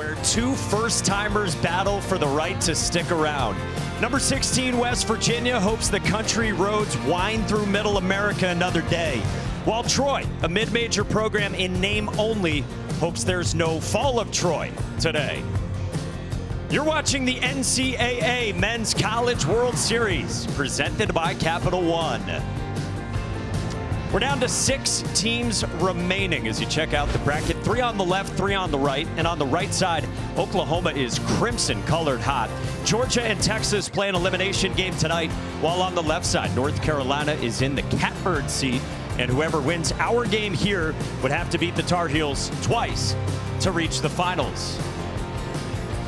where two first-timers battle for the right to stick around. Number 16, West Virginia, hopes the country roads wind through Middle America another day. While Troy, a mid-major program in name only, hopes there's no fall of Troy today. You're watching the NCAA Men's College World Series, presented by Capital One. We're down to 6 teams remaining as you check out the bracket. 3 on the left, 3 on the right. And on the right side, Oklahoma is crimson-colored hot. Georgia and Texas play an elimination game tonight, while on the left side, North Carolina is in the catbird seat. And whoever wins our game here would have to beat the Tar Heels twice to reach the finals.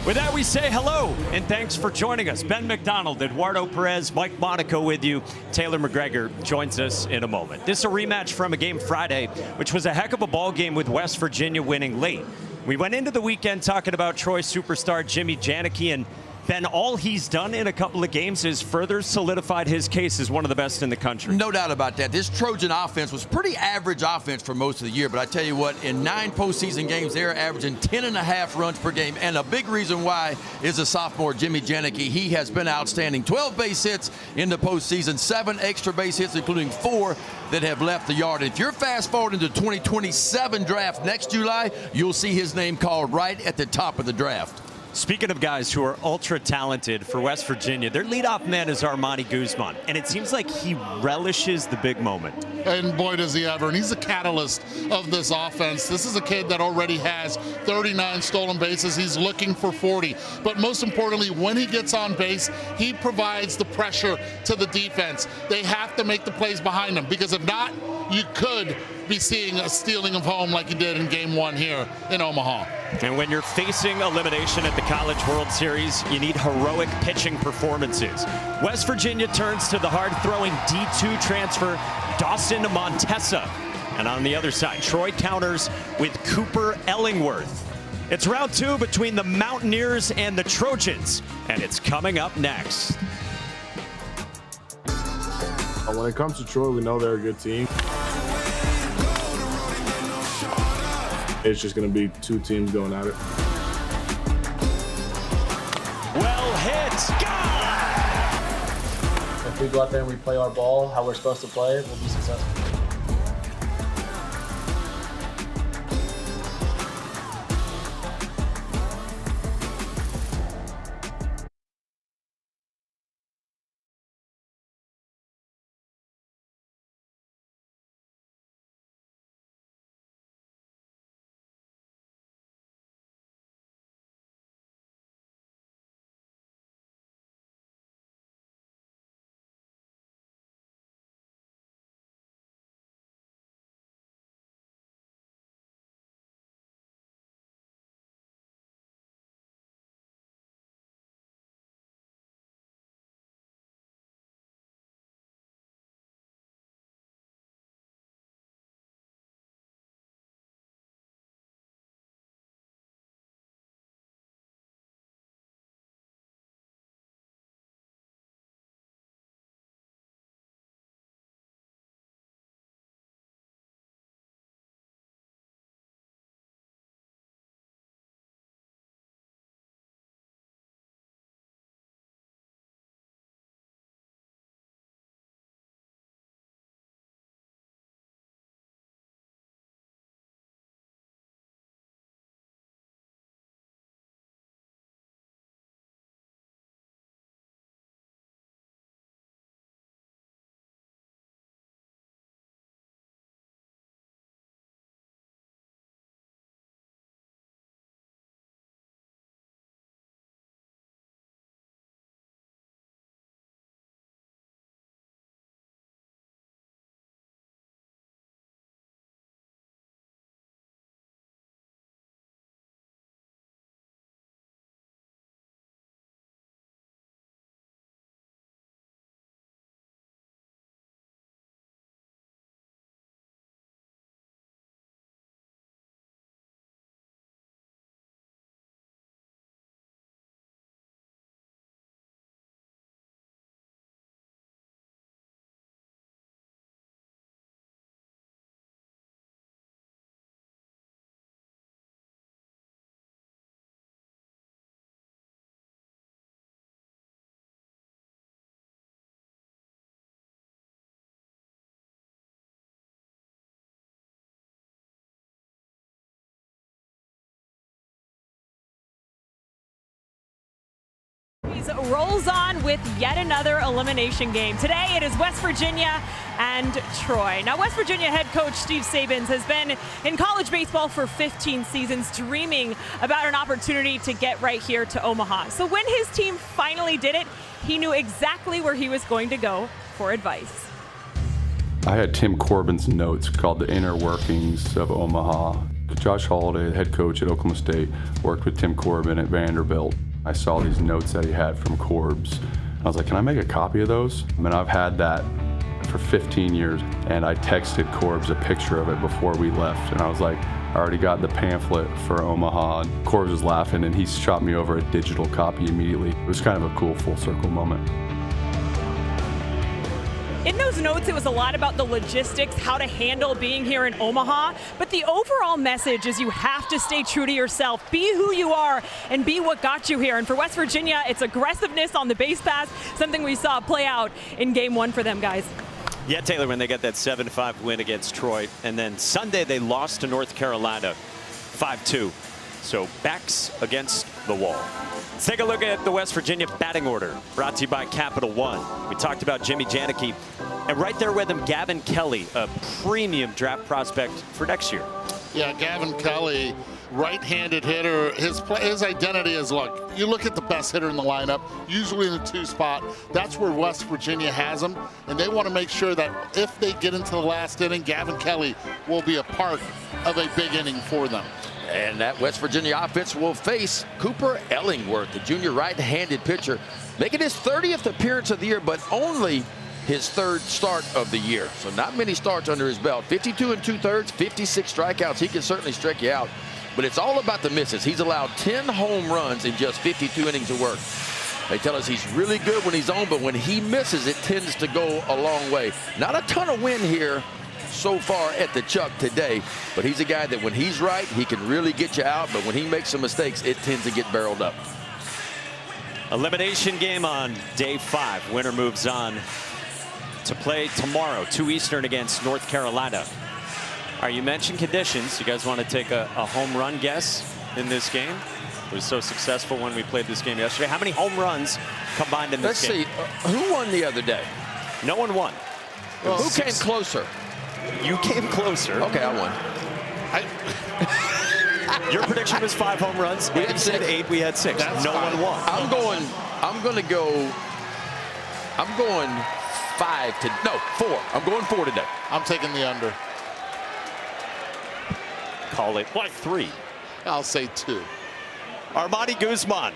With that, we say hello and thanks for joining us. Ben McDonald, Eduardo Perez, Mike Monaco with you. Taylor McGregor joins us in a moment. This is a rematch from a game Friday, which was a heck of a ball game with West Virginia winning late. We went into the weekend talking about Troy superstar Jimmy Janicki, and Ben, all he's done in a couple of games is further solidified his case as one of the best in the country. No doubt about that. This Trojan offense was pretty average offense for most of the year, but I tell you what, in 9 postseason games, they're averaging 10.5 runs per game, and a big reason why is the sophomore Jimmy Janicki. He has been outstanding. 12 base hits in the postseason, 7 extra base hits, including 4 that have left the yard. And if you're fast forwarding to the 2027 draft next July, you'll see his name called right at the top of the draft. Speaking of guys who are ultra talented for West Virginia, their leadoff man is Armani Guzman, and it seems like he relishes the big moment. And boy, does he ever. And he's the catalyst of this offense. This is a kid that already has 39 stolen bases. He's looking for 40. But most importantly, when he gets on base, he provides the pressure to the defense. They have to make the plays behind him, because if not, you could be seeing a stealing of home like he did in Game 1 here in Omaha. And when you're facing elimination at the College World Series, you need heroic pitching performances. West Virginia turns to the hard-throwing D2 transfer Dawson Montesa. And on the other side, Troy counters with Cooper Ellingworth. It's round 2 between the Mountaineers and the Trojans, and it's coming up next. When it comes to Troy, we know they're a good team. It's just going to be 2 teams going at it. Well hit. Got it! If we go out there and we play our ball how we're supposed to play, we'll be successful. rolls on with yet another elimination game. Today it is West Virginia and Troy. Now, West Virginia head coach Steve Sabins has been in college baseball for 15 seasons, dreaming about an opportunity to get right here to Omaha. So when his team finally did it, he knew exactly where he was going to go for advice. I had Tim Corbin's notes called The Inner Workings of Omaha. Josh Holliday, the head coach at Oklahoma State, worked with Tim Corbin at Vanderbilt. I saw these notes that he had from Corbs. I was like, can I make a copy of those? I mean, I've had that for 15 years, and I texted Corbs a picture of it before we left, and I was like, I already got the pamphlet for Omaha. Corbs was laughing, and he shot me over a digital copy immediately. It was kind of a cool full circle moment. In those notes, it was a lot about the logistics, how to handle being here in Omaha. But the overall message is you have to stay true to yourself. Be who you are and be what got you here. And for West Virginia, it's aggressiveness on the base pass, something we saw play out in game one for them, guys. Yeah, Taylor, when they got that 7-5 win against Troy. And then Sunday they lost to North Carolina 5-2. So backs against the wall. Let's take a look at the West Virginia batting order, brought to you by Capital One. We talked about Jimmy Janicki, and right there with him, Gavin Kelly, a premium draft prospect for next year. Yeah, Gavin Kelly, right-handed hitter. His identity is, look, you look at the best hitter in the lineup, usually in the 2 spot. That's where West Virginia has him, and they want to make sure that if they get into the last inning, Gavin Kelly will be a part of a big inning for them. And that West Virginia offense will face Cooper Ellingworth, the junior right-handed pitcher, making his 30th appearance of the year, but only his 3rd start of the year. So not many starts under his belt. 52 2/3, 56 strikeouts. He can certainly strike you out, but it's all about the misses. He's allowed 10 home runs in just 52 innings of work. They tell us he's really good when he's on, but when he misses, it tends to go a long way. Not a ton of wind here so far at the Chuck today, but he's a guy that when he's right, he can really get you out, but when he makes some mistakes, it tends to get barreled up. Elimination game on day 5. Winner moves on to play tomorrow, 2 Eastern against North Carolina. All right, you mentioned conditions. You guys want to take a home run guess in this game? It was so successful when we played this game yesterday. How many home runs combined in this game? Let's see, who won the other day? No one won. Well, who came closer? You came closer. Okay, I won. Your prediction was 5 home runs. We had 6. 8. We had 6. No one won. I'm going 4. I'm going 4 today. I'm taking the under. Call it 3. I'll say 2. Armani Guzman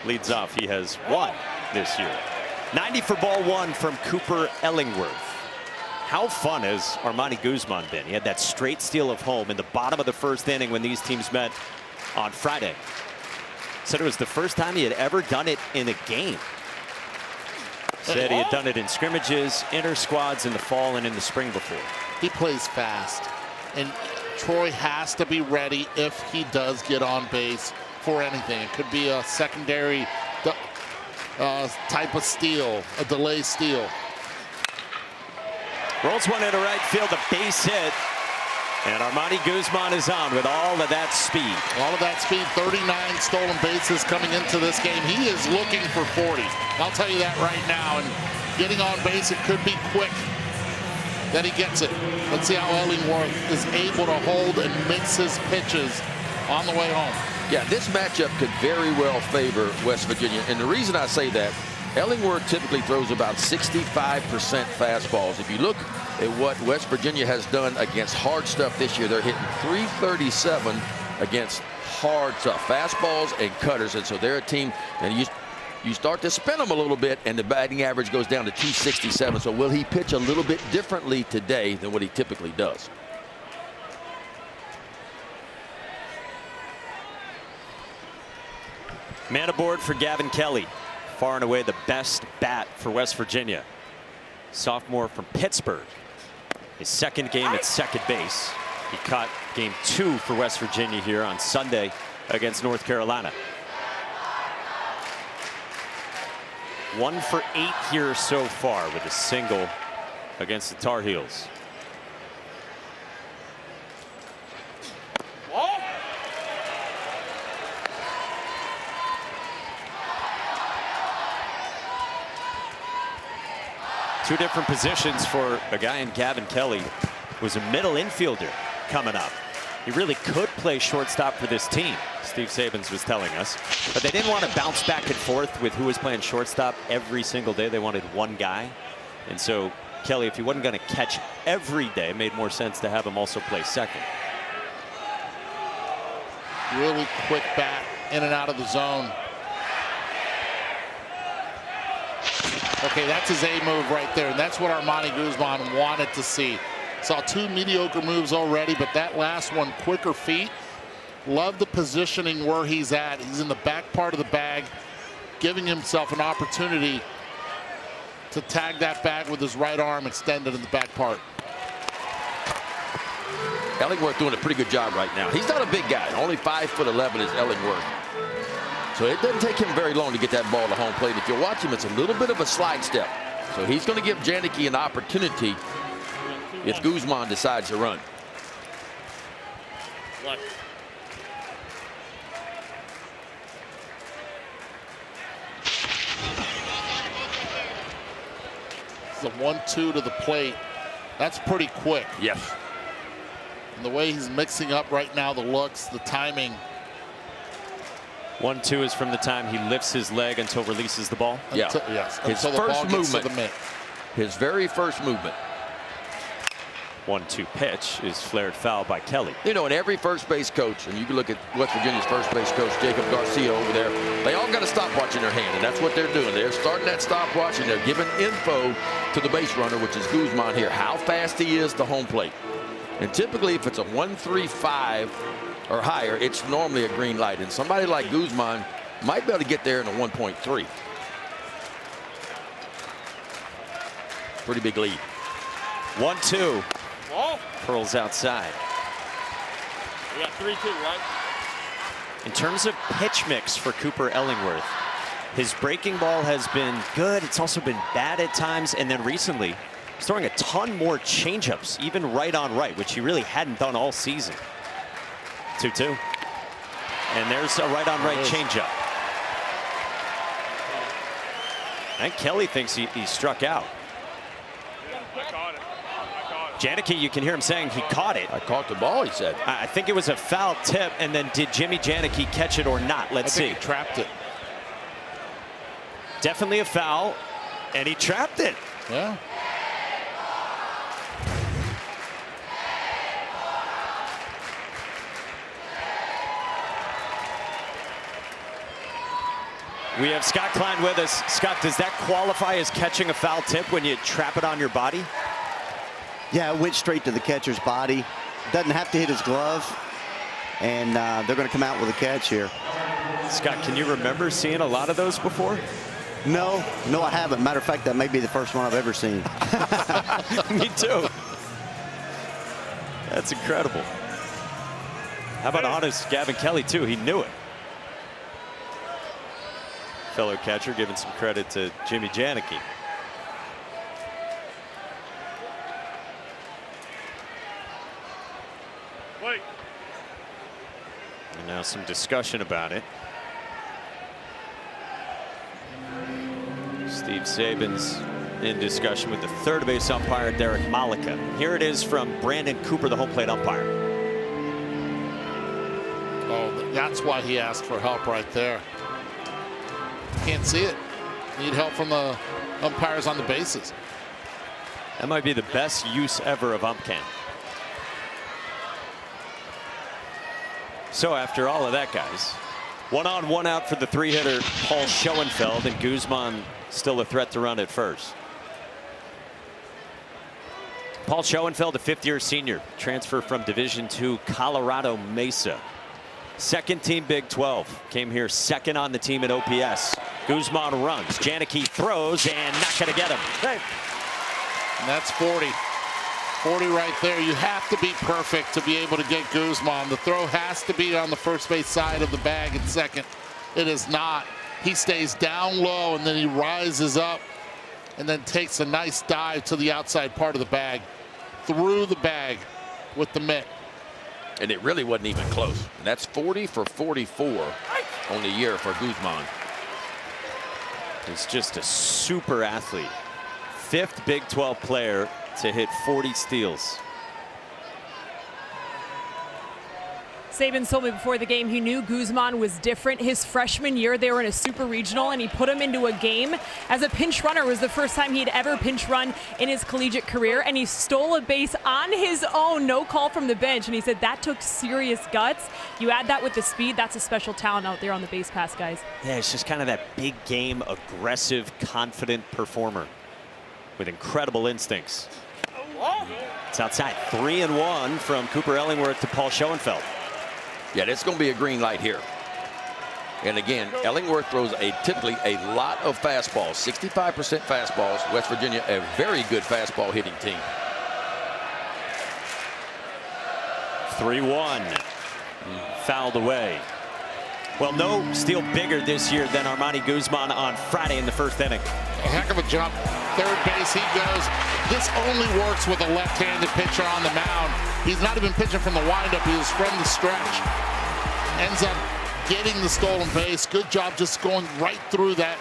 leads off. He has 1 this year. 90 for ball 1 from Cooper Ellingworth. How fun has Armani Guzman been? He had that straight steal of home in the bottom of the 1st inning when these teams met on Friday. Said it was the first time he had ever done it in a game. Said he had done it in scrimmages, inter squads in the fall and in the spring before. He plays fast, and Troy has to be ready if he does get on base for anything. It could be a secondary type of steal, a delay steal. Rolls one into right field, a base hit. And Armani Guzman is on with all of that speed. All of that speed, 39 stolen bases coming into this game. He is looking for 40. I'll tell you that right now. And getting on base, it could be quick that he gets it. Let's see how Ellingworth is able to hold and mix his pitches on the way home. Yeah, this matchup could very well favor West Virginia. And the reason I say that, Ellingworth typically throws about 65% fastballs. If you look at what West Virginia has done against hard stuff this year, they're hitting .337 against hard stuff, fastballs and cutters. And so they're a team, and you start to spin them a little bit, and the batting average goes down to .267. So will he pitch a little bit differently today than what he typically does? Man aboard for Gavin Kelly. Far and away the best bat for West Virginia. Sophomore from Pittsburgh. His 2nd game at second base. He caught game 2 for West Virginia here on Sunday against North Carolina. 1 for 8 here so far with a single against the Tar Heels. Two different positions for a guy in Gavin Kelly, who's a middle infielder coming up. He really could play shortstop for this team, Steve Sabins was telling us. But they didn't want to bounce back and forth with who was playing shortstop every single day. They wanted one guy. And so Kelly, if he wasn't going to catch every day, it made more sense to have him also play second. Really quick bat in and out of the zone. Okay, that's his A move right there, and that's what Armani Guzman wanted to see. Saw two mediocre moves already, but that last one, quicker feet. Love the positioning where he's at. He's in the back part of the bag, giving himself an opportunity to tag that bag with his right arm extended in the back part. Ellingworth doing a pretty good job right now. He's not a big guy. Only 5'11" is Ellingworth. So it doesn't take him very long to get that ball to home plate. If you watch him, it's a little bit of a slide step. So he's going to give Janicki an opportunity if Guzman decides to run. It's a 1-2 to the plate. That's pretty quick. Yes. And the way he's mixing up right now, the looks, the timing. 1-2 is from the time he lifts his leg until releases the ball. Yeah. Yes. His Until the first ball gets to movement. the mitt. His very first movement. 1-2 pitch is flared foul by Kelly. You know, and every first base coach, and you can look at West Virginia's first base coach, Jacob Garcia over there, they all got a stopwatch in their hand, and that's what they're doing. They're starting that stopwatch, and they're giving info to the base runner, which is Guzman here, how fast he is to home plate. And typically, if it's a 1.35 or higher, it's normally a green light. And somebody like Guzman might be able to get there in a 1.3. Pretty big lead. 1-2. Curls outside. We got 3-2, right? In terms of pitch mix for Cooper Ellingworth, his breaking ball has been good. It's also been bad at times. And then recently, he's throwing a ton more changeups, even right on right, which he really hadn't done all season. 2-2. And there's a right on right changeup. I think Kelly thinks he struck out. Janicki, you can hear him saying he caught it. I caught the ball, he said. I think it was a foul tip, and then did Jimmy Janicki catch it or not? Let's see. He trapped it. Definitely a foul, and he trapped it. Yeah. We have Scott Klein with us. Scott, does that qualify as catching a foul tip when you trap it on your body? Yeah, it went straight to the catcher's body. Doesn't have to hit his glove. And they're going to come out with a catch here. Scott, can you remember seeing a lot of those before? No, I haven't. Matter of fact, that may be the first one I've ever seen. Me too. That's incredible. How about honest Gavin Kelly, too? He knew it. Fellow catcher giving some credit to Jimmy Janicki. Wait. And now some discussion about it. Steve Sabins in discussion with the third base umpire, Derek Malika. Here it is from Brandon Cooper, the home plate umpire. Oh, that's why he asked for help right there. Can't see it. Need help from the umpires on the bases. That might be the best use ever of UmpCam. So after all of that, guys, 1 on 1 out for the 3-hitter Paul Schoenfeld, and Guzman still a threat to run at first. Paul Schoenfeld, a 5th-year senior, transfer from Division II Colorado Mesa. Second team Big 12, came here second on the team at OPS. Guzman runs, Janicki throws, and not going to get him. Hey. And that's 40. 40 right there. You have to be perfect to be able to get Guzman. The throw has to be on the first base side of the bag at second. It is not. He stays down low, and then he rises up and then takes a nice dive to the outside part of the bag, through the bag with the mitt. And it really wasn't even close. And that's 40 for 44 on the year for Guzman. He's just a super athlete. 5th Big 12 player to hit 40 steals. Saban told me before the game he knew Guzman was different. His freshman year, they were in a super regional, and he put him into a game as a pinch runner. It was the first time he'd ever pinch run in his collegiate career, and he stole a base on his own, no call from the bench. And he said that took serious guts. You add that with the speed, that's a special talent out there on the base pass, guys. Yeah, it's just kind of that big game, aggressive, confident performer with incredible instincts. It's outside. 3-1 from Cooper Ellingworth to Paul Schoenfeld. Yeah, that's going to be a green light here. And again, Ellingworth throws typically a lot of fastballs, 65% fastballs. West Virginia, a very good fastball hitting team. 3-1. Fouled away. Well, no steal bigger this year than Armani Guzman on Friday in the 1st inning. A heck of a jump. Third base he goes. This only works with a left-handed pitcher on the mound. He's not even pitching from the windup. He was from the stretch. Ends up getting the stolen base. Good job just going right through that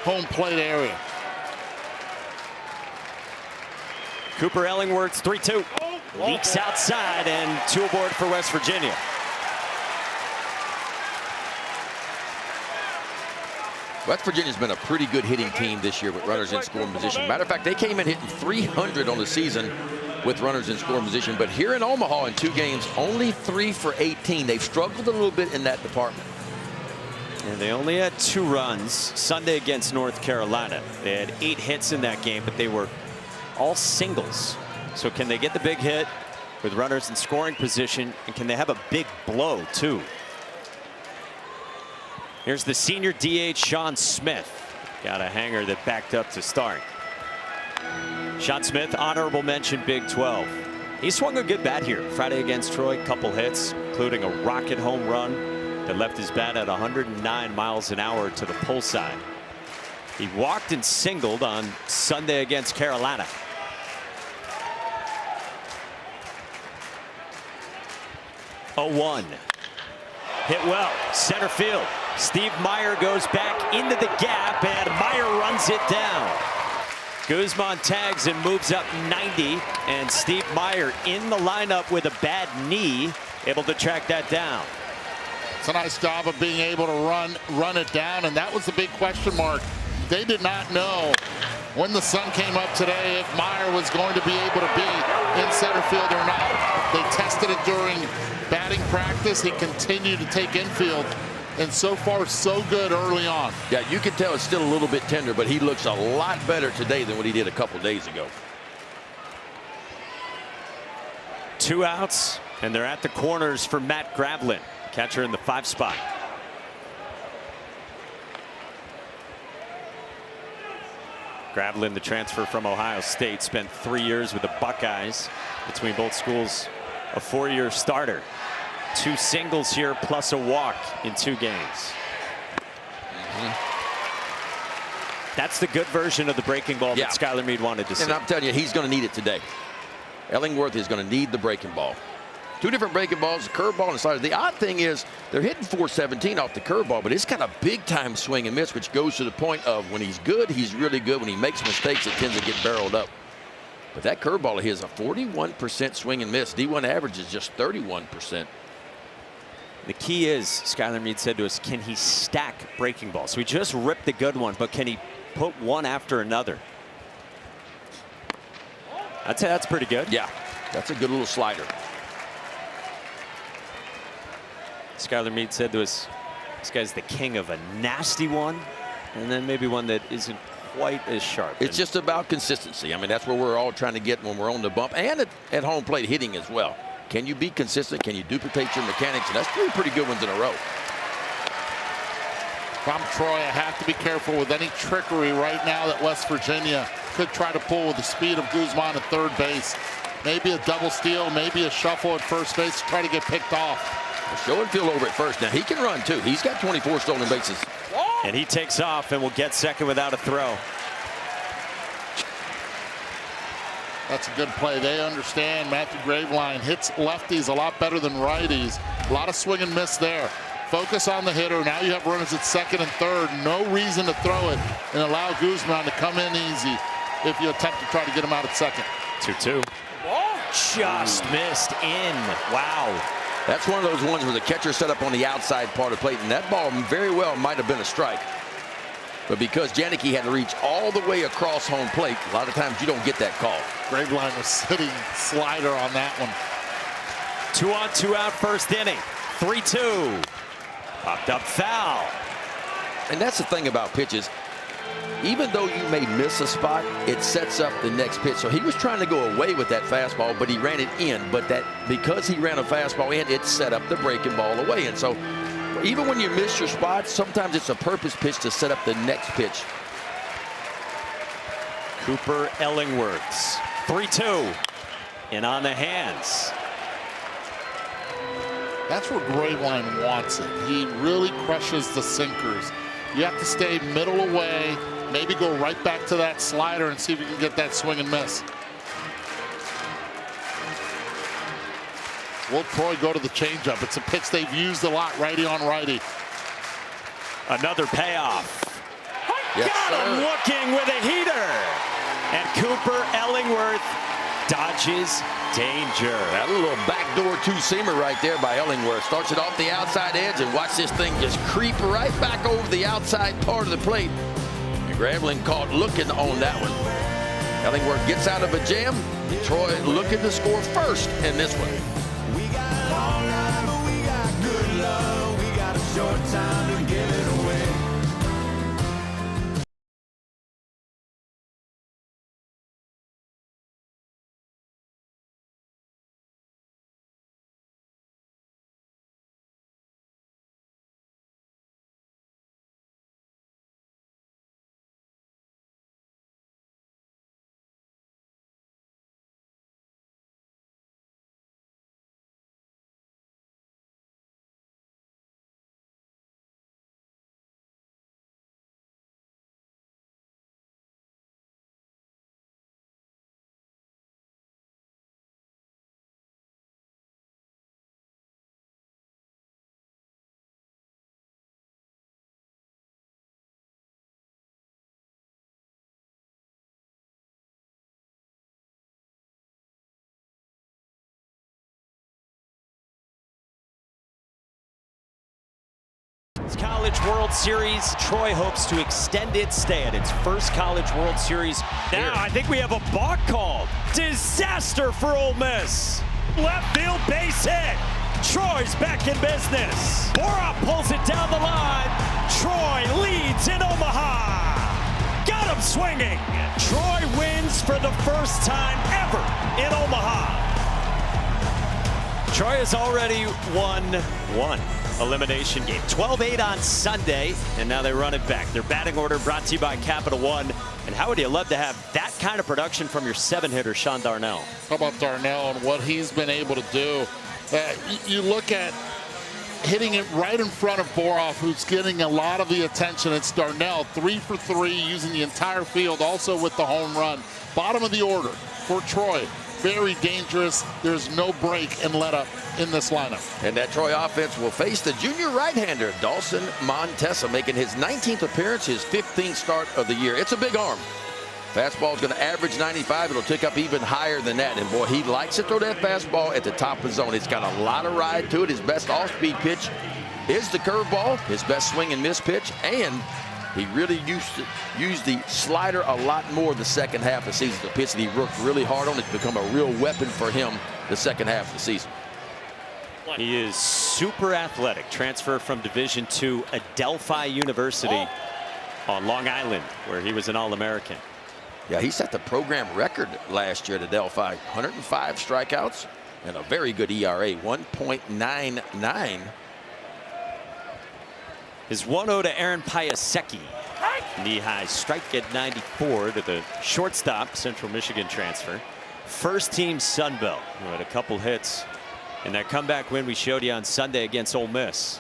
home plate area. Cooper Ellingworth's 3-2. Leaks outside and 2 aboard for West Virginia. West Virginia's been a pretty good hitting team this year with runners in scoring position. Matter of fact, they came in hitting 300 on the season with runners in scoring position. But here in Omaha in 2 games, only 3 for 18. They've struggled a little bit in that department. And they only had 2 runs Sunday against North Carolina. They had 8 hits in that game, but they were all singles. So can they get the big hit with runners in scoring position, and can they have a big blow too? Here's the senior DH, Sean Smith. Got a hanger that backed up to start. Sean Smith, honorable mention Big 12. He swung a good bat here Friday against Troy. Couple hits, including a rocket home run that left his bat at 109 miles an hour to the pull side. He walked and singled on Sunday against Carolina. Oh, 1. Hit well, center field. Steve Meyer goes back into the gap, and Meyer runs it down. Guzman tags and moves up 90, and Steve Meyer in the lineup with a bad knee, able to track that down. It's a nice job of being able to run it down, and that was the big question mark. They did not know when the sun came up today if Meyer was going to be able to be in center field or not. They tested it during batting practice. He continued to take infield, and so far so good early on. Yeah, you can tell it's still a little bit tender, but he looks a lot better today than what he did a couple days ago. 2 outs, and they're at the corners for Matt Gravlin, catcher in the 5 spot. Gravlin, the transfer from Ohio State, spent 3 years with the Buckeyes. Between both schools, a 4-year starter. 2 singles here plus a walk in 2 games. That's the good version of the breaking ball that Skylar Meade wanted to see. And I'm telling you, he's going to need it today. Ellingworth is going to need the breaking ball. 2 different breaking balls, the curveball and the slider. The odd thing is they're hitting 417 off the curveball, but it's got a big time swing and miss, which goes to the point of when he's good, he's really good. When he makes mistakes, it tends to get barreled up. But that curveball of his, a 41% swing and miss. D1 average is just 31%. The key is, Skylar Meade said to us, can he stack breaking balls? So he just ripped the good one, but can he put one after another? I'd say that's pretty good. Yeah, that's a good little slider. Skylar Meade said to us, this guy's the king of a nasty one, and then maybe one that isn't quite as sharp. It's just about consistency. I mean, that's where we're all trying to get when we're on the bump, and at home plate hitting as well. Can you be consistent? Can you duplicate your mechanics? And that's 3 pretty good ones in a row. If I'm Troy, I have to be careful with any trickery right now that West Virginia could try to pull with the speed of Guzman at third base. Maybe a double steal, maybe a shuffle at first base to try to get picked off. Schoenfeld over at first. Now, he can run, too. He's got 24 stolen bases. And he takes off and will get second without a throw. That's a good play. They understand Matthew Graveline hits lefties a lot better than righties. A lot of swing and miss there. Focus on the hitter. Now you have runners at second and third. No reason to throw it and allow Guzman to come in easy. if you attempt to try to get him out at second. 2-2. Just missed in. Wow. That's one of those ones where the catcher set up on the outside part of the plate, and that ball very well might have been a strike. But because Janicki had to reach all the way across home plate, a lot of times you don't get that call. Graveline was sitting slider on that one. 2 on, 2 out, first inning. 3-2. Popped up foul. And that's the thing about pitches. Even though you may miss a spot, it sets up the next pitch. So he was trying to go away with that fastball, but he ran it in. But that because he ran a fastball in, it set up the breaking ball away. And so even when you miss your spot, sometimes it's a purpose pitch to set up the next pitch. Cooper Ellingworth. 3-2. And on the hands. That's where Graveline wants it. He really crushes the sinkers. You have to stay middle away, maybe go right back to that slider and see if you can get that swing and miss. Will Troy go to the changeup? It's a pitch they've used a lot, righty on righty. Another payoff. Yes, Got him looking with a heater. And Cooper Ellingworth dodges danger. That little backdoor two-seamer right there by Ellingworth. Starts it off the outside edge, and watch this thing just creep right back over the outside part of the plate. And Graveline caught looking on that one. Ellingworth gets out of a jam. Troy looking to score first in this one. We got long life, but we got good love. We got a short time to give it away. College World Series. Troy hopes to extend its stay at its first College World Series. Now I think we have a balk called. Disaster for Ole Miss. Left field base hit. Troy's back in business. Bora pulls it down the line. Troy leads in Omaha. Got him swinging. Troy wins for the first time ever in Omaha. Troy has already won one elimination game. 12-8 on Sunday, and now they run it back. Their batting order brought to you by Capital One. And how would you love to have that kind of production from your 7-hitter, Sean Darnell? How about Darnell and what he's been able to do? You look at hitting it right in front of Boroff, who's getting a lot of the attention. It's Darnell, 3 for 3, using the entire field, also with the home run. Bottom of the order for Troy. Very dangerous. There's no break and let up in this lineup. And that Troy offense will face the junior right-hander, Dawson Montesa, making his 19th appearance, his 15th start of the year. It's a big arm. Fastball is going to average 95. It'll tick up even higher than that. And, boy, he likes to throw that fastball at the top of the zone. It's got a lot of ride to it. His best off-speed pitch is the curveball, his best swing and miss pitch, and he really used the slider a lot more the second half of the season. The pitch that he worked really hard on, it's become a real weapon for him the second half of the season. He is super athletic. Transfer from Division II Adelphi University on Long Island, where he was an All-American. Yeah, he set the program record last year at Adelphi. 105 strikeouts and a very good ERA, 1.99. His 1-0 to Aaron Piasecki. Knee-high strike at 94 to the shortstop, Central Michigan transfer. First-team Sun Belt, who had a couple hits in that comeback win we showed you on Sunday against Ole Miss.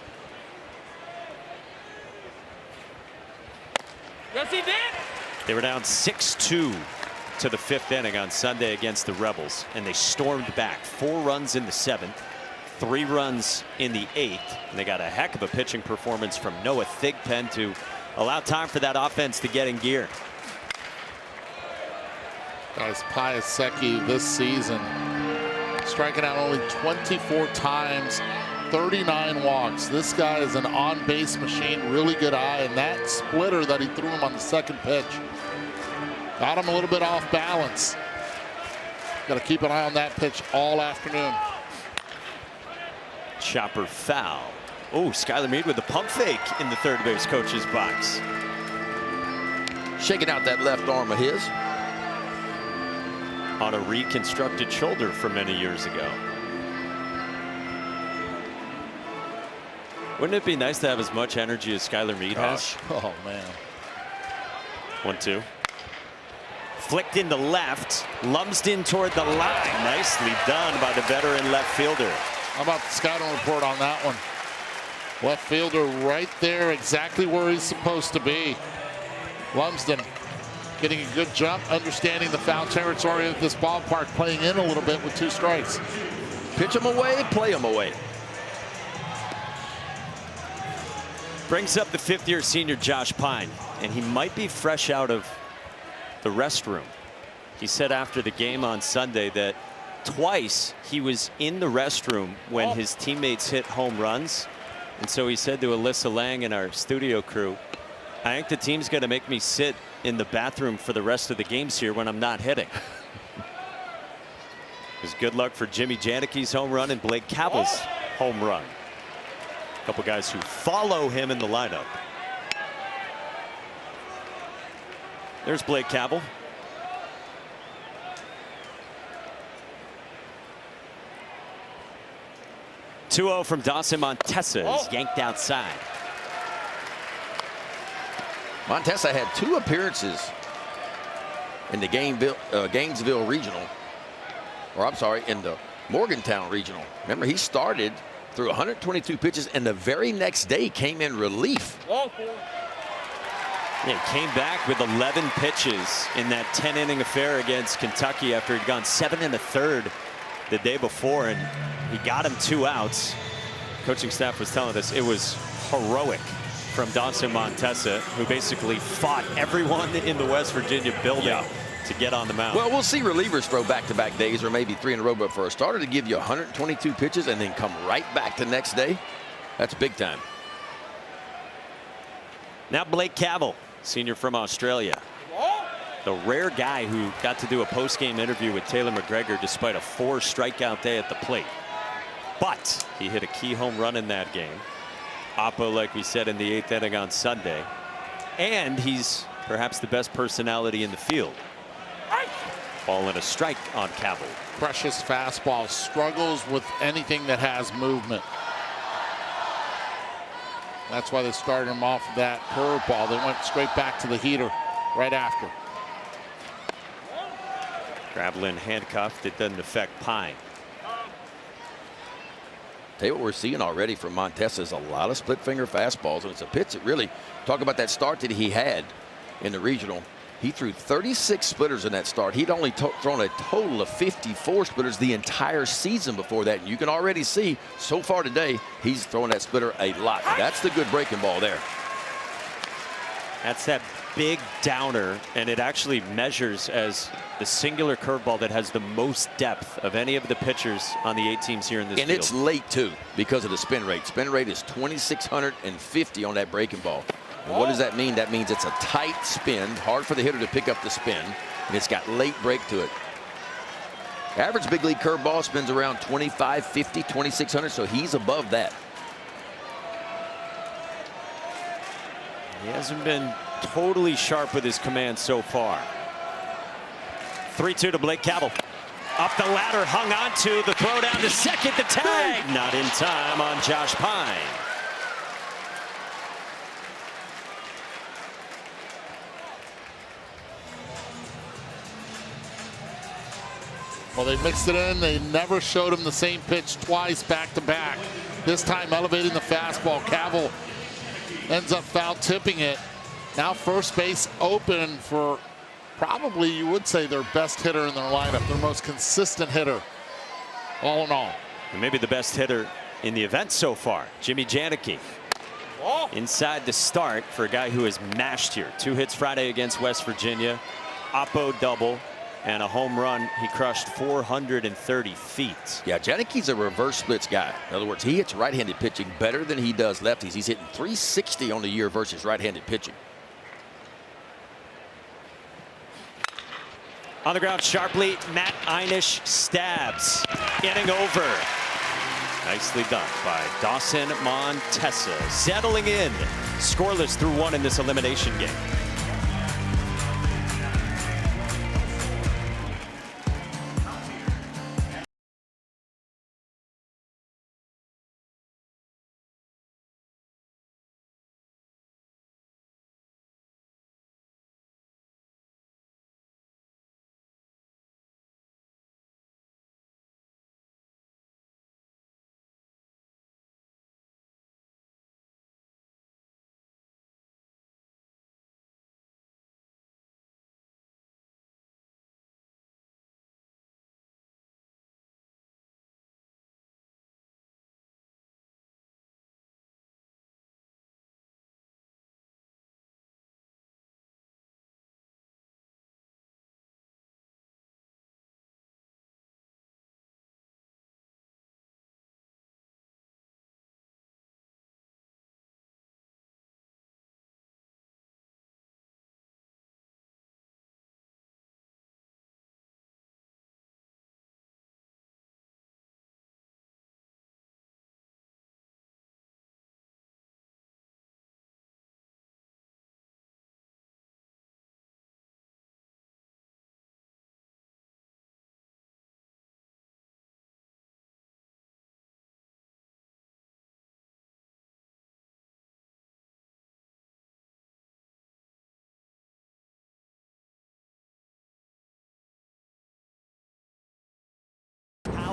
Yes, he did. They were down 6-2 to the 5th inning on Sunday against the Rebels, and they stormed back. 4 runs in the 7th, 3 runs in the 8th, and they got a heck of a pitching performance from Noah Thigpen to allow time for that offense to get in gear. Guys, Piasecki this season striking out only 24 times, 39 walks. This guy is an on-base machine, really good eye, and that splitter that he threw him on the second pitch got him a little bit off balance. Got to keep an eye on that pitch all afternoon. Chopper foul. Oh, Skylar Meade with the pump fake in the third base coach's box. Shaking out that left arm of his. On a reconstructed shoulder from many years ago. Wouldn't it be nice to have as much energy as Skylar Meade has? Oh, man. 1-2. Flicked into left. Lumsden toward the line. Nicely done by the veteran left fielder. How about the scouting report on that one? Left fielder right there, exactly where he's supposed to be. Lumsden getting a good jump, understanding the foul territory of this ballpark, playing in a little bit with 2 strikes. Pitch him away, play him away. Brings up the 5th-year senior Josh Pine, and he might be fresh out of the restroom. He said after the game on Sunday that twice he was in the restroom when his teammates hit home runs. And so he said to Alyssa Lang and our studio crew, I think the team's going to make me sit in the bathroom for the rest of the games here when I'm not hitting. It was good luck for Jimmy Janicki's home run and Blake Cabell's home run. A couple guys who follow him in the lineup. There's Blake Cabell. .2-0 from Dawson Montesa is yanked outside. Montesa had 2 appearances in the Gainesville Regional, or I'm sorry, in the Morgantown Regional. Remember, he started through 122 pitches, and the very next day came in relief. Yeah, came back with 11 pitches in that 10-inning affair against Kentucky after he'd gone 7 1/3 the day before, and he got him 2 outs. Coaching staff was telling us it was heroic from Dawson Montesa, who basically fought everyone in the West Virginia building to get on the mound. Well, we'll see relievers throw back-to-back days, or maybe 3 in a row, but for a starter to give you 122 pitches and then come right back the next day, that's big time. Now Blake Cabell, senior from Australia. The rare guy who got to do a post-game interview with Taylor McGregor despite a 4-strikeout day at the plate. But he hit a key home run in that game. Oppo, like we said, in the 8th inning on Sunday. And he's perhaps the best personality in the field. Ball and a strike on Cabell. Precious fastball, struggles with anything that has movement. That's why they started him off with that curveball. They went straight back to the heater right after. Gravelin handcuffed. It doesn't affect Pine. Tell you what we're seeing already from Montesa is a lot of split finger fastballs, and it's a pitch that really, talk about that start that he had in the regional. He threw 36 splitters in that start. He'd only thrown a total of 54 splitters the entire season before that. And you can already see so far today he's throwing that splitter a lot. That's the good breaking ball there. That's that big downer, and it actually measures as the singular curveball that has the most depth of any of the pitchers on the 8 teams here in this field. field. It's late too because of the spin rate. Spin rate is 2,650 on that breaking ball. And what does that mean? That means it's a tight spin, hard for the hitter to pick up the spin, and it's got late break to it. Average big league curveball spins around 2,550, 2,600, so he's above that. He hasn't been totally sharp with his command so far. 3-2 to Blake Cabell. Up the ladder, hung on to the throw down to second, the tag. Not in time on Josh Pine. Well, they mixed it in. They never showed him the same pitch twice back to back. This time elevating the fastball. Cabell ends up foul tipping it. Now first base open for probably, you would say, their best hitter in their lineup, their most consistent hitter, all in all. And maybe the best hitter in the event so far, Jimmy Janicki. Inside the start for a guy who has mashed here. 2 hits Friday against West Virginia. Oppo double. and a home run. He crushed 430 feet. Yeah, Janeke's a reverse splits guy. In other words, he hits right-handed pitching better than he does lefties. He's hitting 360 on the year versus right-handed pitching. On the ground sharply, Matt Einish stabs. Inning over. Nicely done by Dawson Montesa. Settling in. Scoreless through 1 in this elimination game.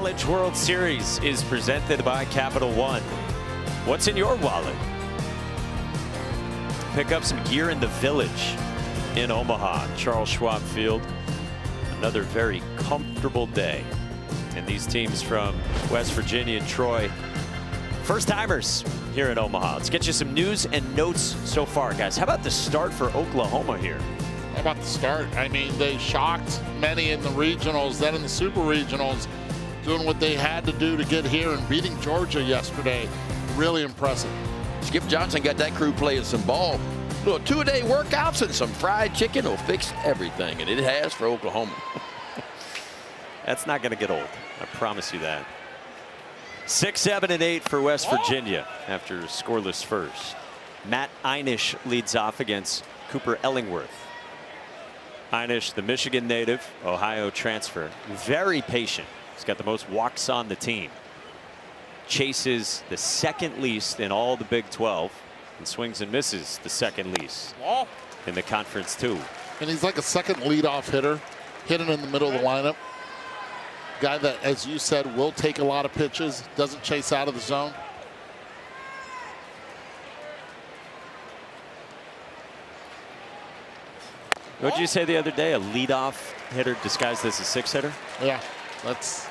College World Series is presented by Capital One. What's in your wallet? Pick up some gear in the Village in Omaha, Charles Schwab Field. Another very comfortable day. And these teams from West Virginia and Troy, first timers here in Omaha. Let's get you some news and notes so far, guys. How about the start for Oklahoma here? How about the start? I mean, they shocked many in the regionals, then in the super regionals, doing what they had to do to get here and beating Georgia yesterday. Really impressive. Skip Johnson got that crew playing some ball. Little 2-a-day workouts and some fried chicken will fix everything, and it has for Oklahoma. That's not going to get old. I promise you that. 6, 7, and 8 for West Virginia after scoreless first. Matt Einish leads off against Cooper Ellingworth. Einish, the Michigan native, Ohio transfer, very patient. He's got the most walks on the team. Chases the second least in all the Big 12 and swings and misses the second least in the conference too. And he's like a second leadoff hitter, hitting in the middle of the lineup. Guy that, as you said, will take a lot of pitches, doesn't chase out of the zone. What did you say the other day? A leadoff hitter disguised as a 6-hitter? Yeah, that's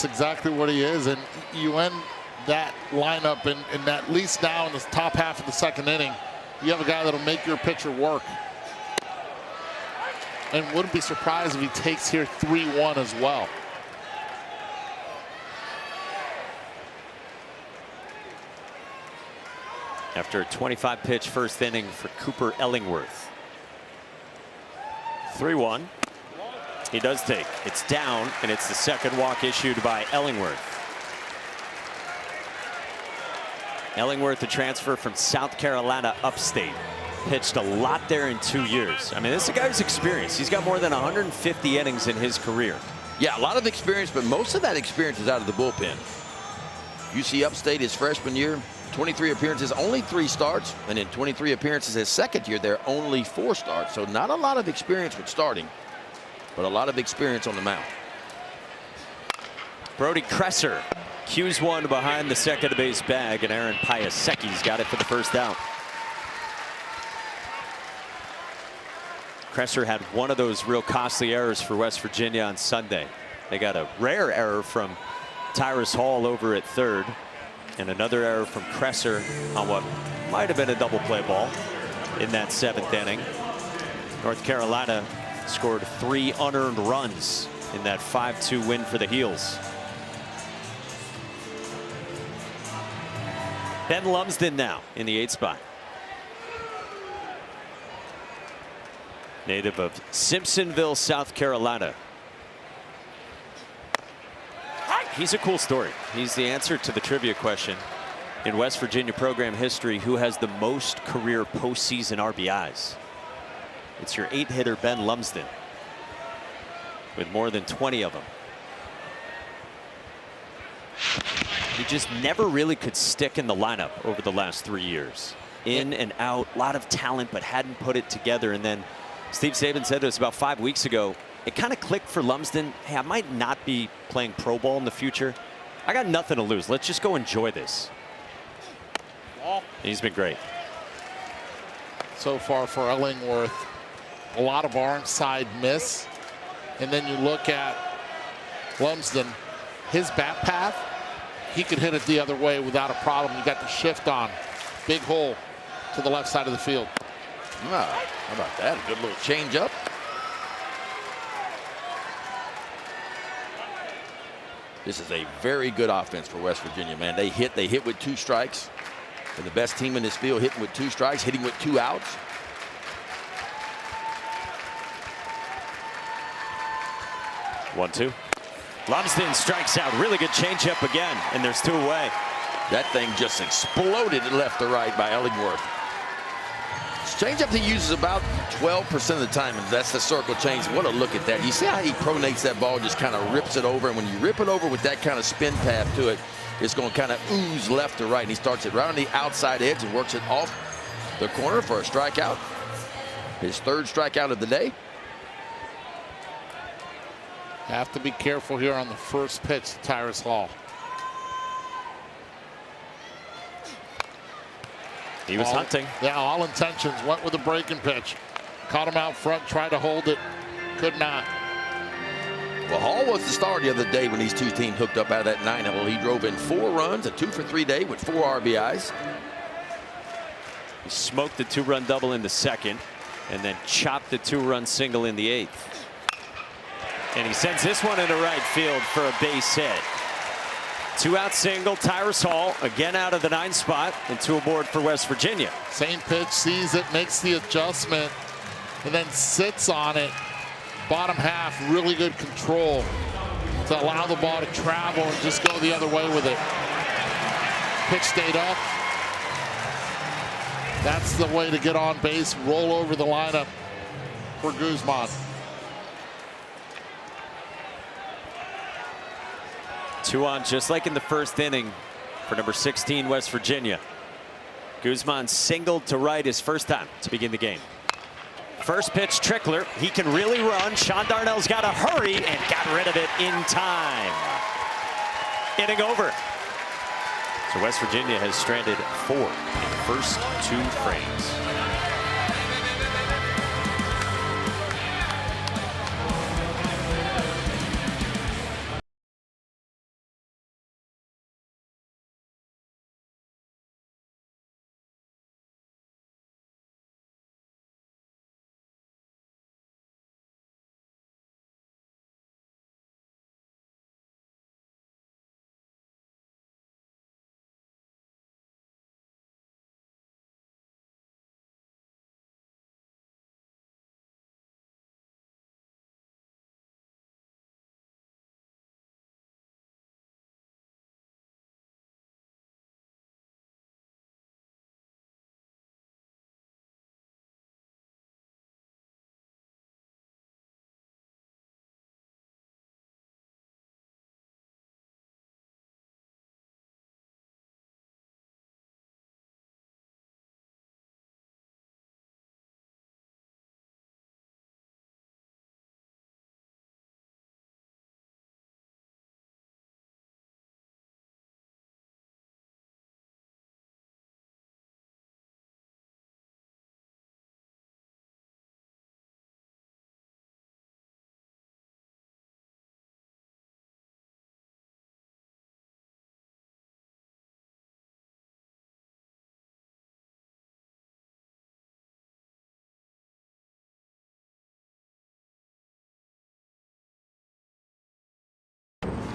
exactly what he is. And you end that lineup in at least now in the top half of the second inning. You have a guy that'll make your pitcher work. And wouldn't be surprised if he takes here 3-1 as well. After a 25-pitch first inning for Cooper Ellingworth. 3-1. He does take. It's down, and it's the second walk issued by Ellingworth. Ellingworth, a transfer from South Carolina upstate. Pitched a lot there in 2 years. I mean, this is a guy who's experienced. He's got more than 150 innings in his career. Yeah, a lot of experience, but most of that experience is out of the bullpen. UC Upstate his freshman year, 23 appearances, only 3 starts, and in 23 appearances his second year there, only 4 starts. So not a lot of experience with starting, but a lot of experience on the mound. Brody Kresser cues one behind the second base bag, and Aaron Piasecki's got it for the first out. Kresser had one of those real costly errors for West Virginia on Sunday. They got a rare error from Tyrus Hall over at third, and another error from Kresser on what might have been a double play ball in that 7th inning. North Carolina Scored 3 unearned runs in that 5-2 win for the Heels. Ben Lumsden now in the 8th spot. Native of Simpsonville, South Carolina. He's a cool story. He's the answer to the trivia question in West Virginia program history, who has the most career postseason RBIs. It's your 8-hitter Ben Lumsden with more than 20 of them. He just never really could stick in the lineup over the last 3 years. In and out, a lot of talent, but hadn't put it together. And then Steve Saban said to us about 5 weeks ago, it kind of clicked for Lumsden. Hey, I might not be playing pro ball in the future. I got nothing to lose. Let's just go enjoy this. He's been great. So far for Ellingworth, a lot of arm side miss. And then you look at Lumsden, his bat path, he could hit it the other way without a problem. You got the shift on. Big hole to the left side of the field. How about that? A good little change up. This is a very good offense for West Virginia, man. They hit with 2 strikes. They're the best team in this field, hitting with 2 strikes, hitting with 2 outs. One-two. Lumsden strikes out. Really good changeup again, and there's 2 away. That thing just exploded left to right by Ellingworth. Changeup he uses about 12% of the time, and that's the circle change. What a look at that. You see how he pronates that ball, just kind of rips it over, and when you rip it over with that kind of spin path to it, it's going to kind of ooze left to right, and he starts it right on the outside edge and works it off the corner for a strikeout. His 3rd strikeout of the day. Have to be careful here on the first pitch to Tyrus Hall. He was hunting. Yeah, all intentions. Went with a breaking pitch. Caught him out front, tried to hold it. Could not. Well, Hall was the star the other day when these 2 teams hooked up out of that 9-hole. He drove in 4 runs, a 2-for-3 day with 4 RBIs. He smoked the 2-run double in the 2nd, and then chopped the 2-run single in the 8th. And he sends this one into right field for a base hit. 2-out single. Tyrus Hall again out of the 9th spot, and 2 aboard for West Virginia. Same pitch, sees it, makes the adjustment, and then sits on it. Bottom half, really good control to allow the ball to travel and just go the other way with it. Pitch stayed up. That's the way to get on base, roll over the lineup for Guzman. 2 on, just like in the 1st inning for number 16 West Virginia. Guzman singled to right his first time to begin the game. First pitch, Trickler. He can really run. Sean Darnell's got to hurry and got rid of it in time. Inning over. So West Virginia has stranded 4 in the first 2 frames.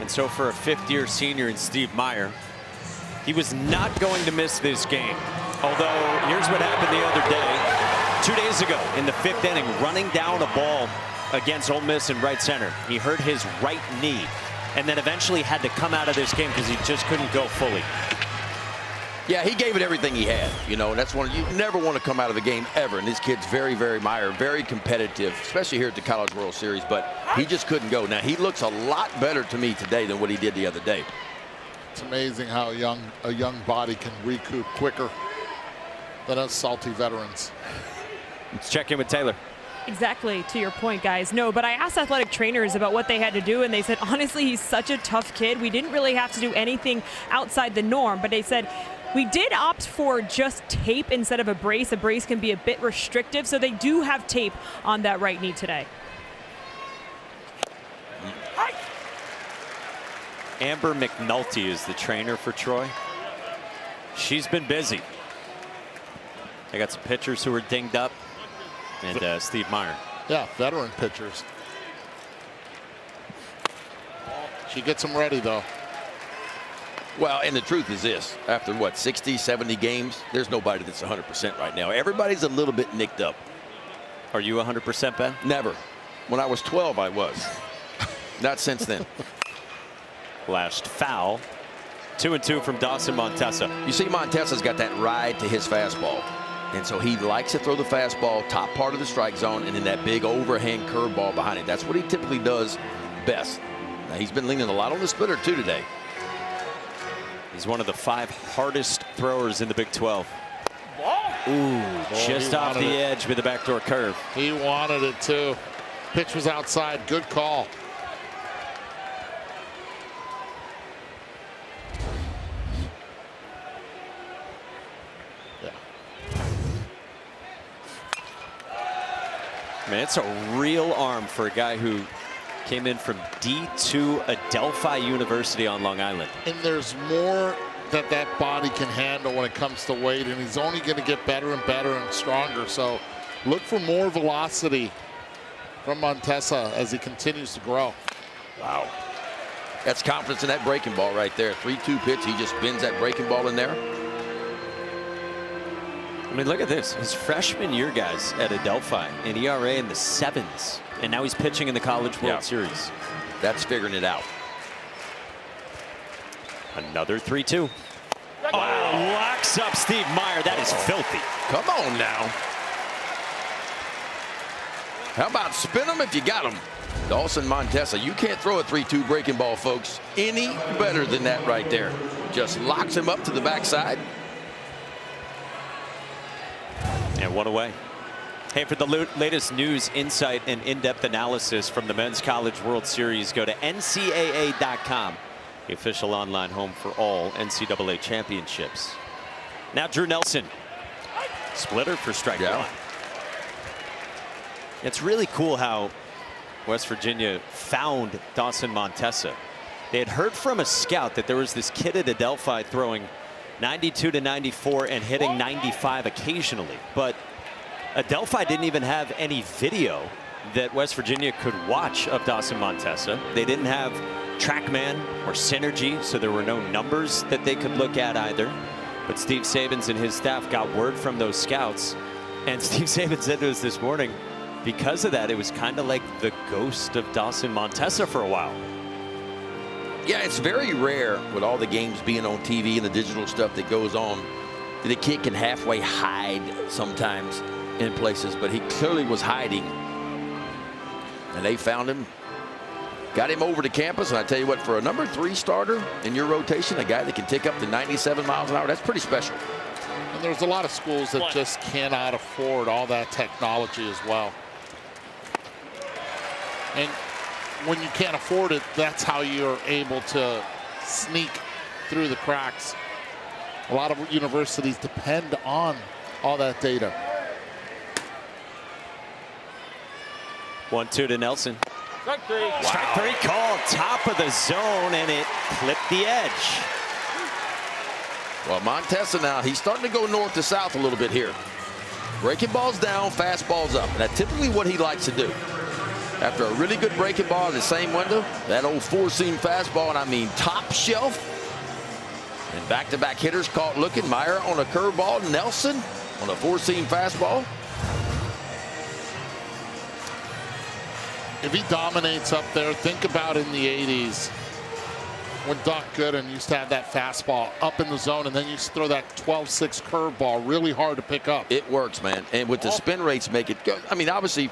And so for a fifth-year senior in Steve Meyer, he was not going to miss this game. Although, here's what happened the other day. 2 days ago in the 5th inning, running down a ball against Ole Miss in right center. He hurt his right knee and then eventually had to come out of this game because he just couldn't go fully. Yeah, he gave it everything he had. You know, that's one you never want to come out of a game ever. And this kid's very, very Meyer, very competitive, especially here at the College World Series. But he just couldn't go. Now, he looks a lot better to me today than what he did the other day. It's amazing how a young body can recoup quicker than us salty veterans. Let's check in with Taylor. Exactly, to your point, guys. No, but I asked athletic trainers about what they had to do, and they said, honestly, he's such a tough kid. We didn't really have to do anything outside the norm, but they said, we did opt for just tape instead of a brace. A brace can be a bit restrictive, so they do have tape on that right knee today. Amber McNulty is the trainer for Troy. She's been busy. They got some pitchers who are dinged up. And Steve Meyer. Yeah, veteran pitchers. She gets them ready, though. Well, and the truth is this. After, what, 60, 70 games, there's nobody that's 100% right now. Everybody's a little bit nicked up. Are you 100%, Ben? Never. When I was 12, I was. Not since then. Last foul. 2-2 from Dawson Montessa. You see, Montessa's got that ride to his fastball. And so he likes to throw the fastball top part of the strike zone and then that big overhand curveball behind it. That's what he typipally does best. Now, he's been leaning a lot on the splitter, too, today. He's one of the 5 hardest throwers in the Big 12. Ooh, just off the edge with the backdoor curve. He wanted it, too. Pitch was outside. Good call. Man, it's a real arm for a guy who came in from D2 Adelphi University on Long Island. And there's more that body can handle when it comes to weight, and he's only going to get better and better and stronger. So look for more velocity from Montessa as he continues to grow. Wow. That's confidence in that breaking ball right there. 3-2 pitch. He just bends that breaking ball in there. I mean, look at this. His freshman year, guys, at Adelphi, an ERA in the 7s. And now he's pitching in the College World Series. That's figuring it out. Another 3-2. Oh, locks up Steve Meyer. That is filthy. Come on now. How about spin them if you got them? Dawson Montessa, you can't throw a 3-2 breaking ball, folks, any better than that right there. Just locks him up to the backside. And one away. Hey, for the latest news, insight, and in-depth analysis from the Men's College World Series, go to NCAA.com, the official online home for all NCAA championships. Now Drew Nelson. Splitter for strike one. It's really cool how West Virginia found Dawson Montessa. They had heard from a scout that there was this kid at Adelphi throwing 92 to 94 and hitting 95 occasionally, but Adelphi didn't even have any video that West Virginia could watch of Dawson Montessa. They didn't have TrackMan or Synergy, so there were no numbers that they could look at either. But Steve Sabins and his staff got word from those scouts, and Steve Sabins said to us this morning, because of that, it was kind of like the ghost of Dawson Montessa for a while. Yeah, it's very rare with all the games being on TV and the digital stuff that goes on that a kid can halfway hide sometimes in places, but he clearly was hiding. And they found him, got him over to campus, and I tell you what, for a number 3 starter in your rotation, a guy that can tick up to 97 miles an hour, that's pretty special. And there's a lot of schools that just cannot afford all that technology as well. And when you can't afford it, that's how you're able to sneak through the cracks. A lot of universities depend on all that data. 1-2 to Nelson. Strike 3. Wow. Strike 3 called, top of the zone, and it clipped the edge. Well, Montessa now, he's starting to go north to south a little bit here. Breaking balls down, fastballs up. And that's typically what he likes to do. After a really good breaking ball in the same window, that old four-seam fastball, and I mean top shelf. And back-to-back hitters caught looking. Meyer on a curveball, Nelson on a four-seam fastball. If he dominates up there, think about in the 80s when Doc Gooden used to have that fastball up in the zone, and then you used to throw that 12-6 curveball really hard to pick up. It works, man. And with the spin rates make it go. I mean, obviously,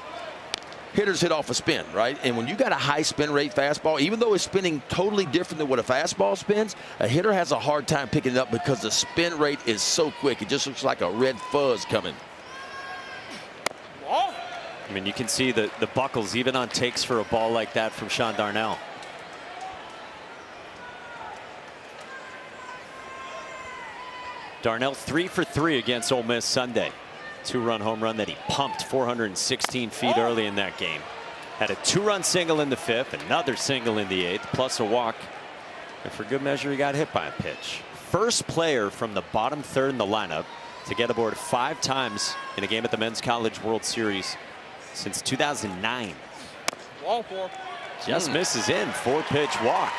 hitters hit off a spin, right? And when you got a high spin rate fastball, even though it's spinning totally different than what a fastball spins, a hitter has a hard time picking it up because the spin rate is so quick. It just looks like a red fuzz coming. I mean, you can see the buckles even on takes for a ball like that from Sean Darnell. Darnell 3 for 3 against Ole Miss Sunday. 2-run home run that he pumped 416 feet early in that game. Had a 2-run single in the 5th, another single in the 8th, plus a walk. And for good measure, he got hit by a pitch. First player from the bottom third in the lineup to get aboard 5 times in a game at the Men's College World Series since 2009. Just misses in. 4-pitch walk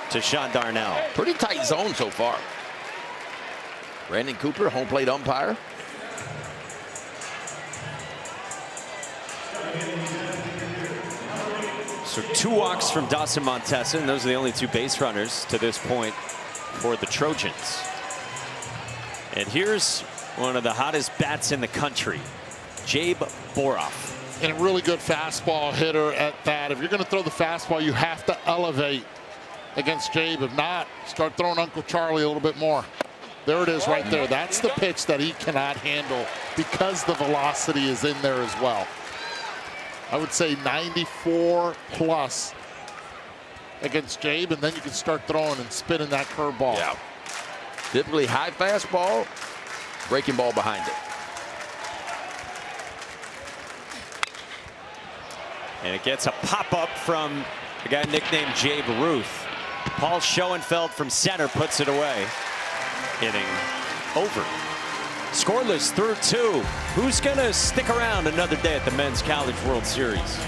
to Sean Darnell. Pretty tight zone so far. Brandon Cooper, home plate umpire. So 2 walks from Dawson Montesa, and those are the only 2 base runners to this point for the Trojans. And here's one of the hottest bats in the country, Jabe Boroff. And a really good fastball hitter at that. If you're going to throw the fastball, you have to elevate against Jabe. If not, start throwing Uncle Charlie a little bit more. There it is right there. That's the pitch that he cannot handle because the velocity is in there as well. I would say 94 plus against Jabe, and then you can start throwing and spinning that curveball. Yeah. Typically high fastball, breaking ball behind it. And it gets a pop-up from a guy nicknamed Jabe Ruth. Paul Schoenfeld from center puts it away. Hitting over. Scoreless through 2. Who's going to stick around another day at the Men's College World Series?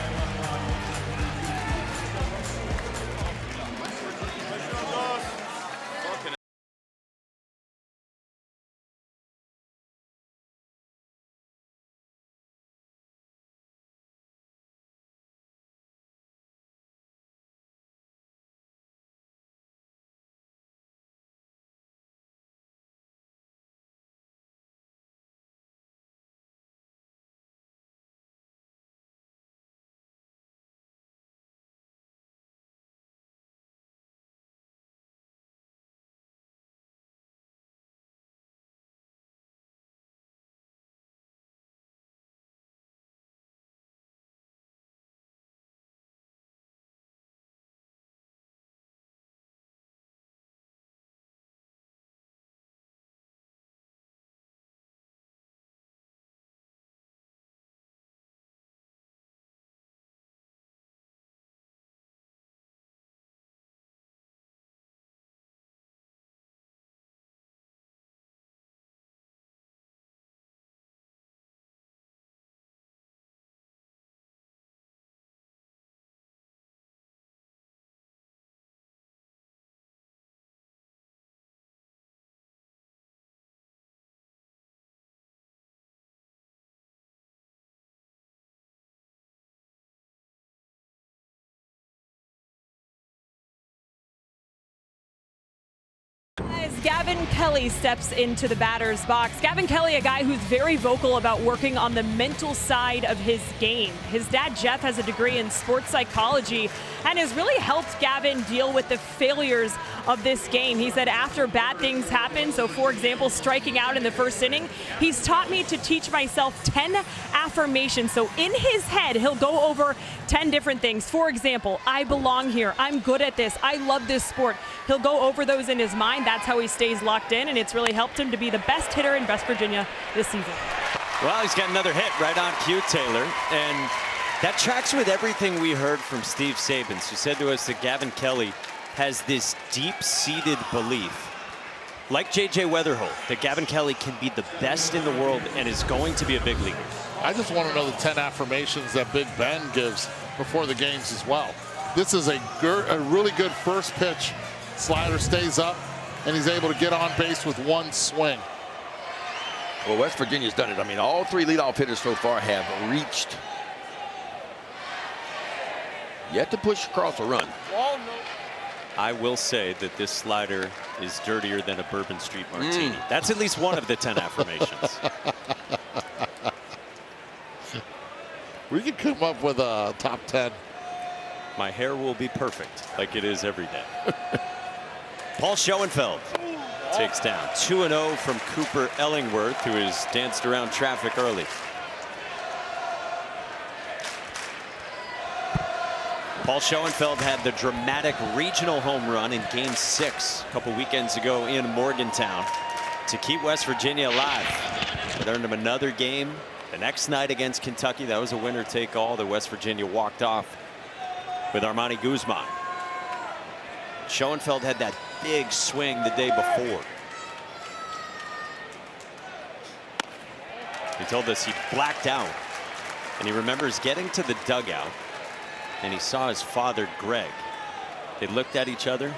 As Gavin Kelly steps into the batter's box, Gavin Kelly, a guy who's very vocal about working on the mental side of his game. His dad, Jeff, has a degree in sports psychology and has really helped Gavin deal with the failures of this game. He said after bad things happen, so for example, striking out in the first inning, he's taught me to teach myself 10 affirmations. So in his head, he'll go over 10 different things. For example, I belong here. I'm good at this. I love this sport. He'll go over those in his mind. That's how he stays locked in, and it's really helped him to be the best hitter in West Virginia this season. Well, he's got another hit right on cue, Taylor. And that tracks with everything we heard from Steve Sabins, who said to us that Gavin Kelly has this deep-seated belief like J.J. Weatherholt, that Gavin Kelly can be the best in the world and is going to be a big leaguer. I just want to know the 10 affirmations that Big Ben gives before the games as well. This is a really good first pitch. Slider stays up, and he's able to get on base with one swing. Well, West Virginia's done it. I mean, all 3 leadoff hitters so far have reached. Yet to push across a run. I will say that this slider is dirtier than a Bourbon Street martini. That's at least one of the 10 affirmations. We could come up with a top 10. My hair will be perfect, like it is every day. Paul Schoenfeld takes down 2-0 from Cooper Ellingworth, who has danced around traffic early. Paul Schoenfeld had the dramatic regional home run in Game 6 a couple weekends ago in Morgantown to keep West Virginia alive. It earned him another game the next night against Kentucky. That was a winner-take-all that West Virginia walked off with Armani Guzman. Schoenfeld had that big swing the day before. He told us he blacked out, and he remembers getting to the dugout, and he saw his father, Greg. They looked at each other,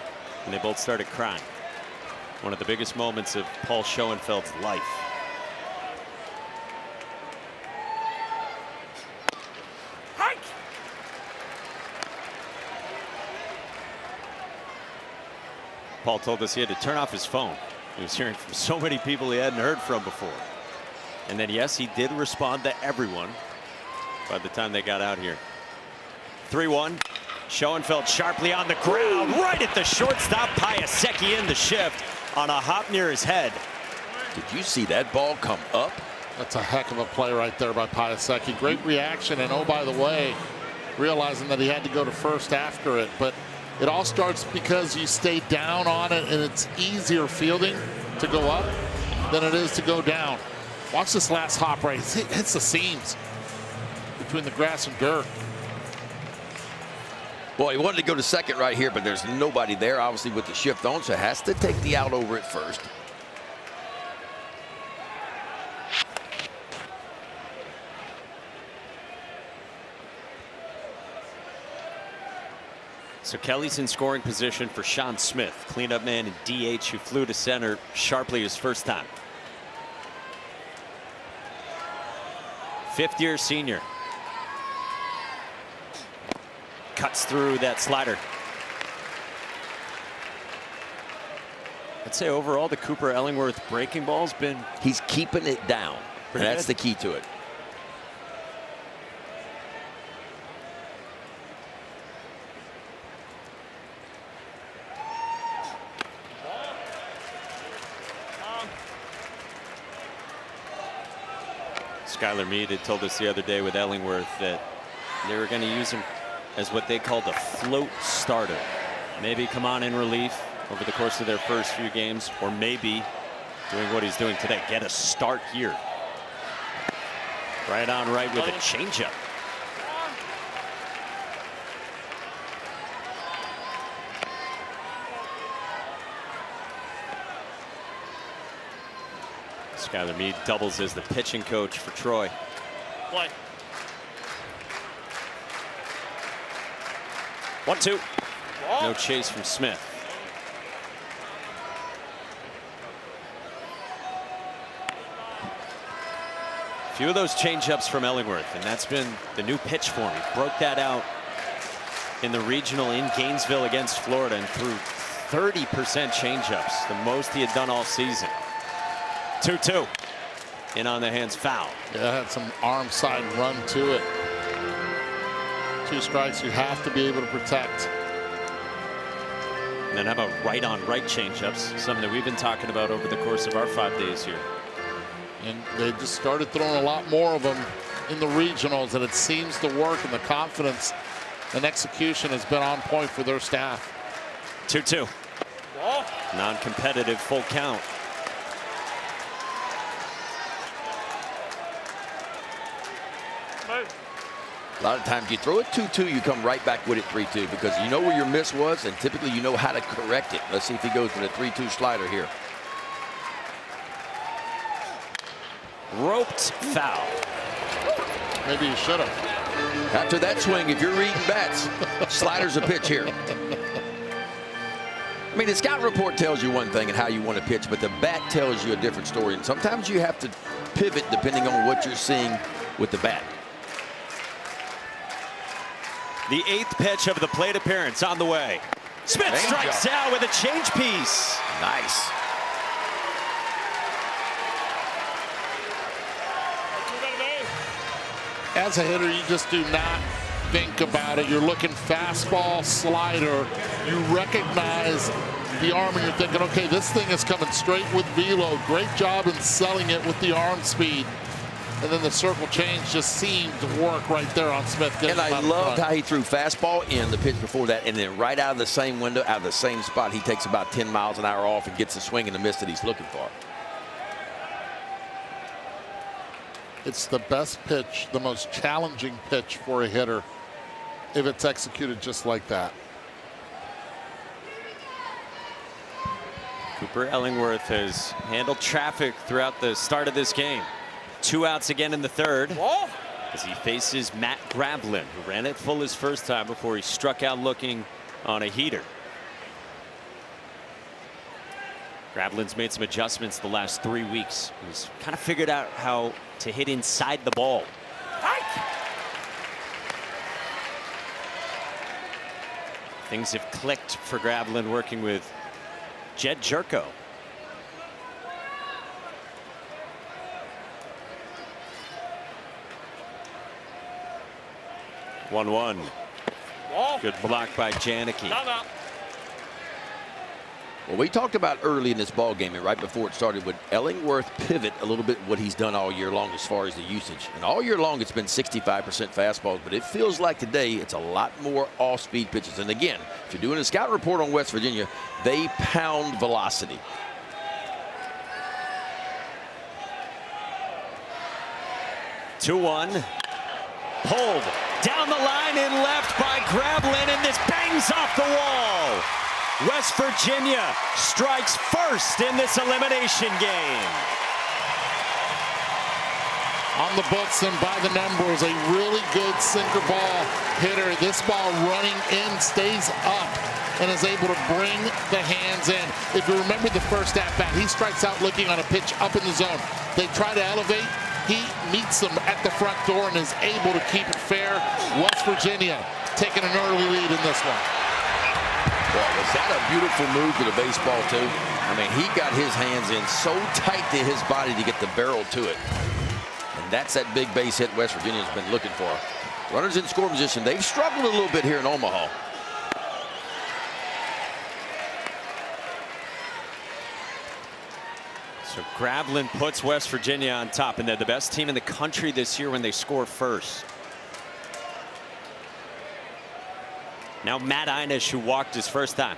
and they both started crying. One of the biggest moments of Paul Schoenfeld's life. Paul told us he had to turn off his phone. He was hearing from so many people he hadn't heard from before. And then, yes, he did respond to everyone by the time they got out here. 3-1. Schoenfeld sharply on the ground, right at the shortstop. Piasecki in the shift on a hop near his head. Did you see that ball come up? That's a heck of a play right there by Piasecki. Great reaction, and oh, by the way, realizing that he had to go to first after it. But it all starts because you stay down on it, and it's easier fielding to go up than it is to go down. Watch this last hop right. It hits the seams between the grass and dirt. Boy, he wanted to go to second right here, but there's nobody there, obviously, with the shift on, so has to take the out over at first. So Kelly's in scoring position for Sean Smith, cleanup man and DH, who flew to center sharply his first time. Fifth-year senior. Cuts through that slider. I'd say overall the Cooper Ellingworth breaking ball's been. He's keeping it down. And that's the key to it. Skylar Meade had told us the other day with Ellingworth that they were going to use him as what they called a float starter. Maybe come on in relief over the course of their first few games, or maybe doing what he's doing today, get a start here. Right on right with a changeup. Skylar Meade doubles as the pitching coach for Troy. Play. 1-2. No chase from Smith. A few of those changeups from Ellingworth, and that's been the new pitch for him. He broke that out in the regional in Gainesville against Florida and threw 30% changeups, the most he had done all season. 2-2. In on the hands, foul. Yeah, had some arm side run to it. 2 strikes you have to be able to protect. And then how about right on right changeups, something that we've been talking about over the course of our 5 days here. And they just started throwing a lot more of them in the regionals, and it seems to work, and the confidence and execution has been on point for their staff. 2-2. Non-competitive full count. A lot of times you throw it 2-2, you come right back with it 3-2 because you know where your miss was, and typically you know how to correct it. Let's see if he goes with a 3-2 slider here. Roped foul. Maybe you should have. After that swing, if you're reading bats, slider's a pitch here. I mean, the scout report tells you one thing and how you want to pitch, but the bat tells you a different story. And sometimes you have to pivot depending on what you're seeing with the bat. The 8th pitch of the plate appearance on the way. Smith strikes out with a change piece. Nice. As a hitter, you just do not think about it. You're looking fastball, slider. You recognize the arm and you're thinking, okay, this thing is coming straight with velo. Great job in selling it with the arm speed. And then the circle change just seemed to work right there on Smith. And I loved how he threw fastball in the pitch before that, and then right out of the same window, out of the same spot, he takes about 10 miles an hour off and gets the swing and the miss that he's looking for. It's the best pitch, the most challenging pitch for a hitter if it's executed just like that. Cooper Ellingworth has handled traffic throughout the start of this game. 2 outs again in the 3rd as he faces Matt Gravlin, who ran it full his first time before he struck out looking on a heater. Gravlin's made some adjustments the last 3 weeks. He's kind of figured out how to hit inside the ball. Things have clicked for Gravlin working with Jed Jerko. One. Good block by Janicki. Well, we talked about early in this ball game and right before it started, would Ellingworth pivot a little bit what he's done all year long as far as the usage. And all year long it's been 65% fastballs, but it feels like today it's a lot more off-speed pitches. And again, if you're doing a scout report on West Virginia, they pound velocity. Two-one. Pulled down the line in left by Gravlin, and this bangs off the wall. West Virginia strikes first in this elimination game. On the books and by the numbers, a really good sinker ball hitter. This ball running in stays up and is able to bring the hands in. If you remember the first at-bat, he strikes out looking on a pitch up in the zone. They try to elevate. He meets them at the front door and is able to keep it fair. West Virginia taking an early lead in this one. Boy, was that a beautiful move to the baseball, too? I mean, he got his hands in so tight to his body to get the barrel to it. And that's that big base hit West Virginia's been looking for. Runners in score position. They've struggled a little bit here in Omaha. So Gravlin puts West Virginia on top, and they're the best team in the country this year when they score first. Now Matt Einish, who walked his first time.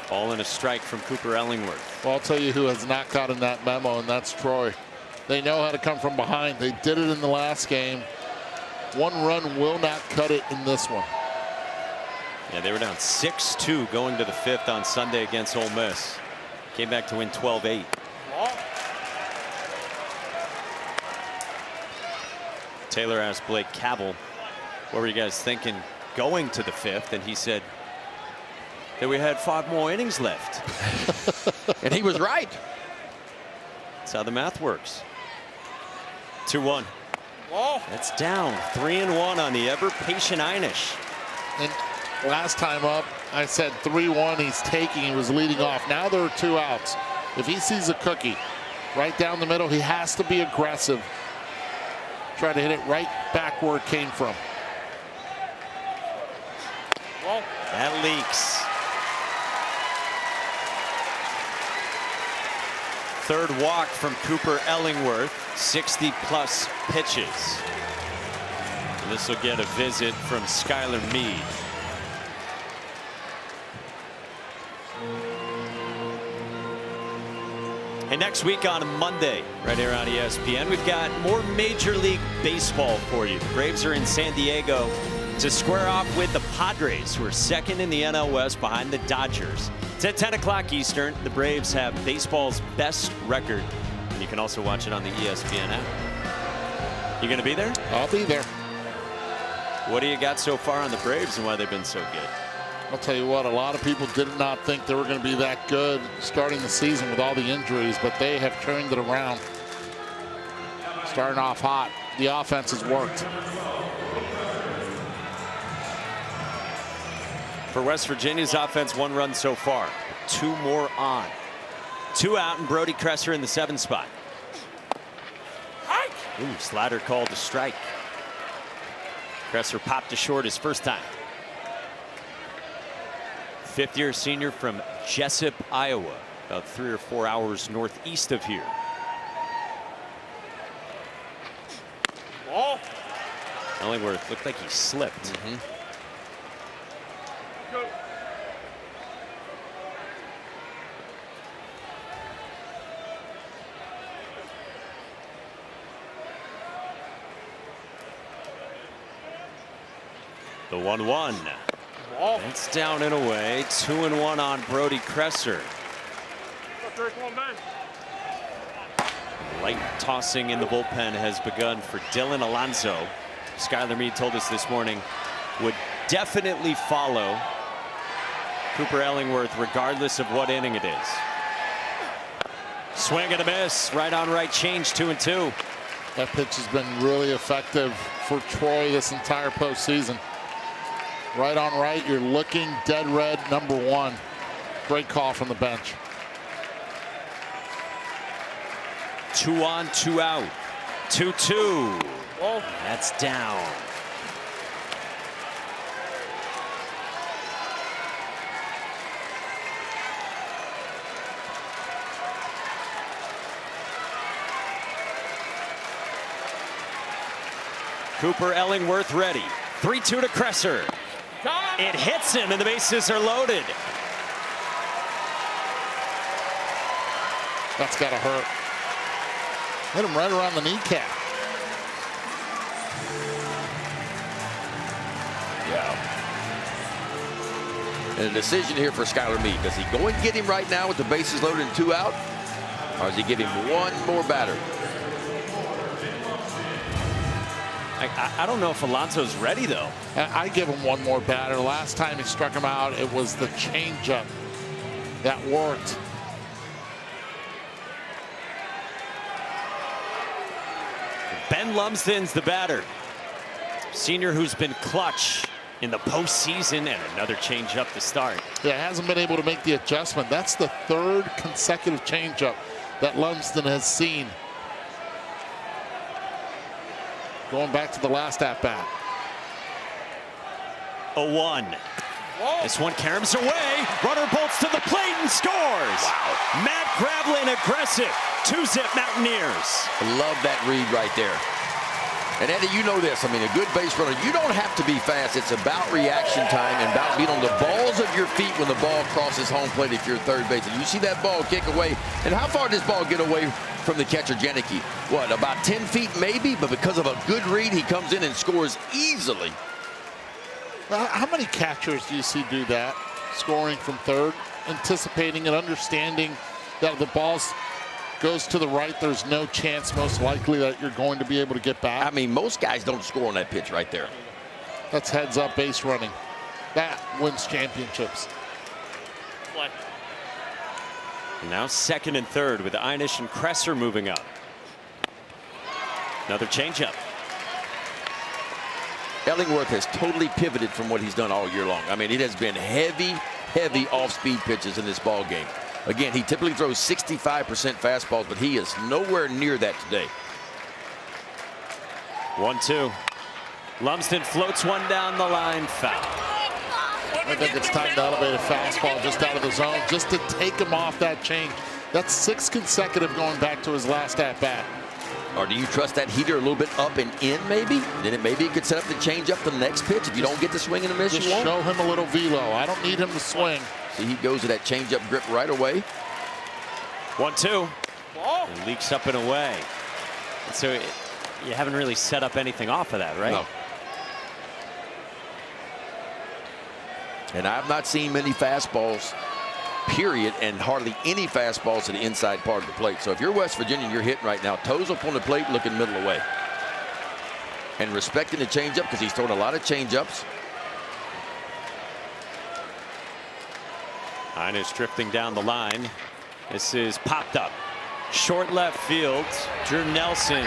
All in a strike from Cooper Ellingworth. Well, I'll tell you who has not gotten that memo, and that's Troy. They know how to come from behind. They did it in the last game. 1 run will not cut it in this one. Yeah, they were down 6-2 going to the 5th on Sunday against Ole Miss. Came back to win 12-8. Taylor asked Blake Cavell, what were you guys thinking going to the 5th? And he said that we had 5 more innings left. And he was right. That's how the math works. 2-1. That's down 3-1 on the ever patient Einish. And last time up, I said 3-1. He's taking. He was leading off. Now there are 2 outs. If he sees a cookie right down the middle, he has to be aggressive. Try to hit it right back where it came from. That leaks. 3rd walk from Cooper Ellingworth. 60+ pitches. This will get a visit from Skylar Meade. And next week on Monday, right here on ESPN, we've got more Major League Baseball for you. The Braves are in San Diego to square off with the Padres, who are 2nd in the NL West behind the Dodgers. It's at 10 o'clock Eastern. The Braves have baseball's best record And you can also watch it on the ESPN app. You going to be there? I'll be there. What do you got so far on the Braves and why they've been so good? I'll tell you what, a lot of people did not think they were going to be that good starting the season with all the injuries, but they have turned it around. Starting off hot. The offense has worked. For West Virginia's offense, 1 run so far. 2 more on. 2 out and Brody Kresser in the 7 spot. Ooh, slider called a strike. Kresser popped to short his first time. 5th-year senior from Jessup, Iowa, about 3 or 4 hours northeast of here. Ellingworth looked like he slipped. The 1-1. That's down and away. 2-1 on Brody Kresser. Light tossing in the bullpen has begun for Dylan Alonso. Skylar Meade told us this morning would definitely follow Cooper Ellingworth regardless of what inning it is. Swing and a miss. Right on right change. 2-2. That pitch has been really effective for Troy this entire postseason. Right on right, you're looking dead red, number 1. Great call from the bench. 2 on, 2 out. 2-2. That's down. Cooper Ellingworth ready. 3-2 to Kresser. It hits him and the bases are loaded. That's got to hurt. Hit him right around the kneecap. Yeah. And a decision here for Skylar Meade. Does he go and get him right now with the bases loaded and 2 out? Or does he give him 1 more batter? I don't know if Alonso's ready, though. I give him 1 more batter. Last time he struck him out, it was the changeup that worked. Ben Lumsden's the batter. Senior who's been clutch in the postseason, and another changeup to start. Yeah, hasn't been able to make the adjustment. That's the 3rd consecutive changeup that Lumsden has seen. Going back to the last at-bat. 0-1. This one caroms away. Runner bolts to the plate and scores. Wow. Matt Gravlin aggressive. 2-zip Mountaineers. I love that read right there. And Eddie, you know this. I mean, a good base runner, you don't have to be fast. It's about reaction time and about being on the balls of your feet when the ball crosses home plate if you're third base. And you see that ball kick away. And how far does this ball get away from the catcher, Janicki? What, about 10 feet maybe? But because of a good read, he comes in and scores easily. How many catchers do you see do that? Scoring from third, anticipating and understanding that the ball goes to the right, there's no chance most likely that you're going to be able to get back. I mean, most guys don't score on that pitch right there. That's heads up base running. That wins championships. Now 2nd and 3rd with Einish and Kresser moving up. Another changeup. Ellingworth has totally pivoted from what he's done all year long. I mean, it has been heavy off-speed pitches in this ball game. Again, he typically throws 65% fastballs, but he is nowhere near that today. 1-2. Lumsden floats one down the line, foul. I think it's time to elevate a fastball just out of the zone, just to take him off that change. That's 6 consecutive going back to his last at-bat. Or do you trust that heater a little bit up and in, maybe? Then maybe he could set up the change up the next pitch. If you don't get the swing and a miss, just you won't. show him a little velo. I don't need him to swing. See, he goes to that change-up grip right away. 1-2. It leaks up and away. And so you haven't really set up anything off of that, right? No. And I've not seen many fastballs period, and hardly any fastballs to the inside part of the plate. So if you're West Virginia, you're hitting right now, toes up on the plate, looking middle away. And respecting the changeup because he's thrown a lot of changeups. Hines drifting down the line. This is popped up. Short left field. Drew Nelson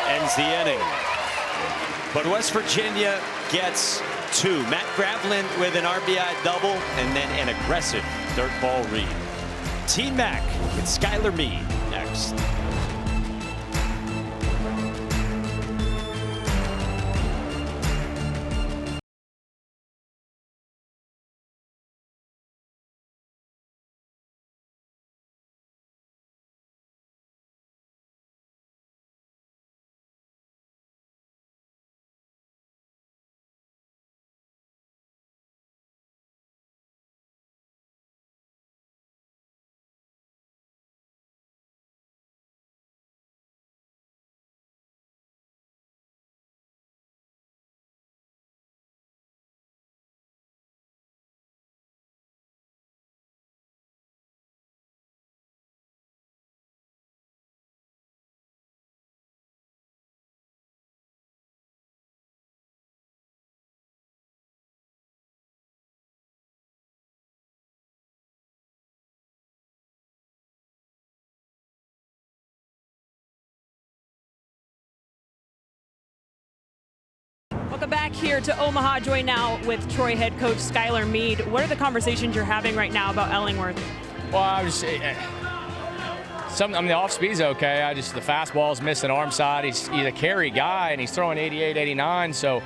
ends the inning. But West Virginia gets 2. Matt Gravlin with an RBI double and then an aggressive dirt ball read. T-Mac with Skylar Meade next. Welcome back here to Omaha. Joined now with Troy head coach Skylar Meade. What are the conversations you're having right now about Ellingworth? Well, I was the off speed's okay. The fastball's missing arm side. He's a carry guy and he's throwing 88, 89. So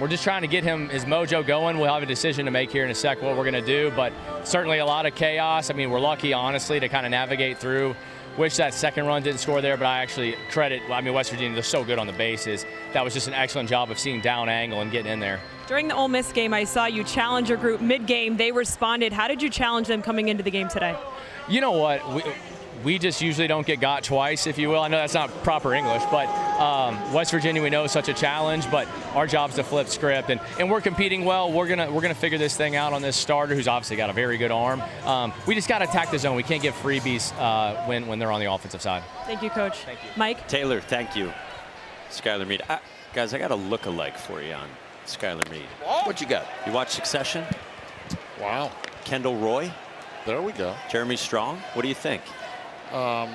we're just trying to get him his mojo going. We'll have a decision to make here in a sec what we're going to do, but certainly a lot of chaos. I mean, we're lucky, honestly, to kind of navigate through. Wish that second run didn't score there, but I actually credit, West Virginia, they're so good on the bases. That was just an excellent job of seeing down angle and getting in there. During the Ole Miss game, I saw you challenge your group mid-game. They responded. How did you challenge them coming into the game today? You know what? We just usually don't get got twice, if you will. I know that's not proper English, but West Virginia, we know, is such a challenge, but our job's to flip script, and we're competing well. We're gonna figure this thing out on this starter, who's obviously got a very good arm. We just got to attack the zone. We can't give freebies when they're on the offensive side. Thank you, Coach. Thank you. Mike? Taylor, thank you. Skylar Meade. Guys, I got a look-alike for you on Skylar Meade. What you got? You watch Succession? Wow. Kendall Roy? There we go. Jeremy Strong? What do you think? No.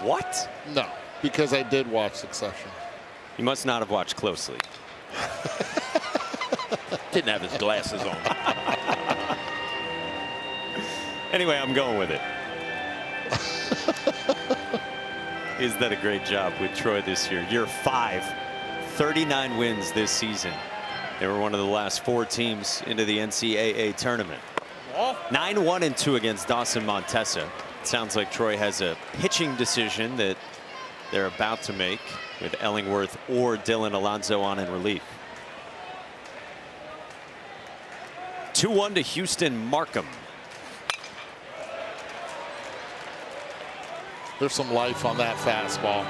What? No, because I did watch Succession. You must not have watched closely. Didn't have his glasses on. Anyway, I'm going with it. Is that a great job with Troy this year? Year 5, 39 wins this season. They were one of the last 4 teams into the NCAA tournament. 9-1-2 against Dawson Montesa. It sounds like Troy has a pitching decision that they're about to make with Ellingworth or Dylan Alonso on in relief. 2-1 to Houston Markham. There's some life on that fastball.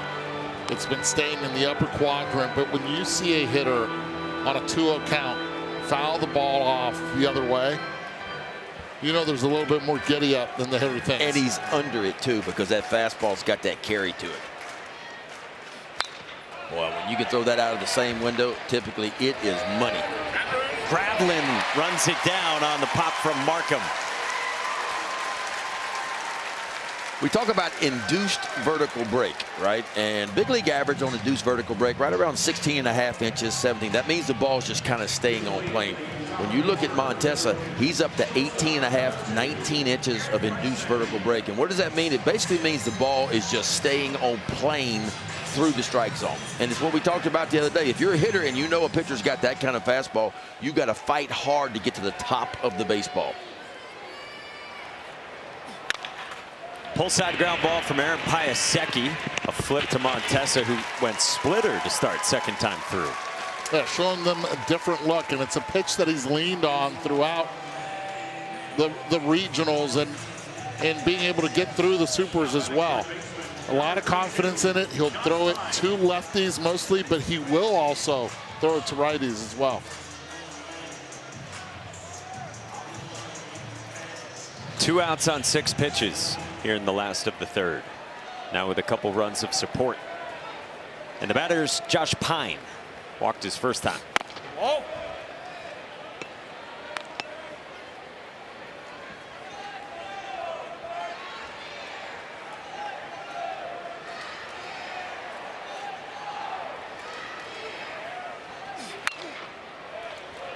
It's been staying in the upper quadrant, but when you see a hitter on a 2-0 count foul the ball off the other way, you know there's a little bit more giddy up than the hitter thinks. And he's under it too, because that fastball's got that carry to it. Boy, when you can throw that out of the same window, typically it is money. Gravlin runs it down on the pop from Markham. We talk about induced vertical break, right? And big league average on induced vertical break right around 16.5 inches, 17. That means the ball's just kind of staying on plane. When you look at Montesa, he's up to 18.5, 19 inches of induced vertical break. And what does that mean? It basically means the ball is just staying on plane through the strike zone. And it's what we talked about the other day. If you're a hitter and you know a pitcher's got that kind of fastball, you got to fight hard to get to the top of the baseball. Pull side ground ball from Aaron Piasecki. A flip to Montesa, who went splitter to start second time through. Yeah, showing them a different look, and it's a pitch that he's leaned on throughout the regionals and being able to get through the supers as well. A lot of confidence in it. He'll throw it to lefties mostly, but he will also throw it to righties as well. 2 outs on 6 pitches here in the last of the 3rd. Now with a couple runs of support. And the batter's Josh Pine. Walked his first time. Oh.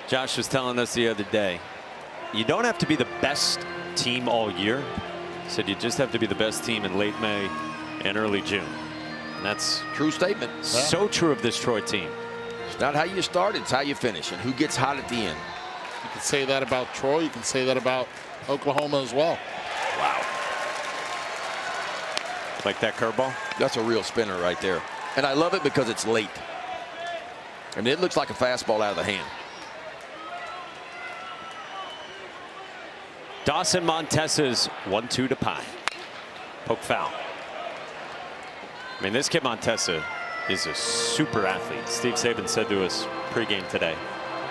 Josh was telling us the other day, you don't have to be the best team all year. He said you just have to be the best team in late May and early June. And that's true statement. So true of this Troy team. It's not how you start, it's how you finish and who gets hot at the end. You can say that about Troy. You can say that about Oklahoma as well. Wow. Like that curveball? That's a real spinner right there. And I love it because it's late. I mean, it looks like a fastball out of the hand. Dawson Montessa's 1-2 to Pine. Poke foul. I mean, this kid Montessa is a super athlete. Steve Saban said to us pregame today.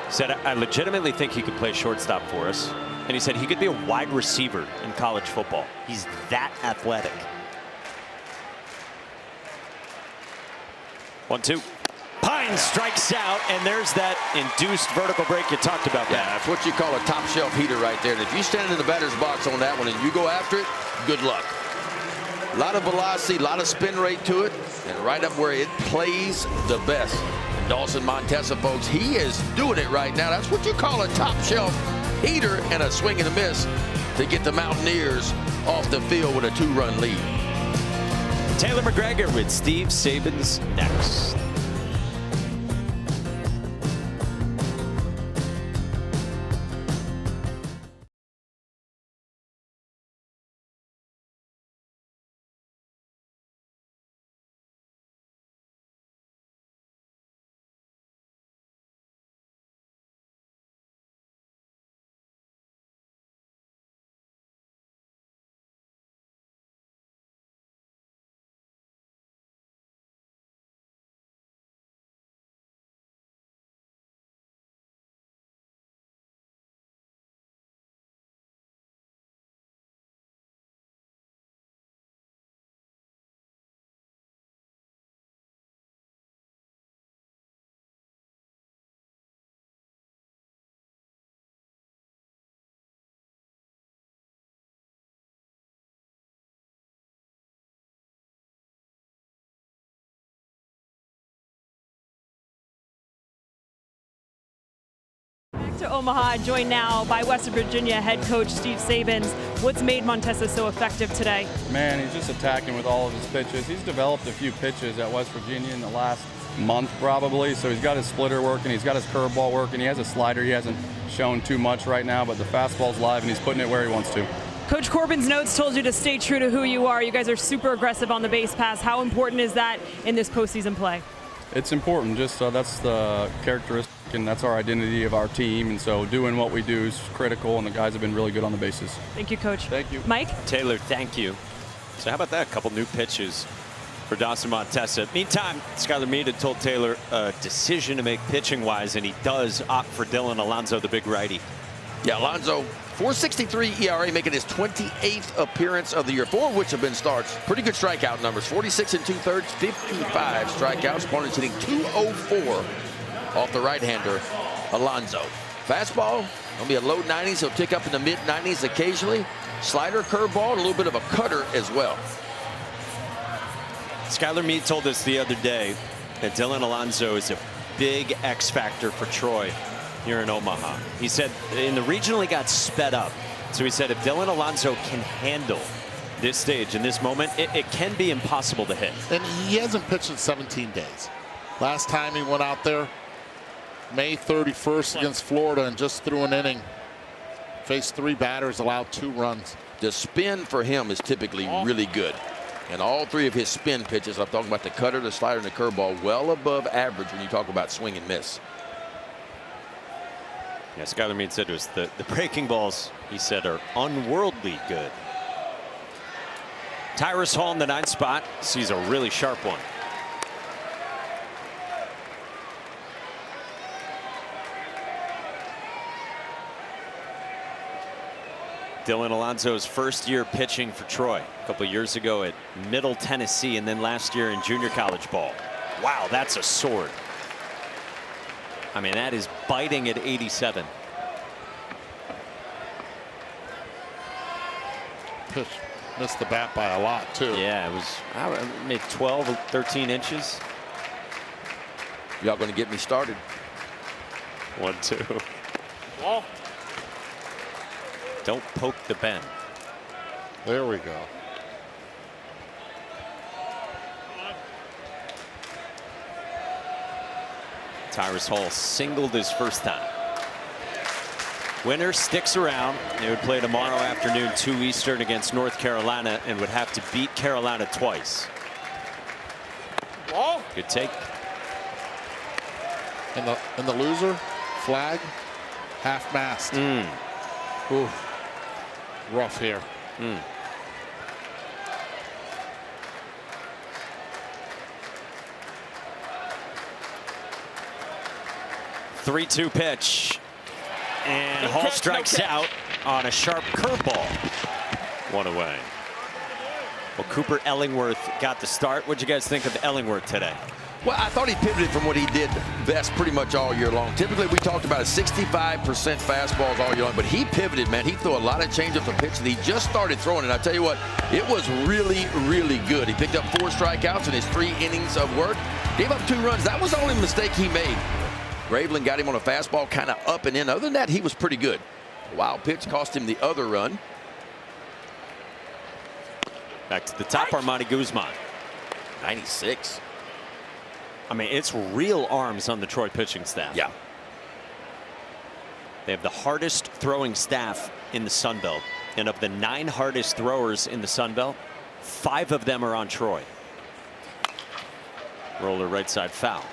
He said, I legitimately think he could play shortstop for us. And he said he could be a wide receiver in college football. He's that athletic. 1-2. Pine strikes out, and there's that induced vertical break you talked about. Yeah, that's what you call a top shelf heater right there. And if you stand in the batter's box on that one and you go after it, good luck. A lot of velocity, a lot of spin rate to it, and right up where it plays the best. And Dawson Montessa, folks, he is doing it right now. That's what you call a top shelf heater and a swing and a miss to get the Mountaineers off the field with a 2-run lead. Taylor McGregor with Steve Saban's next. To Omaha, joined now by West Virginia head coach Steve Sabins. What's made Montessa so effective today? Man, he's just attacking with all of his pitches. He's developed a few pitches at West Virginia in the last month probably, so he's got his splitter working, he's got his curveball working, he has a slider he hasn't shown too much right now, but the fastball's live and he's putting it where he wants to. Coach Corbin's notes told you to stay true to who you are. You guys are super aggressive on the base pass. How important is that in this postseason play? It's important, just that's the characteristic and that's our identity of our team, and so doing what we do is critical, and the guys have been really good on the bases. Thank you, Coach. Thank you. Mike? Taylor, thank you. So how about that? A couple new pitches for Dawson Montessa. Meantime, Skylar Meade had told Taylor a decision to make pitching-wise, and he does opt for Dylan Alonso, the big righty. Yeah, Alonso, 4.63 ERA, making his 28th appearance of the year, 4 of which have been starts. Pretty good strikeout numbers, 46 2/3, 55 strikeouts. Opponents hitting 204 off the right-hander, Alonso. Fastball, gonna be a low 90s. He'll tick up in the mid-90s occasionally. Slider, curveball, and a little bit of a cutter as well. Skylar Meade told us the other day that Dylan Alonso is a big X factor for Troy here in Omaha. He said in the regional he got sped up. So he said if Dylan Alonso can handle this stage in this moment, it can be impossible to hit. And he hasn't pitched in 17 days. Last time he went out there, May 31st against Florida, and just threw an inning. Faced 3 batters, allowed 2 runs. The spin for him is typically really good. And all 3 of his spin pitches, I'm talking about the cutter, the slider, and the curveball, well above average when you talk about swing and miss. Yeah, Skylar Meade said to us the breaking balls, he said, are unworldly good. Tyrus Hall in the 9th spot sees a really sharp one. Dylan Alonso's first year pitching for Troy. A couple years ago at Middle Tennessee, and then last year in junior college ball. Wow, that's a sword. I mean, that is biting at 87. Pitch missed the bat by a lot, too. Yeah, it was maybe 12 or 13 inches. Y'all going to get me started. 1-2. Ball. Don't poke the bend. There we go. Tyrus Hall singled his first time. Winner sticks around. They would play tomorrow afternoon 2 Eastern against North Carolina and would have to beat Carolina twice. Ball. Good take. And the loser flag half-mast. Ooh, rough here. 3-2 pitch. And Hall strikes out on a sharp curveball. One away. Well, Cooper Ellingworth got the start. What'd you guys think of Ellingworth today? Well, I thought he pivoted from what he did best pretty much all year long. Typically, we talked about 65% fastballs all year long, but he pivoted, man. He threw a lot of changeups and pitches that he just started throwing. And I tell you what, it was really, really good. He picked up 4 strikeouts in his 3 innings of work. Gave up 2 runs. That was the only mistake he made. Graveland got him on a fastball, kind of up and in. Other than that, he was pretty good. A wild pitch cost him the other run. Back to the top, Armani Guzman. 96. I mean, it's real arms on the Troy pitching staff. Yeah. They have the hardest throwing staff in the Sun Belt. And of the 9 hardest throwers in the Sun Belt, 5 of them are on Troy. Roller right side foul.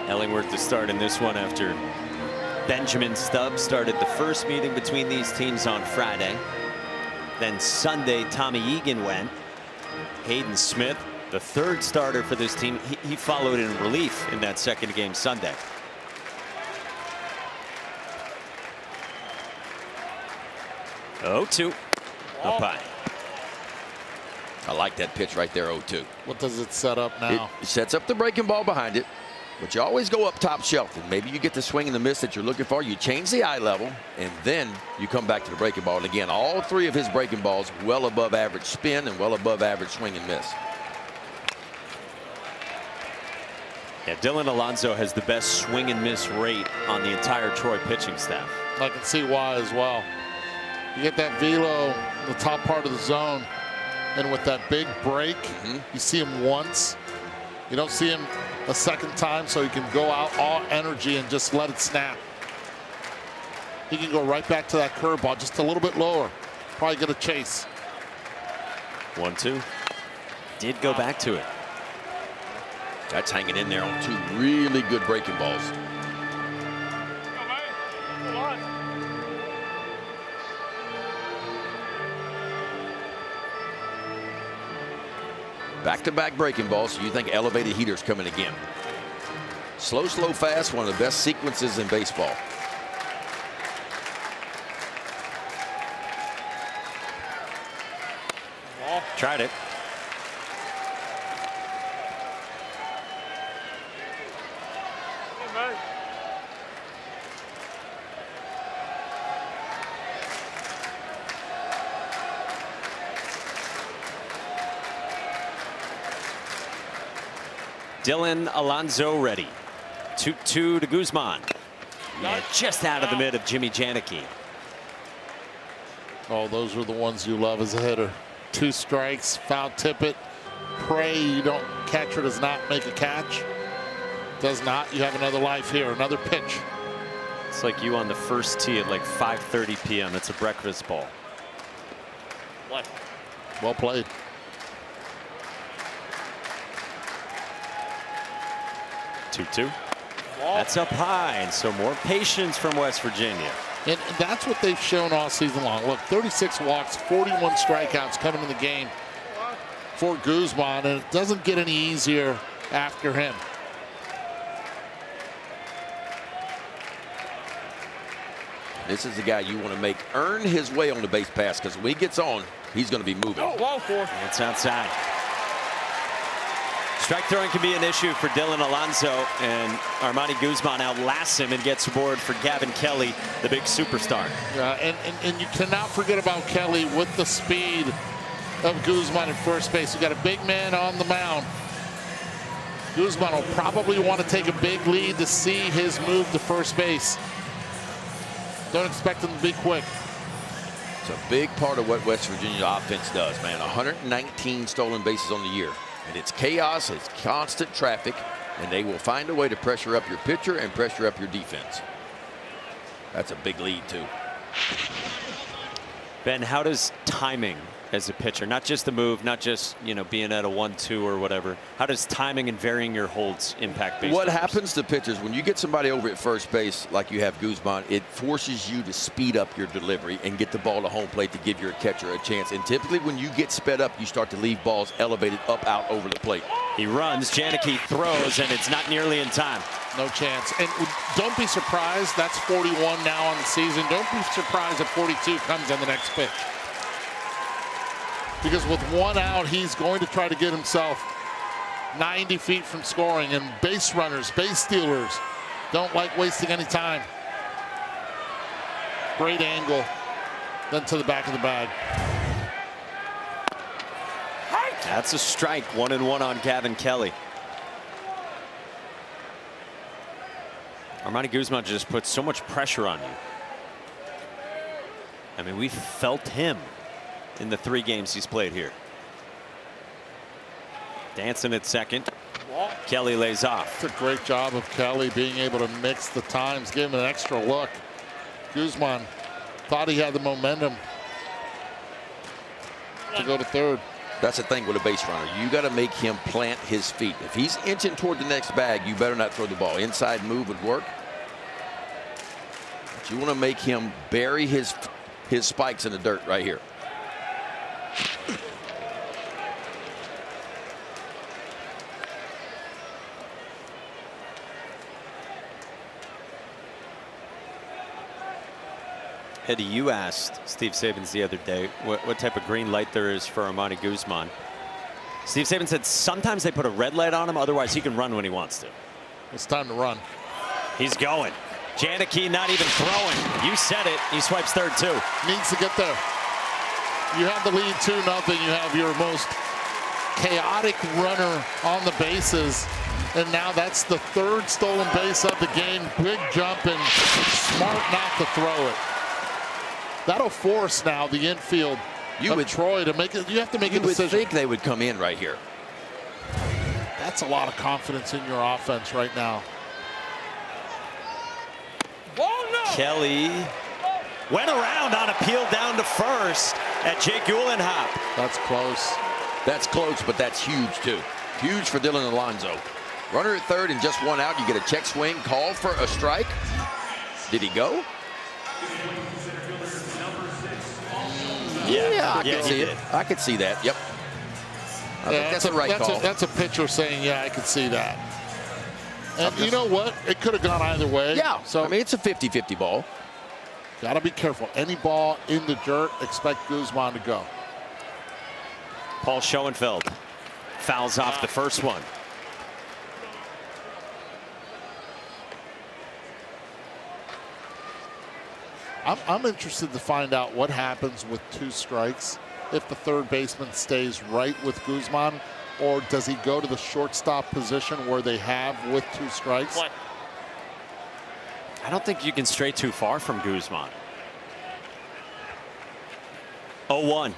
Ellingworth to start in this one after Benjamin Stubbs started the first meeting between these teams on Friday. Then Sunday, Tommy Egan went. Hayden Smith, the 3rd starter for this team, he followed in relief in that second game Sunday. Oh, 2 up high. I like that pitch right there, 0-2. What does it set up now? It sets up the breaking ball behind it. But you always go up top shelf, and maybe you get the swing and the miss that you're looking for. You change the eye level, and then you come back to the breaking ball. And again, all 3 of his breaking balls well above average spin and well above average swing and miss. Yeah, Dylan Alonso has the best swing and miss rate on the entire Troy pitching staff. I can see why as well. You get that velo in the top part of the zone, and with that big break, you see him once. You don't see him a second time, so he can go out all energy and just let it snap. He can go right back to that curveball, just a little bit lower. Probably get a chase. 1-2. Did go back to it. That's hanging in there on 2 really good breaking balls. Back-to-back breaking balls, so you think elevated heaters coming again. Slow, slow, fast, one of the best sequences in baseball. Tried it. Dylan Alonso ready. 2-2 to Guzman. And just out of the mid of Jimmy Janicki. Oh, those are the ones you love as a hitter. 2 strikes, foul tip it. Pray you don't, catcher does not make a catch. Does not. You have another life here, another pitch. It's like you on the first tee at like 5:30 p.m. It's a breakfast ball. Well played. Two. That's up high, and so more patience from West Virginia. And that's what they've shown all season long. Look, 36 walks, 41 strikeouts coming in the game for Guzman, and it doesn't get any easier after him. This is the guy you want to make earn his way on the base pass, because when he gets on, he's going to be moving. It's outside. Strike throwing can be an issue for Dylan Alonso, and Armani Guzman outlasts him and gets aboard for Gavin Kelly, the big superstar. Yeah, and you cannot forget about Kelly with the speed of Guzman at first base. We got a big man on the mound. Guzman will probably want to take a big lead to see his move to first base. Don't expect him to be quick. It's a big part of what West Virginia offense does, man. 119 stolen bases on the year. And it's chaos, it's constant traffic, and they will find a way to pressure up your pitcher and pressure up your defense. That's a big lead, too. Ben, how does timing as a pitcher, not just the move, not just, you know, being at a 1-2 or whatever, how does timing and varying your holds impact base? What happens to pitchers when you get somebody over at first base like you have Guzman, it forces you to speed up your delivery and get the ball to home plate to give your catcher a chance. And typically when you get sped up, you start to leave balls elevated up out over the plate. He runs, Janicki throws, and it's not nearly in time. No chance. And don't be surprised, that's 41 now on the season. Don't be surprised if 42 comes on the next pitch. Because with one out, he's going to try to get himself 90 feet from scoring. And base runners, base stealers don't like wasting any time. Great angle, then to the back of the bag. That's a strike, 1-1 on Gavin Kelly. Armani Guzman just puts so much pressure on you. I mean, we felt him in the 3 games he's played here. Dancing at second. Kelly lays off. It's a great job of Kelly being able to mix the times, give him an extra look. Guzman thought he had the momentum to go to third. That's the thing with a base runner. You got to make him plant his feet. If he's inching toward the next bag, you better not throw the ball. Inside move would work. But you want to make him bury his spikes in the dirt right here. Eddie, you asked Steve Sabins the other day what type of green light there is for Armani Guzman. Steve Sabins said sometimes they put a red light on him, otherwise he can run when he wants to. It's time to run. He's going. Janicki not even throwing. You said it. He swipes third too. Needs to get there. You have the lead 2-0. You have your most chaotic runner on the bases. And now that's the 3rd stolen base of the game. Big jump and smart not to throw it. That'll force now the infield of Troy to make it. You have to make a decision. You would think they would come in right here. That's a lot of confidence in your offense right now. Kelly went around on a peel down to first at Jake Uhlenhop. That's close. That's close, but that's huge too. Huge for Dylan Alonso. Runner at third and just 1 out. You get a check swing, call for a strike. Did he go? Yeah, I can see it. I could see that. Yep. I think that's the right call. That's a pitcher saying, yeah, I could see that. And you know what? It could have gone either way. Yeah. So I mean, it's a 50-50 ball. Got to be careful. Any ball in the dirt, expect Guzman to go. Paul Schoenfeld fouls off the first one. I'm interested to find out what happens with 2 strikes if the third baseman stays right with Guzman, or does he go to the shortstop position where they have with 2 strikes? I don't think you can stray too far from Guzman. 0-1.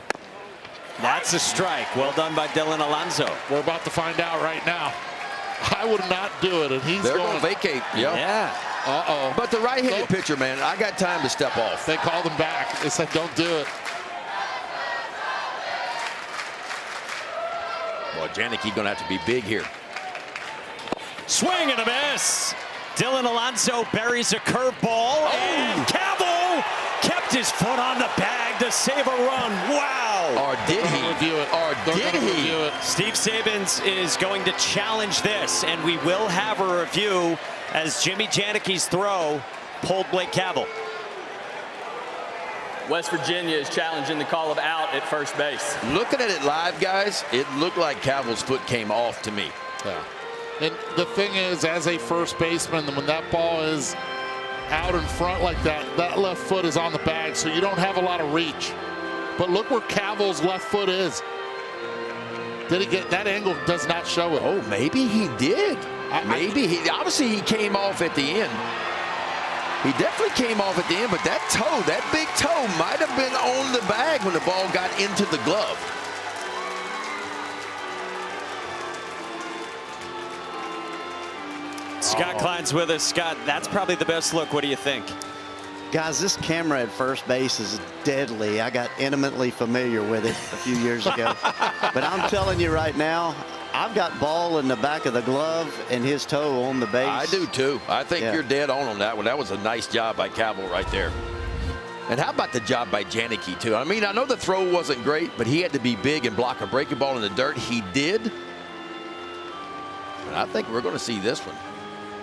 That's a strike. Well done by Dylan Alonso. We're about to find out right now. I would not do it, and They're going to vacate. Yeah. Uh-oh. But the right-handed pitcher, man, I got time to step off. They called him back. They said, don't do it. Well, Janicki going to have to be big here. Swing and a miss. Dylan Alonso buries a curveball, and Cavill kept his foot on the bag to save a run. Wow. Or did he? Review it. Or did he? Review it. Steve Sabins is going to challenge this, and we will have a review as Jimmy Janicki's throw pulled Blake Cavill. West Virginia is challenging the call of out at first base. Looking at it live, guys, it looked like Cavill's foot came off to me. Yeah. And the thing is, as a first baseman, when that ball is out in front like that, that left foot is on the bag, so you don't have a lot of reach. But look where Cavill's left foot is. Did he get that angle? Does not show it. Oh, maybe he did. Maybe he, obviously he came off at the end. He definitely came off at the end, but that toe, that big toe might have been on the bag when the ball got into the glove. Scott Klein's with us. Scott, that's probably the best look. What do you think? Guys, this camera at first base is deadly. I got intimately familiar with it a few years ago. But I'm telling you right now, I've got ball in the back of the glove and his toe on the base. I do too. I think you're dead on that one. That was a nice job by Cavill right there. And how about the job by Janicki too? I mean, I know the throw wasn't great, but he had to be big and block a breaking ball in the dirt. He did. And I think we're going to see this one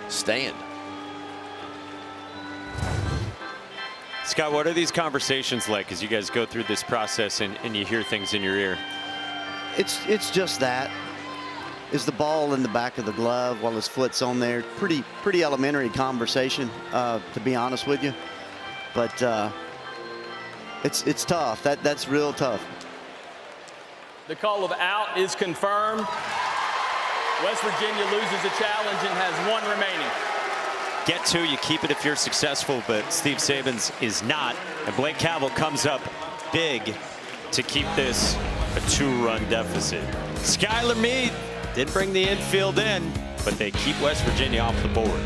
stand. Scott, what are these conversations like as you guys go through this process and you hear things in your ear? It's just that. Is the ball in the back of the glove while his foot's on there? Pretty elementary conversation, to be honest with you. But it's tough. That's real tough. The call of out is confirmed. West Virginia loses the challenge and has one remaining. Get two, you keep it if you're successful, but Steve Sabins is not. And Blake Cavill comes up big to keep this a 2-run deficit. Skylar Meade did bring the infield in, but they keep West Virginia off the board.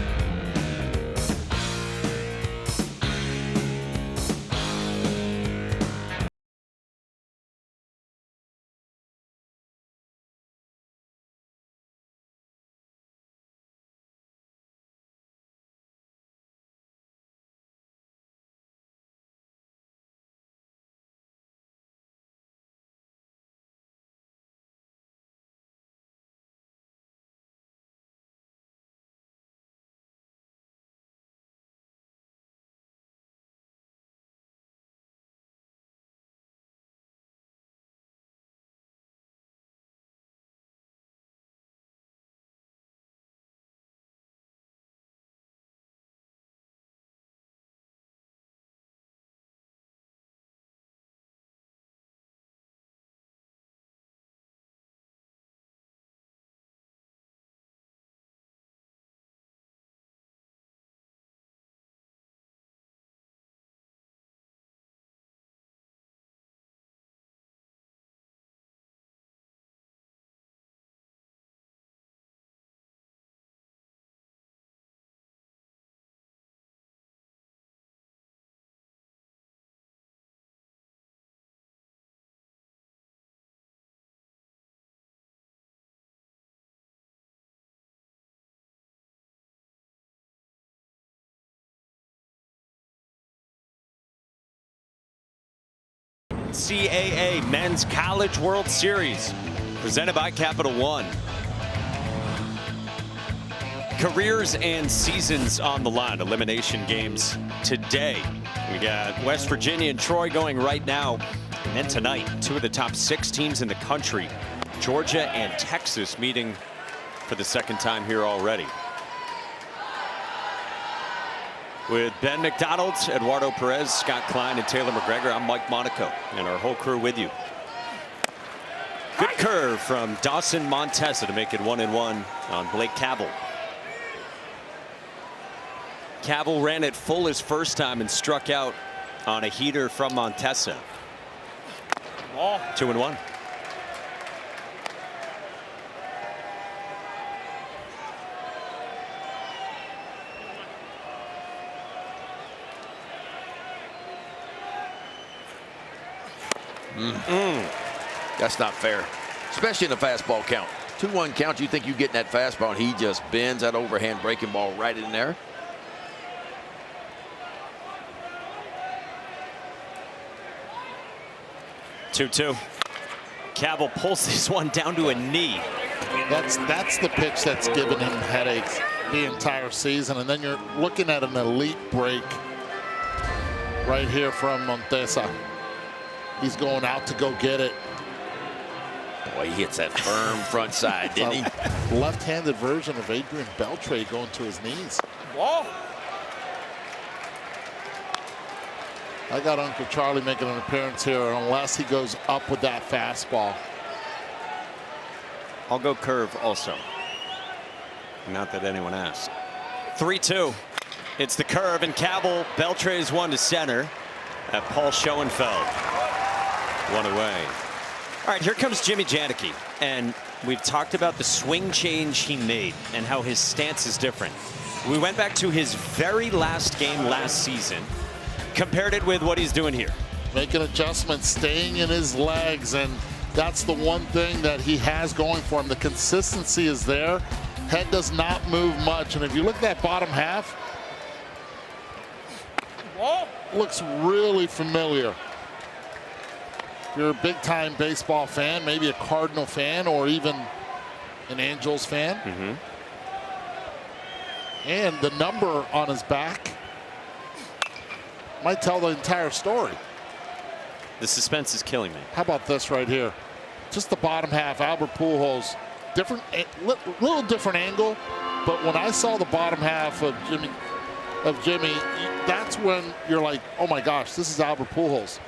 NCAA Men's College World Series, presented by Capital One. Careers and seasons on the line. Elimination games today. We got West Virginia and Troy going right now. And then tonight, two of the top 6 teams in the country, Georgia and Texas, meeting for the second time here already. With Ben McDonald, Eduardo Perez, Scott Klein, and Taylor McGregor, I'm Mike Monaco, and our whole crew with you. Good curve from Dawson Montesa to make it 1-1 on Blake Cavill. Cavill ran it full his first time and struck out on a heater from Montesa. 2-1. That's not fair, especially in a fastball count. 2-1 count, you think you get in that fastball, and he just bends that overhand breaking ball right in there. Two. Cavill pulls this one down to a knee. That's the pitch that's given him headaches the entire season, and then you're looking at an elite break. right here from Montesa. He's going out to go get it. Boy, he hits that firm front side, didn't he? Left-handed version of Adrian Beltre going to his knees. Ball. I got Uncle Charlie making an appearance here unless he goes up with that fastball. I'll go curve also. Not that anyone asked. 3-2. It's the curve, and Cabell Beltre's one to center at Paul Schoenfeld. One away. All right, here comes Jimmy Janicki, and we've talked about the swing change he made and how his stance is different. We went back to his very last game last season, compared it with what he's doing here. Making adjustments, staying in his legs, and that's the one thing that he has going for him. The consistency is there. Head does not move much, and if you look at that bottom half, looks really familiar. If you're a big-time baseball fan, maybe a Cardinal fan, or even an Angels fan. And the number on his back might tell the entire story. The suspense is killing me. How about this right here? Just the bottom half, Albert Pujols. Different, little different angle, but when I saw the bottom half of Jimmy, that's when you're like, oh my gosh, this is Albert Pujols.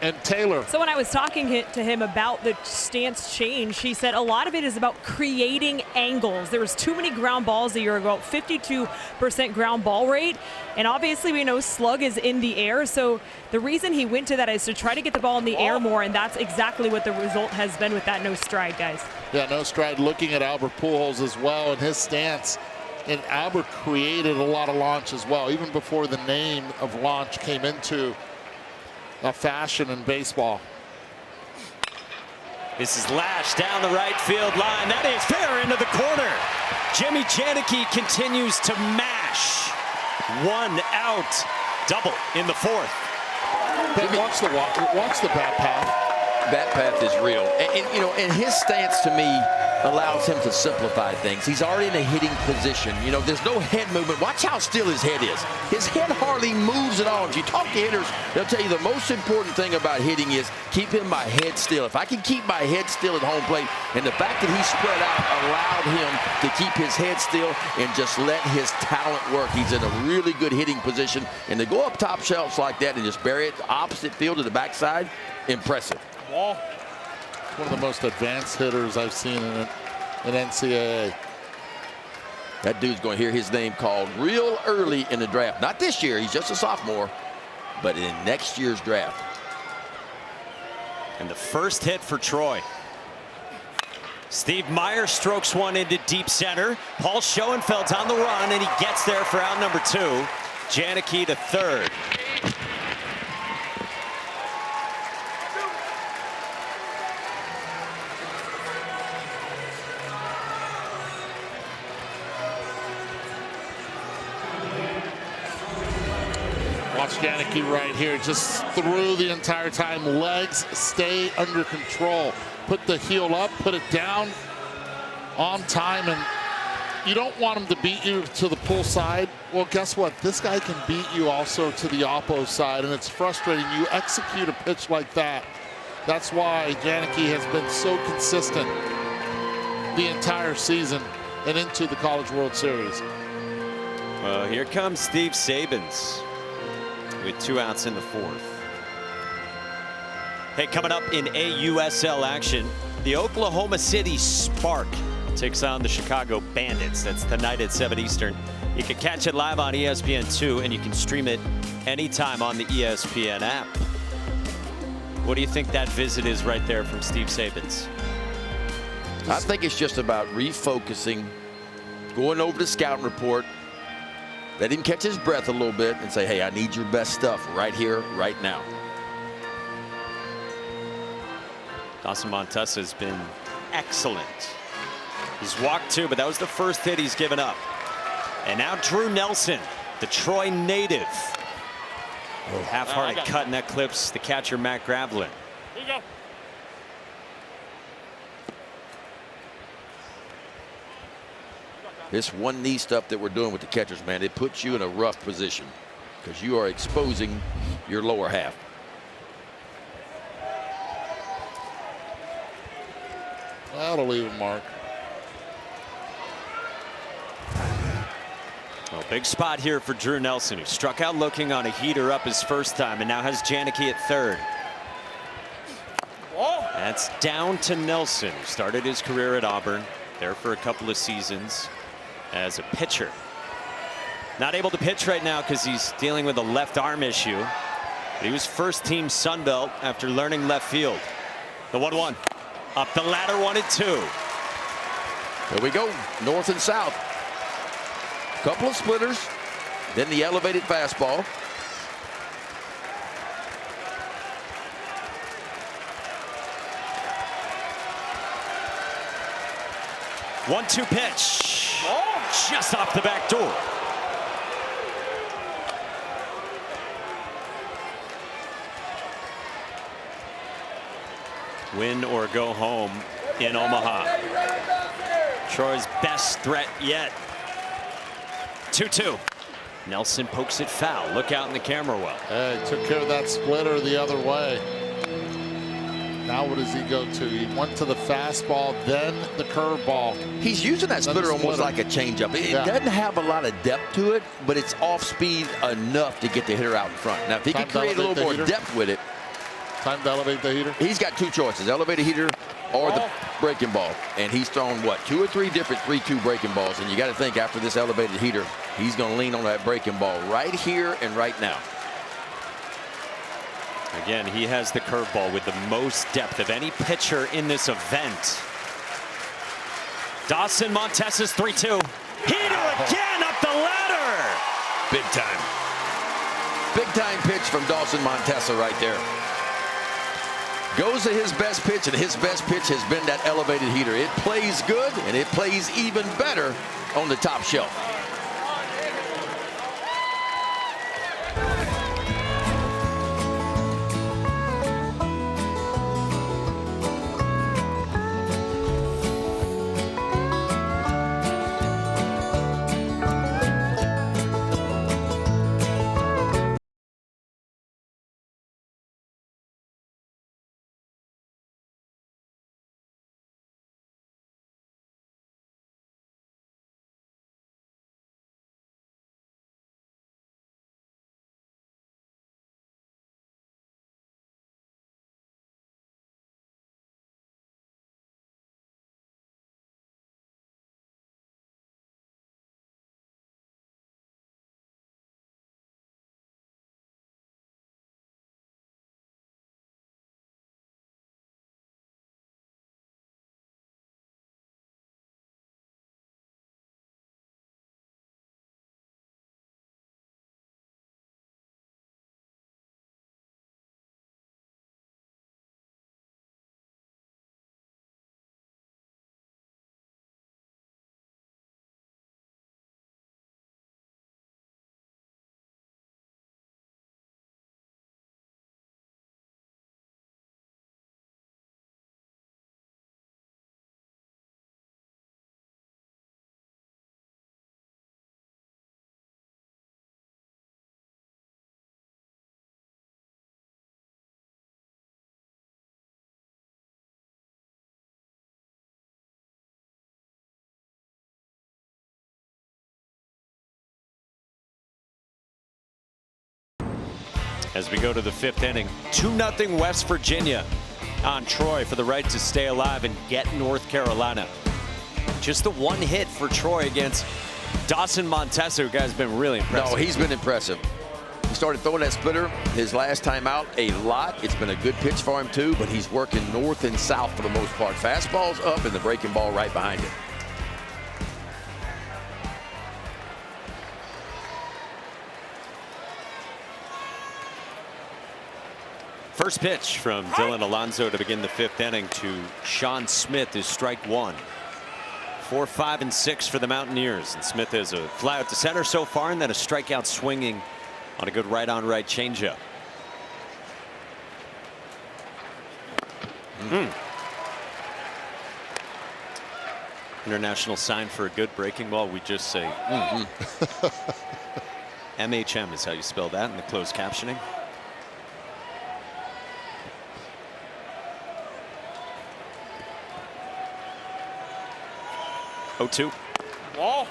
And Taylor. So when I was talking to him about the stance change, he said a lot of it is about creating angles. There was too many ground balls a year ago, 52% ground ball rate. And obviously we know slug is in the air. So the reason he went to that is to try to get the ball in the air more. And that's exactly what the result has been with that no stride, guys. Yeah, no stride. Looking at Albert Pujols as well and his stance. And Albert created a lot of launch as well, even before the name of launch came into a fashion in baseball. This is lashed down the right field line. That is fair into the corner. Jimmy Janicki continues to mash. 1 out. Double in the 4th. Watch the bat path. Bat path is real, and you know, and his stance to me allows him to simplify things. He's already in a hitting position. You know, there's no head movement. Watch how still his head is. His head hardly moves at all. If you talk to hitters, they'll tell you the most important thing about hitting is keeping my head still. If I can keep my head still at home plate, and the fact that he spread out allowed him to keep his head still and just let his talent work. He's in a really good hitting position, and to go up top shelves like that and just bury it opposite field to the backside, impressive. One of the most advanced hitters I've seen in NCAA. That dude's going to hear his name called real early in the draft. Not this year, he's just a sophomore, but in next year's draft. And the first hit for Troy. Steve Meyer strokes one into deep center. Paul Schoenfeld's on the run, and he gets there for out number 2. Janicki to third. Watch Janicki right here, just through the entire time. Legs stay under control. Put the heel up, put it down on time, and you don't want him to beat you to the pull side. Well, guess what? This guy can beat you also to the oppo side, and it's frustrating. You execute a pitch like that. That's why Janicki has been so consistent the entire season and into the College World Series. Well, here comes Steve Sabins with 2 outs in the 4th. Hey, coming up in AUSL action, the Oklahoma City Spark takes on the Chicago Bandits. That's tonight at 7 Eastern. You can catch it live on ESPN2, and you can stream it anytime on the ESPN app. What do you think that visit is right there from Steve Sabins? I think it's just about refocusing, going over the scouting report, let him catch his breath a little bit and say, hey, I need your best stuff right here, right now. Dawson Montesa has been excellent. He's walked 2, but that was the first hit he's given up. And now Drew Nelson, the Troy native. Half-hearted cut, and that clips the catcher, Matt Gravlin. Here you go. This one knee stuff that we're doing with the catchers, man, it puts you in a rough position because you are exposing your lower half. That'll leave a mark. Well, big spot here for Drew Nelson, who struck out looking on a heater up his first time and now has Janicki at third. That's down to Nelson, who started his career at Auburn, there for a couple of seasons as a pitcher. Not able to pitch right now because he's dealing with a left arm issue. But he was first team Sun Belt after learning left field. The 1-1. Up the ladder, 1-2. Here we go, north and south. Couple of splitters, then the elevated fastball. One-two pitch. Just off the back door. Win or go home in Omaha. Troy's best threat yet. 2-2. Nelson pokes it foul. Look out in the camera well. Hey, took care of that splitter the other way. Now what does he go to? He went to the fastball, then the curveball. He's using that splitter almost like a changeup. It doesn't have a lot of depth to it, but it's off speed enough to get the hitter out in front. Now, if he can create a little more depth with it. Time to elevate the heater? He's got two choices, elevate a heater or the breaking ball. And he's thrown, what, 2 or 3 different 3-2 breaking balls. And you got to think after this elevated heater, he's going to lean on that breaking ball right here and right now. Again, he has the curveball with the most depth of any pitcher in this event. Dawson Montesa's 3-2. Heater again up the ladder. Big time. Big time pitch from Dawson Montesa right there. Goes to his best pitch, and his best pitch has been that elevated heater. It plays good, and it plays even better on the top shelf. As we go to the 5th inning, 2-0 West Virginia on Troy for the right to stay alive and get North Carolina. Just the one hit for Troy against Dawson Montesa, who has been really impressive. No, he's been impressive. He started throwing that splitter his last time out a lot. It's been a good pitch for him too, but he's working north and south for the most part. Fastball's up and the breaking ball right behind it. First pitch from Dylan Alonso to begin the 5th inning to Sean Smith is strike 1. 4, 5, and 6 for the Mountaineers. And Smith has a fly out to center so far, and then a strikeout swinging on a good right-on-right changeup. international sign for a good breaking ball? We just say MHM is how you spell that in the closed captioning. Oh, 2. Ball.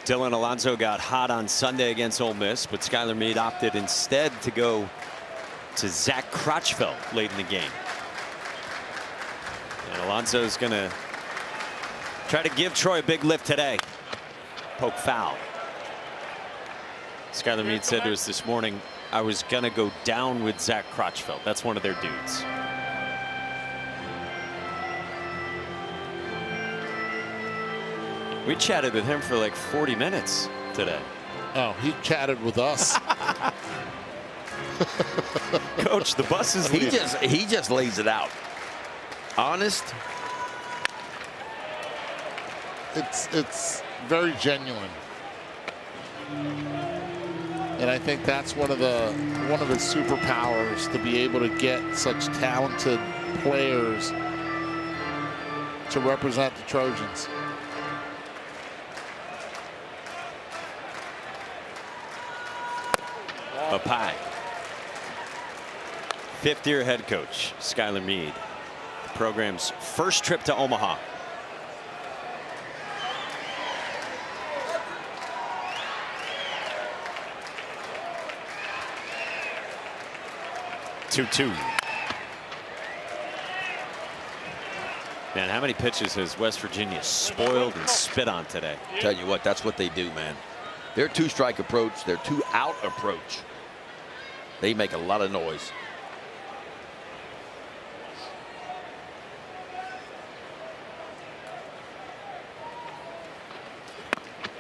Dylan Alonso got hot on Sunday against Ole Miss, but Skylar Meade opted instead to go to Zach Crotchfeld late in the game. And Alonso's going to try to give Troy a big lift today. Poke foul. Skylar Meade said to us this morning, I was going to go down with Zach Crotchfeld. That's one of their dudes. We chatted with him for like 40 minutes today. Oh, he chatted with us. Coach, the bus is he leaving. just lays it out. Honest. It's very genuine. And I think that's one of his superpowers, to be able to get such talented players to represent the Trojans. Up high. Fifth-year head coach Skylar Meade. The program's first trip to Omaha. Two. Man, how many pitches has West Virginia spoiled and spit on today? Tell you what, that's what they do, man. Their two-strike approach, their two-out approach, they make a lot of noise.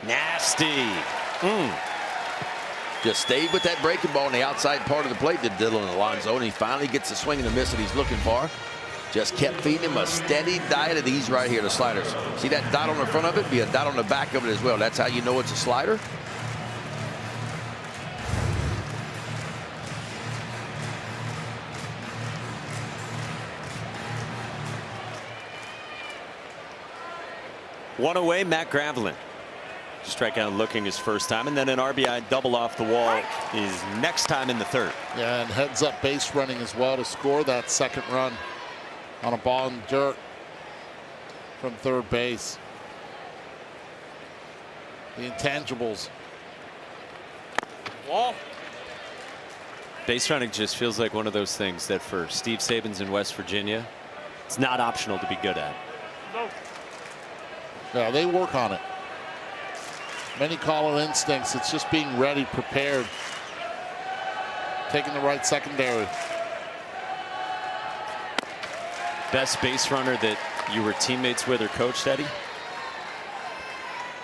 Nasty. Just stayed with that breaking ball on the outside part of the plate, did Dylan Alonso, and he finally gets the swing and a miss that he's looking for. Just kept feeding him a steady diet of these right here, the sliders. See that dot on the front of it? Be a dot on the back of it as well. That's how you know it's a slider. One away, Matt Gravelin. Strikeout looking his first time, and then an RBI double off the wall is next time in the third. Yeah, and heads up base running as well to score that second run on a ball in the dirt from third base. The intangibles. Wall. Base running just feels like one of those things that for Steve Sabins in West Virginia, it's not optional to be good at. No. Yeah, they work on it. Many call it instincts. It's just being ready, prepared, taking the right secondary. Best base runner that you were teammates with or coached, Eddie?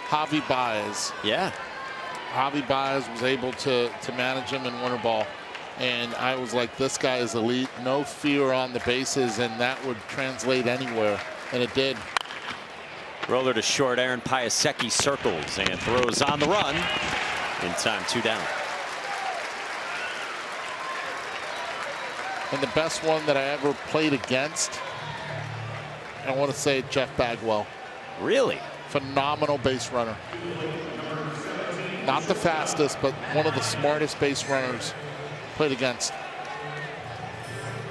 Javi Baez. Yeah. Javi Baez was able to manage him in winter ball. And I was like, this guy is elite. No fear on the bases, and that would translate anywhere. And it did. Roller to short. Aaron Piasecki circles and throws on the run. In time, 2 down. And the best one that I ever played against, I want to say Jeff Bagwell. Really? Phenomenal base runner. Not the fastest, but one of the smartest base runners played against.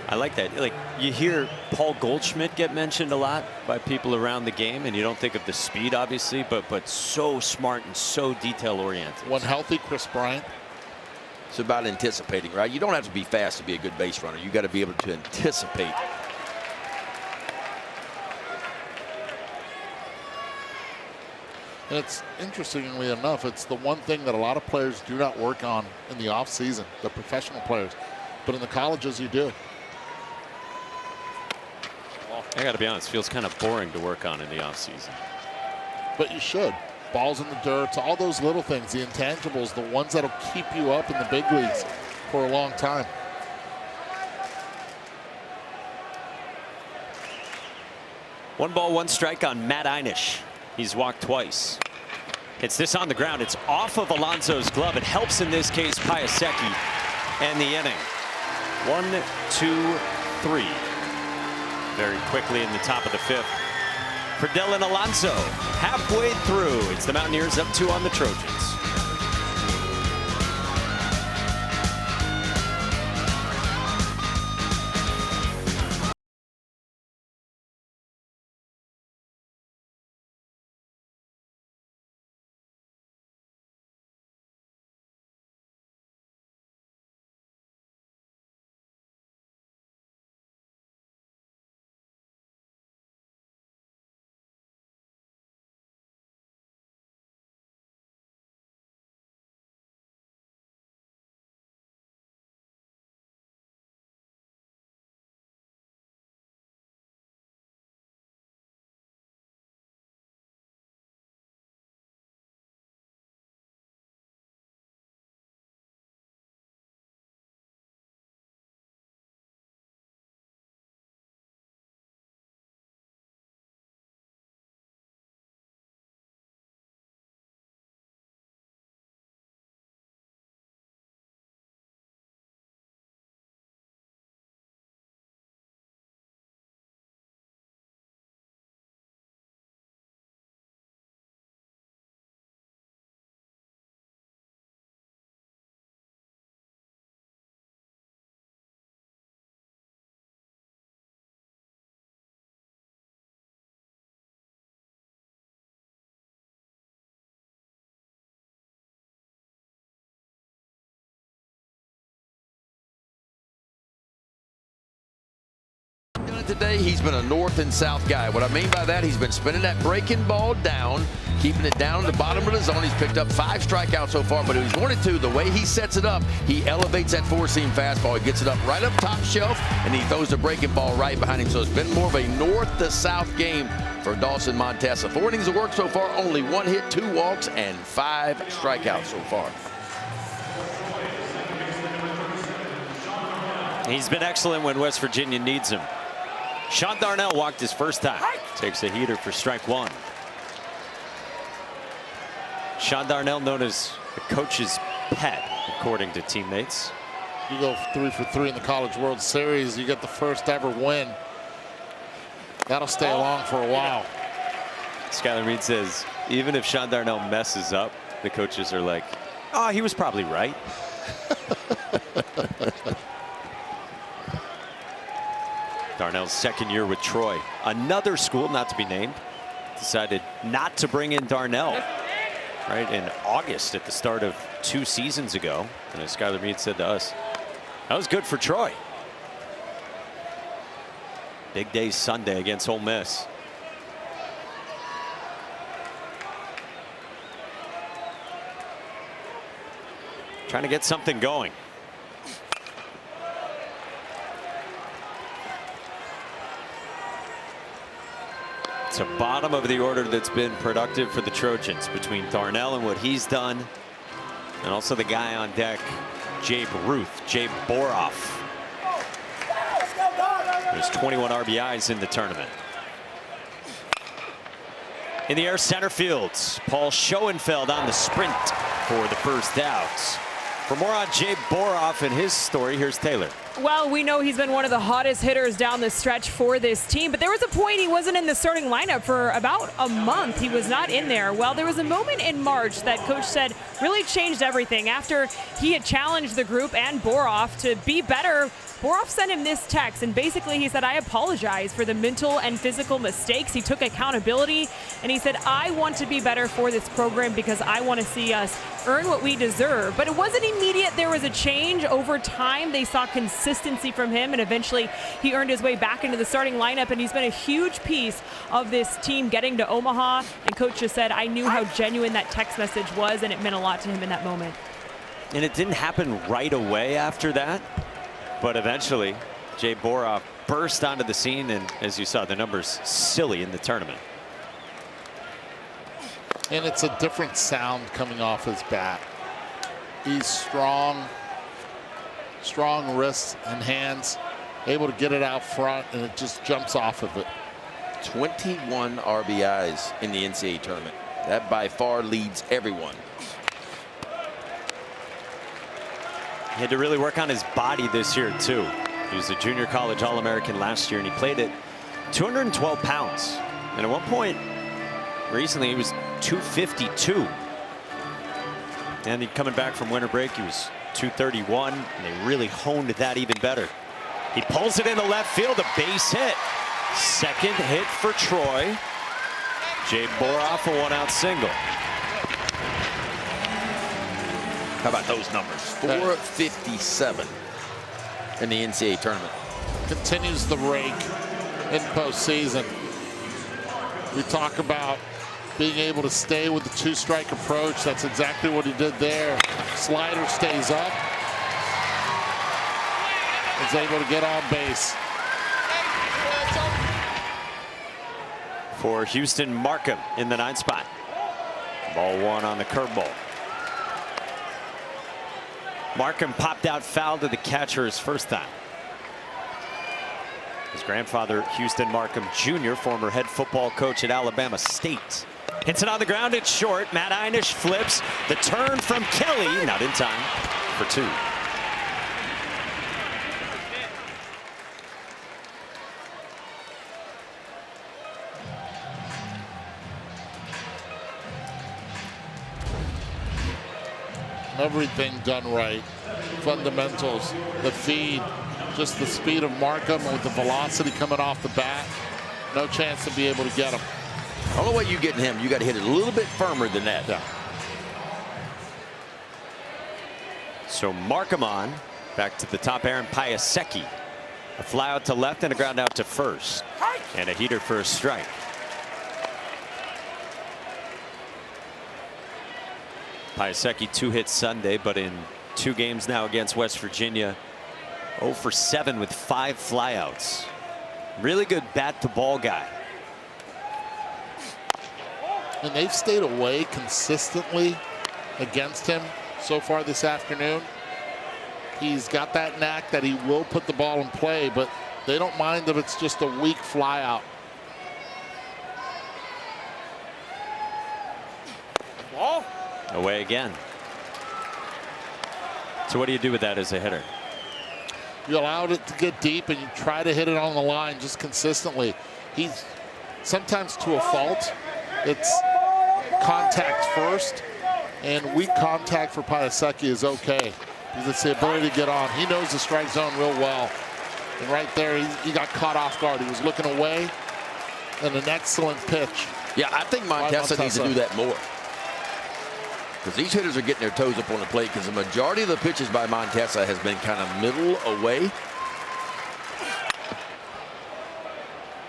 I like that. Like, you hear Paul Goldschmidt get mentioned a lot by people around the game, and you don't think of the speed, obviously, but so smart and so detail oriented. One healthy Chris Bryant. It's about anticipating, right? You don't have to be fast to be a good base runner. You got to be able to anticipate. And it's, interestingly enough, it's the one thing that a lot of players do not work on in the offseason, the professional players. But in the colleges, you do. I got to be honest, feels kind of boring to work on in the offseason. But you should. Balls in the dirt, all those little things, the intangibles, the ones that'll keep you up in the big leagues for a long time. One ball, one strike on Matt Einish. He's walked twice. It's this on the ground. It's off of Alonso's glove. It helps in this case Piasecki and the inning. 1, 2, 3. Very quickly in the top of the 5th. For Dylan Alonso, halfway through. It's the Mountaineers up 2 on the Trojans. Today, he's been a north and south guy. What I mean by that, he's been spinning that breaking ball down, keeping it down at the bottom of the zone. He's picked up 5 strikeouts so far, but if he's wanted to, the way he sets it up, he elevates that 4-seam fastball. He gets it up right up top shelf, and he throws the breaking ball right behind him. So it's been more of a north to south game for Dawson Montesa. 4 innings of work so far, only 1 hit, 2 walks, and 5 strikeouts so far. He's been excellent when West Virginia needs him. Sean Darnell walked his first time. Takes a heater for strike 1. Sean Darnell, known as the coach's pet, according to teammates. You go 3 for 3 in the College World Series. You get the first ever win. That'll stay along for a while. Skylar Meade says, even if Sean Darnell messes up, the coaches are like, oh, he was probably right. Darnell's second year with Troy. Another school, not to be named, decided not to bring in Darnell right in August at the start of 2 seasons ago. And as Skylar Meade said to us, that was good for Troy. Big day Sunday against Ole Miss. Trying to get something going. It's a bottom of the order that's been productive for the Trojans between Darnell and what he's done, and also the guy on deck, Jay Boroff. There's 21 RBIs in the tournament. In the air, center field, Paul Schoenfeld on the sprint for the first out. For more on Jay Boroff and his story, here's Taylor. Well, we know he's been one of the hottest hitters down the stretch for this team, but there was a point he wasn't in the starting lineup for about a month. He was not in there. Well, there was a moment in March that coach said really changed everything. After he had challenged the group and Boroff to be better, Boroff sent him this text, and basically he said, I apologize for the mental and physical mistakes. He took accountability, and he said, I want to be better for this program because I want to see us earn what we deserve. But it wasn't immediate. There was a change. Over time, they saw consistency from him, and eventually he earned his way back into the starting lineup, and he's been a huge piece of this team getting to Omaha. And coach just said, I knew how genuine that text message was, and it meant a lot to him in that moment. And it didn't happen right away after that, but eventually Jay Boroff burst onto the scene, and as you saw, the numbers silly in the tournament. And it's a different sound coming off his bat. He's strong wrists and hands, able to get it out front, and it just jumps off of it. 21 RBIs in the NCAA tournament. That by far leads everyone. He had to really work on his body this year, too. He was a junior college All-American last year, and he played at 212 pounds. And at one point, recently, he was 252. And coming back from winter break, he was 231, and they really honed that even better. He pulls it into left field, a base hit. Second hit for Troy. Jay Boroff, a one-out single. How about those numbers? 457 in the NCAA tournament. Continues the rake in postseason. We talk about being able to stay with the two-strike approach. That's exactly what he did there. Slider stays up. Is able to get on base. For Houston, Markham in the 9th spot. Ball one on the curveball. Markham popped out foul to the catcher his first time. His grandfather, Houston Markham Jr., former head football coach at Alabama State. Hits it on the ground, it's short. Matt Einish flips. The turn from Kelly, not in time for 2. Everything done right. Fundamentals, the feed, just the speed of Markham with the velocity coming off the bat. No chance to be able to get him. The only way you get him, you got to hit it a little bit firmer than that. Yeah. So Markham on. Back to the top, Aaron Piasecki. A fly out to left and a ground out to first. And a heater for a strike. Piasecki 2 hits Sunday, but in 2 games now against West Virginia, 0 for 7 with 5 flyouts. Really good bat to ball guy. And they've stayed away consistently against him so far this afternoon. He's got that knack that he will put the ball in play, but they don't mind if it's just a weak flyout. Ball. Away again. So what do you do with that as a hitter? You allowed it to get deep and you try to hit it on the line just consistently. He's sometimes to a fault. It's contact first, and weak contact for Piasecki is okay because it's the ability to get on. He knows the strike zone real well. And right there, he got caught off guard. He was looking away, and an excellent pitch. Yeah, I think Montesa needs to do that more. Because these hitters are getting their toes up on the plate because the majority of the pitches by Montesa has been kind of middle away.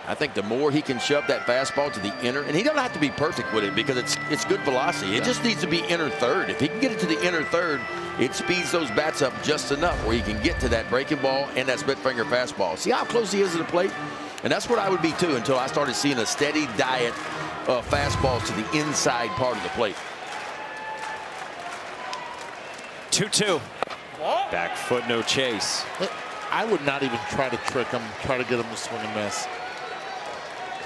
I think the more he can shove that fastball to the inner, and he doesn't have to be perfect with it because it's good velocity. It just needs to be inner third. If he can get it to the inner third, it speeds those bats up just enough where he can get to that breaking ball and that split finger fastball. See how close he is to the plate? And that's what I would be too until I started seeing a steady diet of fastballs to the inside part of the plate. 2-2. Back foot, no chase. I would not even try to trick him, try to get him to swing and miss.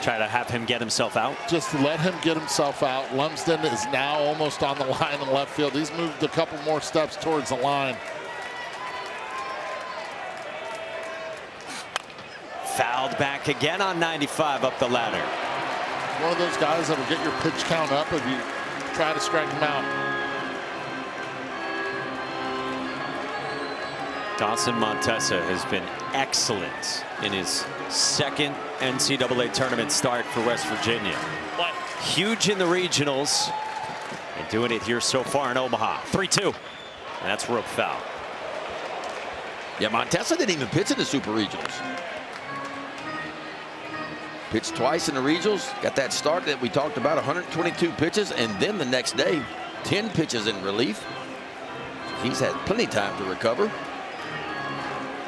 Try to have him get himself out? Just let him get himself out. Lumsden is now almost on the line in left field. He's moved a couple more steps towards the line. Fouled back again on 95 up the ladder. One of those guys that will get your pitch count up if you try to strike him out. Dawson Montesa has been excellent in his second NCAA tournament start for West Virginia. Huge in the regionals and doing it here so far in Omaha. 3-2. And that's rope foul. Yeah, Montesa didn't even pitch in the Super Regionals. Pitched twice in the regionals. Got that start that we talked about, 122 pitches, and then the next day, 10 pitches in relief. He's had plenty of time to recover.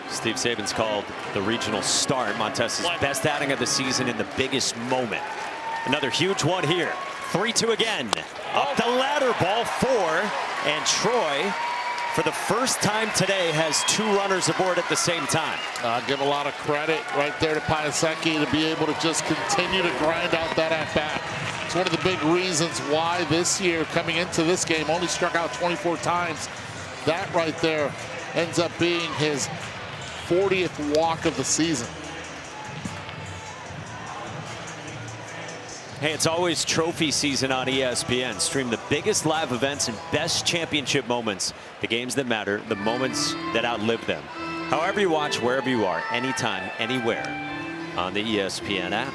Steve Saban's called the regional start Montesa's best outing of the season in the biggest moment. Another huge one here. 3-2 again. Up the ladder, ball 4. And Troy, for the first time today, has 2 runners aboard at the same time. I give a lot of credit right there to Piasecki to be able to just continue to grind out that at-bat. It's one of the big reasons why this year, coming into this game, only struck out 24 times. That right there ends up being his 40th walk of the season. Hey, it's always trophy season on ESPN. Stream the biggest live events and best championship moments, the games that matter, the moments that outlive them. However you watch, wherever you are, anytime, anywhere on the ESPN app.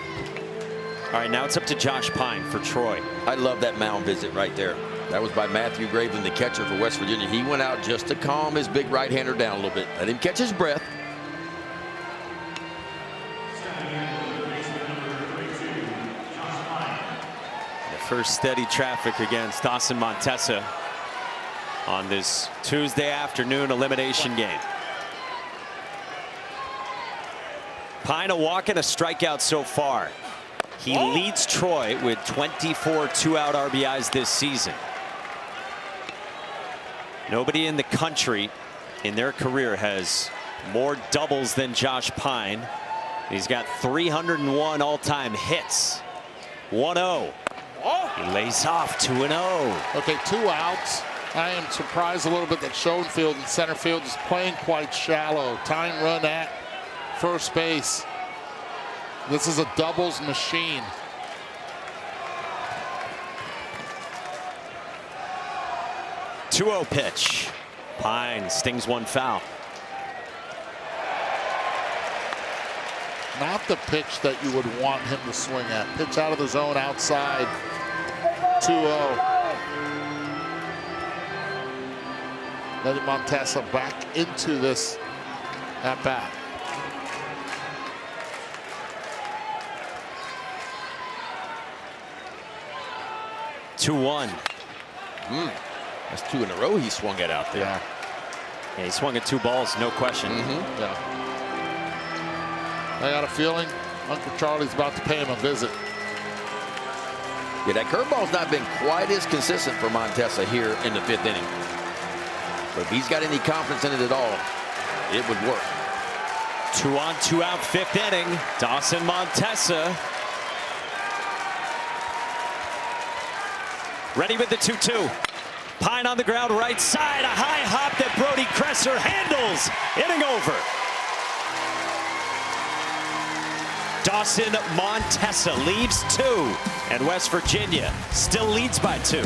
All right, now it's up to Josh Pyne for Troy. I love that mound visit right there. That was by Matthew Graveland, the catcher for West Virginia. He went out just to calm his big right-hander down a little bit. Let him catch his breath. First steady traffic against Dawson Montesa on this Tuesday afternoon elimination game. Pyne a walk and a strikeout so far. He leads Troy with 24 two-out RBIs this season. Nobody in the country in their career has more doubles than Josh Pyne. He's got 301 all-time hits. 1-0. He lays off 2-0. Okay, 2 outs. I am surprised a little bit that Schoenfield in center field is playing quite shallow. Tying run at first base. This is a doubles machine. Two-0 pitch. Pyne stings one foul. Not the pitch that you would want him to swing at. Pitch out of the zone outside. 2-0. Letting Montesa back into this at bat. Two-one. That's 2 in a row he swung it out there. Yeah, he swung at 2 balls, no question. Yeah. I got a feeling Uncle Charlie's about to pay him a visit. Yeah, that curveball's not been quite as consistent for Montesa here in the 5th inning. But if he's got any confidence in it at all, it would work. 2-on, 2-out 5th inning. Dawson Montesa. Ready with the 2-2. Pyne on the ground right side. A high hop that Brody Kresser handles. Inning over. Dawson Montesa leaves 2, and West Virginia still leads by 2.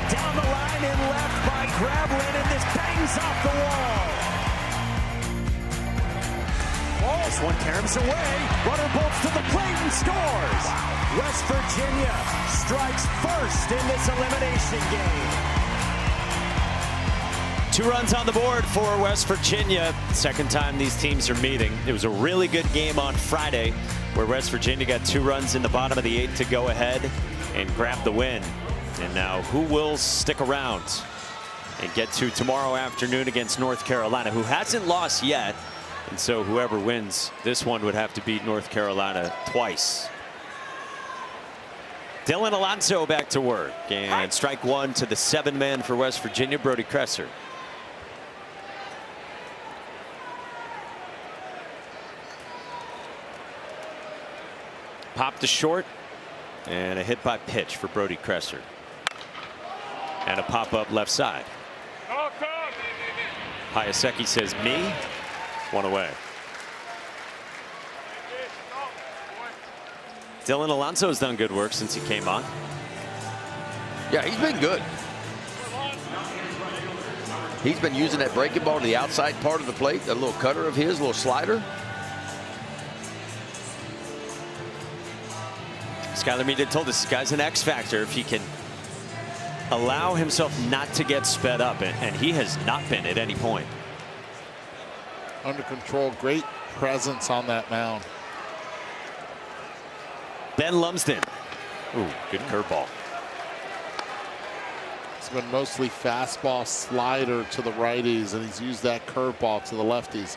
Down the line and left by Graveland, and this bangs off the wall. This one caroms away. Runner bolts to the plate and scores. West Virginia strikes first in this elimination game. 2 runs on the board for West Virginia. Second time these teams are meeting. It was a really good game on Friday where West Virginia got 2 runs in the bottom of the 8th to go ahead and grab the win. And now who will stick around and get to tomorrow afternoon against North Carolina, who hasn't lost yet. And so whoever wins this one would have to beat North Carolina twice. Dylan Alonso back to work, and strike one to the 7-man for West Virginia, Brody Kresser. Popped to short, and a hit by pitch for Brody Kresser. And a pop up left side. Hayaseki says me, one away. Dylan Alonso's done good work since he came on. Yeah, he's been good. He's been using that breaking ball to the outside part of the plate, that little cutter of his, little slider. Skylar Mead told us this guy's an X factor if he can allow himself not to get sped up, and he has not been at any point. Under control, great presence on that mound. Ben Lumsden. Ooh, good curveball. It's been mostly fastball slider to the righties, and he's used that curveball to the lefties.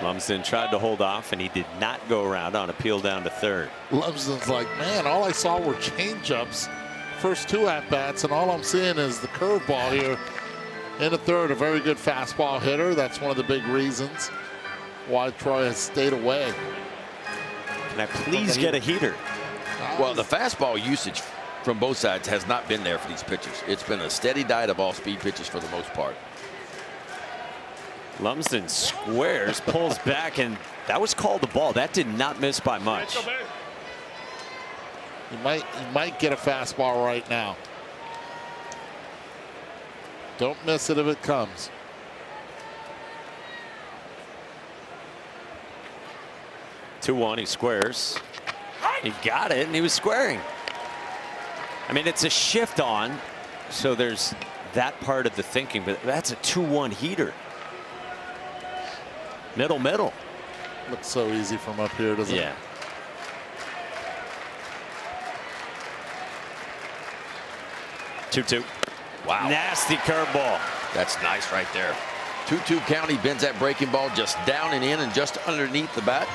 Lumsden tried to hold off, and he did not go around on a peel down to third. Lumsden's like, man, all I saw were changeups. First 2 at-bats, and all I'm seeing is the curveball here. In the third, a very good fastball hitter. That's one of the big reasons why Troy has stayed away. Can I please get a heater? Well, the fastball usage from both sides has not been there for these pitchers. It's been a steady diet of all-speed pitches for the most part. Lumsden squares, pulls back, and that was called the ball. That did not miss by much. He might get a fastball right now. Don't miss it if it comes. Two-one, he squares. He got it, and he was squaring. I mean, it's a shift on, so there's that part of the thinking, but that's a 2-1 heater. Middle. Looks so easy from up here, doesn't it? Yeah. Two-two. Wow. Nasty curveball. That's nice right there. 2-2 count. He bends that breaking ball just down and in and just underneath the bat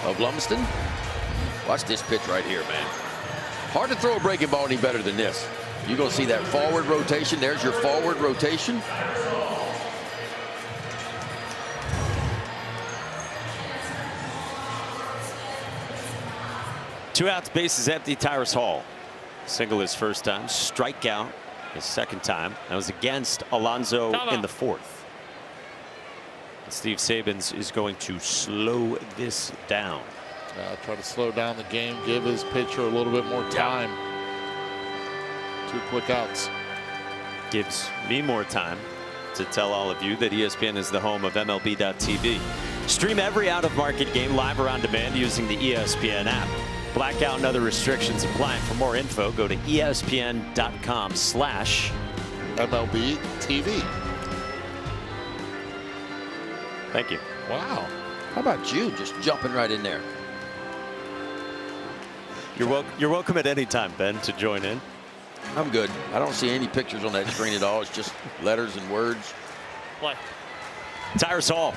of Lumsden. Watch this pitch right here, man. Hard to throw a breaking ball any better than this. You're going to see that forward rotation. There's your forward rotation. Two outs, bases empty. Tyrus Hall. Single his first time. Strikeout his second time. That was against Alonso in the fourth. And Steve Sabins is going to slow this down. Try to slow down the game, give his pitcher a little bit more time. 2 quick outs. Gives me more time to tell all of you that ESPN is the home of MLB.tv. Stream every out-of-market game live or on demand using the ESPN app. Blackout and other restrictions apply. For more info, go to ESPN.com/MLB TV. Thank you. Wow. How about you just jumping right in there? You're welcome at any time, Ben, to join in. I'm good. I don't see any pictures on that screen at all. It's just letters and words. Play. Tyrus Hall.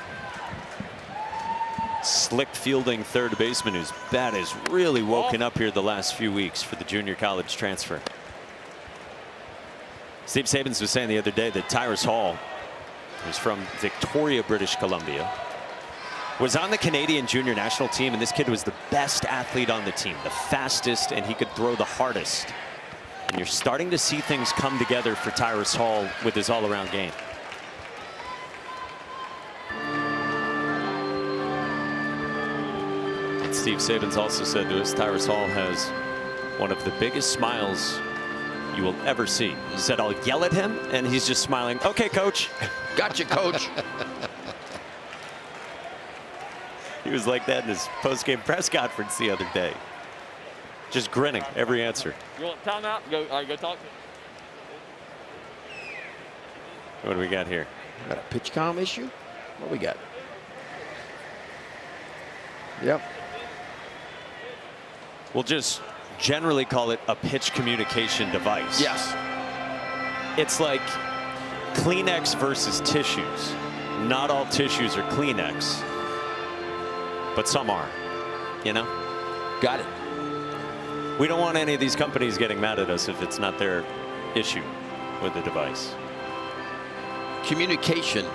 Slick fielding third baseman whose bat has really woken up here the last few weeks for the junior college transfer. Steve Sabins was saying the other day that Tyrus Hall, who's from Victoria, British Columbia, was on the Canadian junior national team, and this kid was the best athlete on the team, the fastest, and he could throw the hardest. And you're starting to see things come together for Tyrus Hall with his all-around game. Steve Sabins also said to us, Tyrus Hall has one of the biggest smiles you will ever see. He said, I'll yell at him, and he's just smiling. Okay, coach. Gotcha, coach. He was like that in his post-game press conference the other day. Just grinning every answer. You want timeout? Go talk to him. What do we got here? Got a pitch comm issue? What we got? Yep. We'll just generally call it a pitch communication device. Yes. It's like Kleenex versus tissues. not all tissues are Kleenex, but some are, you know? Got it. We don't want any of these companies getting mad at us if it's not their issue with the device. Communication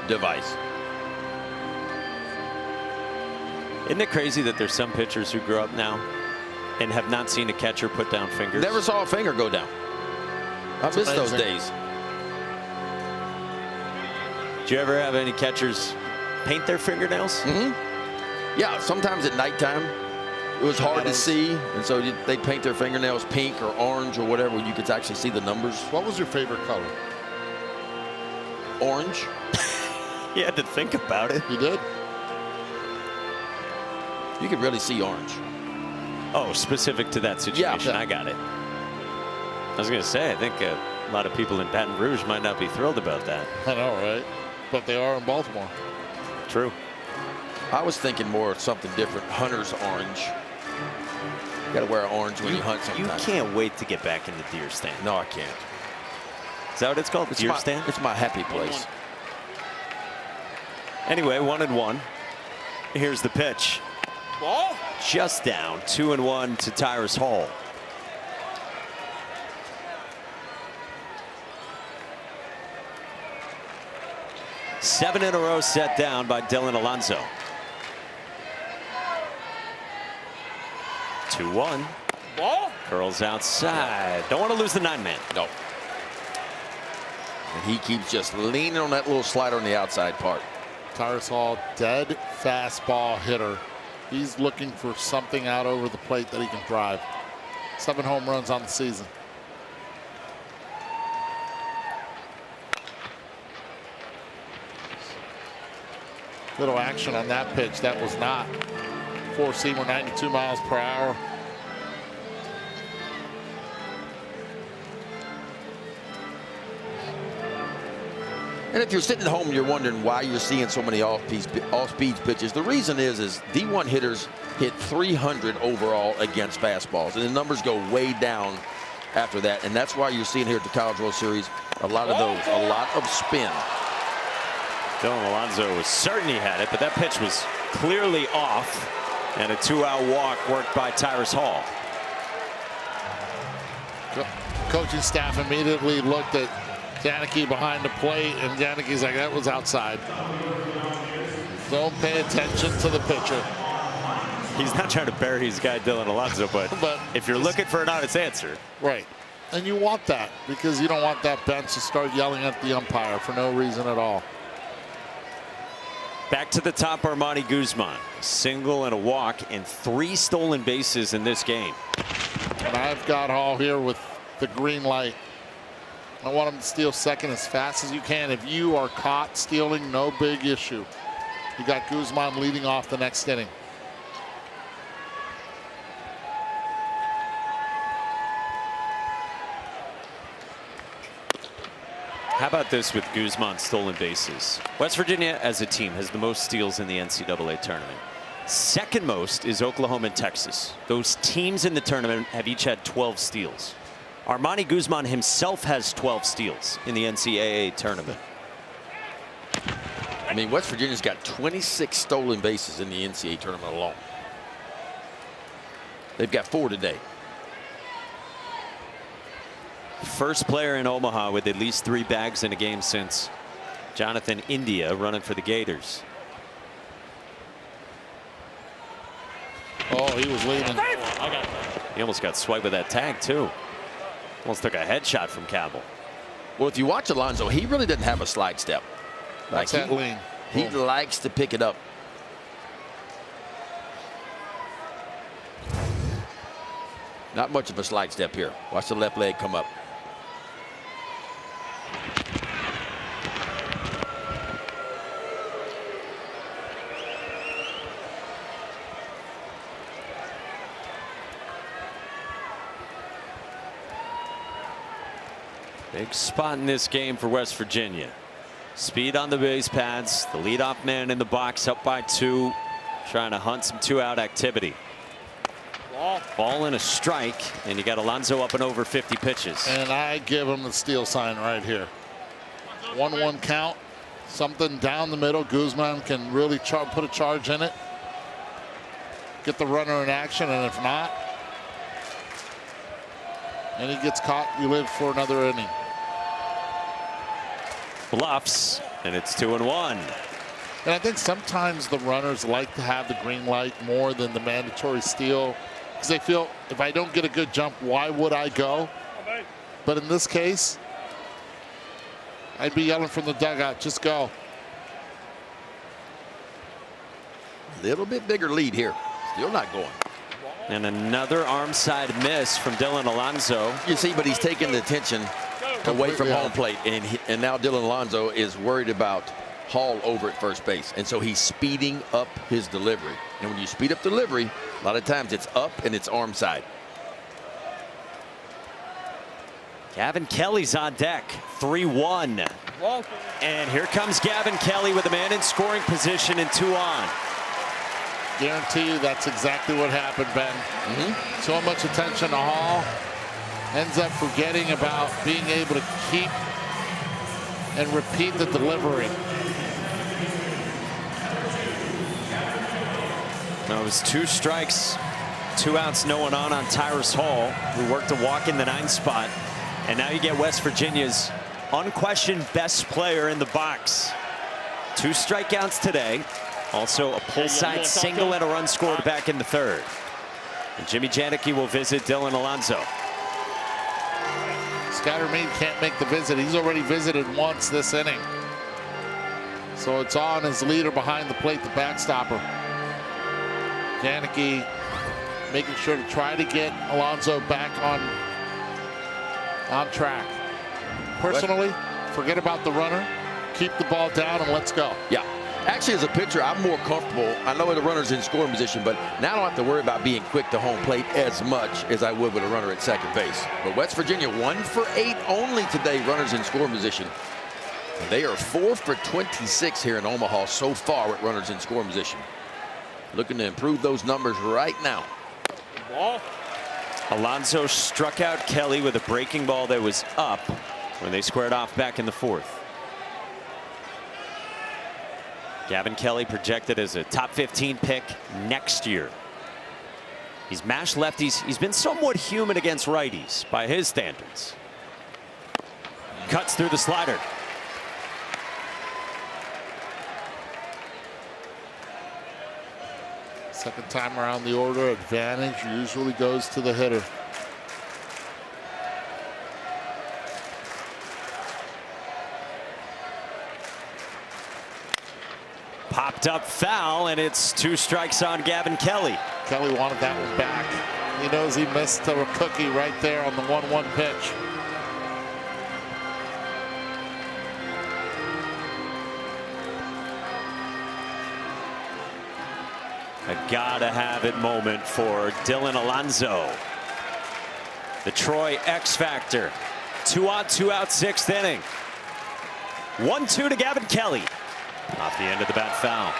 device. Isn't it crazy that there's some pitchers who grow up now and have not seen a catcher put down fingers? Never saw a finger go down. I miss those days. Did you ever have any catchers paint their fingernails? Mm-hmm. Yeah, sometimes at nighttime it was hard to see, and so they'd paint their fingernails pink or orange or whatever. You could actually see the numbers. What was your favorite color? Orange. You had to think about it. You did? You could really see orange. Oh, specific to that situation. Yeah. I got it. I was going to say, I think a lot of people in Baton Rouge might not be thrilled about that. I know, right? But they are in Baltimore. True. I was thinking more of something different. Hunter's orange. You got to wear orange when you hunt sometimes. You can't wait to get back in the deer stand. No, I can't. Is that what it's called? Deer stand? It's my happy place. Anyway, 1-1. Here's the pitch. Ball. Just down. 2-1 to Tyrus Hall. Seven in a row set down by Dylan Alonso. 2-1. Ball. Curls outside. Don't want to lose the 9-man. No. And he keeps just leaning on that little slider on the outside part. Tyrus Hall, dead fastball hitter. He's looking for something out over the plate that he can drive. 7 home runs on the season. Little action on that pitch. That was not four-seamer, 92 miles per hour. And if you're sitting at home and you're wondering why you're seeing so many off-speed pitches, the reason is D1 hitters hit 300 overall against fastballs, and the numbers go way down after that. And that's why you're seeing here at the College World Series a lot of those, a lot of spin. Dylan Alonso was certain he had it, but that pitch was clearly off, and a 2-out walk worked by Tyrus Hall. Coaching staff immediately looked at Janicki behind the plate, and Janicki's like, that was outside. Don't pay attention to the pitcher. He's not trying to bury his guy Dylan Alonso, but if you're looking for an honest answer. Right. And you want that, because you don't want that bench to start yelling at the umpire for no reason at all. Back to the top, Armani Guzman. A single and a walk and 3 stolen bases in this game. And I've got Hall here with the green light. I want him to steal second as fast as you can. If you are caught stealing, no big issue. You got Guzman leading off the next inning. How about this with Guzman's stolen bases? West Virginia as a team has the most steals in the NCAA tournament. Second most is Oklahoma and Texas. Those teams in the tournament have each had 12 steals. Armani Guzman himself has 12 steals in the NCAA tournament. I mean, West Virginia's got 26 stolen bases in the NCAA tournament alone. They've got 4 today. First player in Omaha with at least 3 bags in a game since Jonathan India running for the Gators. Oh, he was leading. He almost got swiped with that tag, too. Almost took a headshot from Cabell. Well, if you watch Alonso, he really doesn't have a slide step. That's that lean. He likes to pick it up. Not much of a slide step here. Watch the left leg come up. Big spot in this game for West Virginia. Speed on the base pads. The leadoff man in the box up by 2. Trying to hunt some 2-out activity. Ball and a strike, and you got Alonso up and over 50 pitches. And I give him the steal sign right here. 1-1 count. Something down the middle. Guzman can really put a charge in it. Get the runner in action, and if not, and he gets caught, you live for another inning. Bluffs, and it's 2-1. And I think sometimes the runners like to have the green light more than the mandatory steal, because they feel, if I don't get a good jump, why would I go? But in this case, I'd be yelling from the dugout, just go. Little bit bigger lead here. Still not going. And another arm side miss from Dylan Alonso. You see, but he's taking the attention away from home plate. And now Dylan Alonso is worried about Hall over at first base. And so he's speeding up his delivery. And when you speed up delivery, a lot of times it's up and it's arm side. Gavin Kelly's on deck, 3-1. And here comes Gavin Kelly with a man in scoring position and 2 on. Guarantee you that's exactly what happened, Ben. So much attention to Hall. Ends up forgetting about being able to keep and repeat the delivery. Now it was 2 strikes, 2 outs, no one on Tyrus Hall, who worked a walk in the 9th spot. And now you get West Virginia's unquestioned best player in the box. 2 strikeouts today. Also a pull side single and a run scored back in the 3rd. And Jimmy Janicki will visit Dylan Alonso. Skyler Meade can't make the visit. He's already visited once this inning. So it's on his leader behind the plate, the backstopper. Janicki making sure to try to get Alonso back on track. Personally, forget about the runner. Keep the ball down and let's go. Yeah. Actually, as a pitcher, I'm more comfortable. I know the runner's in scoring position, but now I don't have to worry about being quick to home plate as much as I would with a runner at second base. But West Virginia 1 for 8 only today, runners in scoring position. And they are 4 for 26 here in Omaha so far with runners in scoring position. Looking to improve those numbers right now. Alonso struck out Kelly with a breaking ball that was up when they squared off back in the 4th. Gavin Kelly projected as a top 15 pick next year. He's mashed lefties. He's been somewhat human against righties by his standards. Cuts through the slider. Second time around the order, advantage usually goes to the hitter. Popped up foul, and it's 2 strikes on Gavin Kelly. Kelly wanted that one back. He knows he missed a cookie right there on the 1-1 pitch. A gotta have it moment for Dylan Alonso. The Troy X Factor. 2 on, 2 out, 6th inning. 1-2 to Gavin Kelly. Off the end of the bat foul.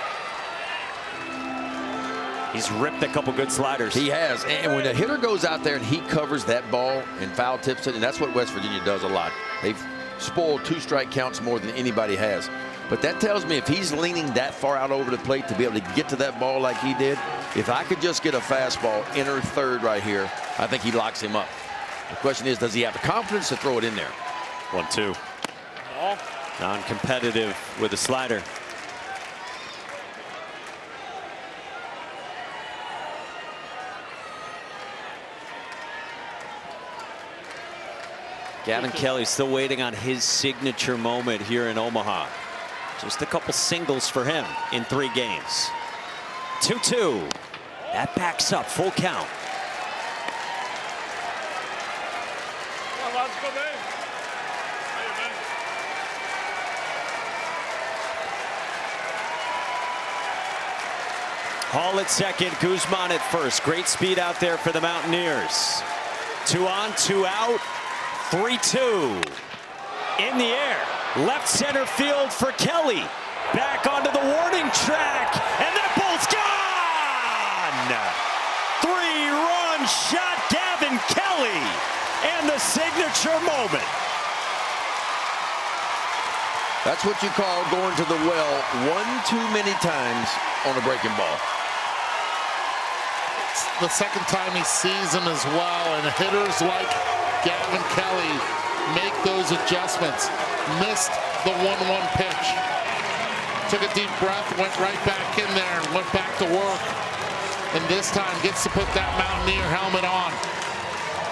He's ripped a couple good sliders. He has. And when the hitter goes out there and he covers that ball and foul tips it, and that's what West Virginia does a lot. They've spoiled 2 strike counts more than anybody has. But that tells me if he's leaning that far out over the plate to be able to get to that ball like he did, if I could just get a fastball inner 3rd right here, I think he locks him up. The question is, does he have the confidence to throw it in there? 1-2. Non-competitive with a slider. Gavin Kelly still waiting on his signature moment here in Omaha. Just a couple singles for him in 3 games. 2-2. That backs up, full count. Hall at second, Guzman at first. Great speed out there for the Mountaineers. 2 on, 2 out, 3-2. In the air, left center field for Kelly. Back onto the warning track, and that ball's gone! 3-run shot, Gavin Kelly, and the signature moment. That's what you call going to the well one too many times on a breaking ball. It's the second time he sees him as well, and hitters like Gavin Kelly make those adjustments. Missed the 1-1 pitch. Took a deep breath, went right back in there, and went back to work. And this time gets to put that Mountaineer helmet on.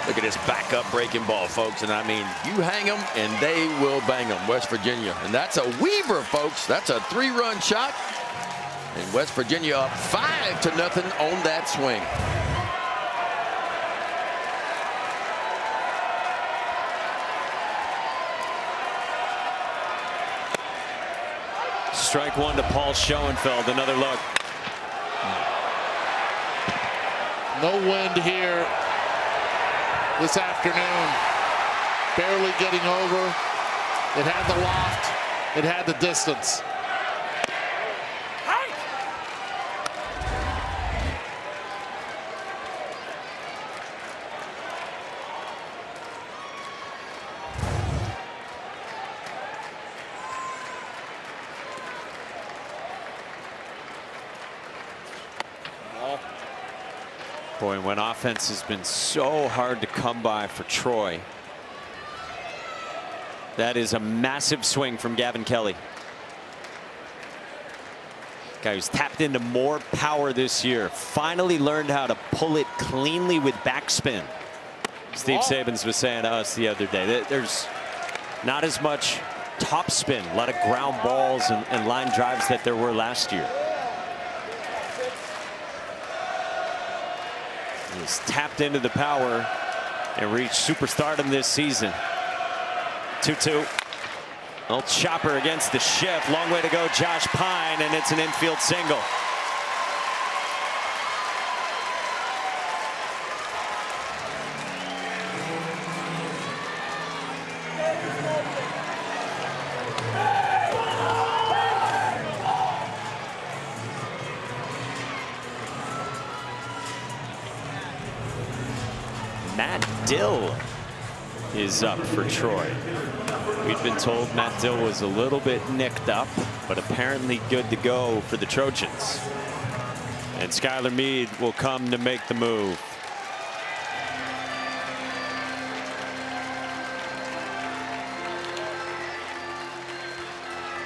Look at this backup breaking ball, folks. And I mean, you hang them and they will bang them, West Virginia. And that's a Weaver, folks. That's a 3-run shot. And West Virginia up 5-0 on that swing. Strike one to Paul Schoenfeld. Another look. No wind here this afternoon. Barely getting over. It had the loft. It had the distance. Boy, when offense has been so hard to come by for Troy. That is a massive swing from Gavin Kelly. Guy who's tapped into more power this year. Finally learned how to pull it cleanly with backspin. Steve Sabins was saying to us the other day that there's not as much topspin, a lot of ground balls and line drives that there were last year. He's tapped into the power and reached superstardom this season. 2-2. Old chopper against the shift. Long way to go, Josh Pine, and it's an infield single. Matt Dill is up for Troy. We've been told Matt Dill was a little bit nicked up, but apparently good to go for the Trojans. And Skylar Meade will come to make the move.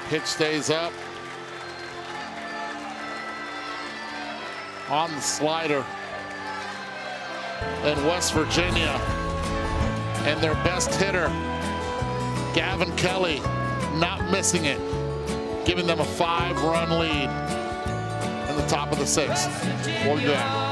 Pitch stays up. On the slider. And West Virginia and their best hitter, Gavin Kelly, not missing it, giving them a 5-run lead in the top of the 6th. We'll be back.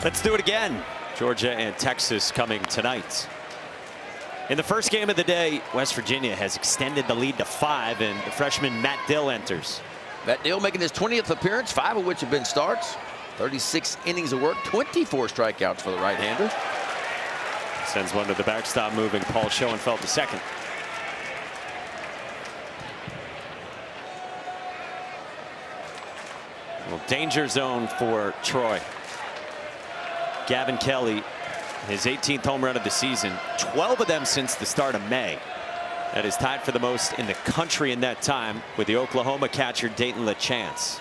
Let's do it again. Georgia and Texas coming tonight. In the first game of the day, West Virginia has extended the lead to 5, and the freshman Matt Dill enters. Matt Dill making his 20th appearance, 5 of which have been starts. 36 innings of work, 24 strikeouts for the right-hander. Sends one to the backstop, moving Paul Schoenfeld to second. Well, danger zone for Troy. Gavin Kelly, his 18th home run of the season, 12 of them since the start of May. That is tied for the most in the country in that time with the Oklahoma catcher Dayton LaChance.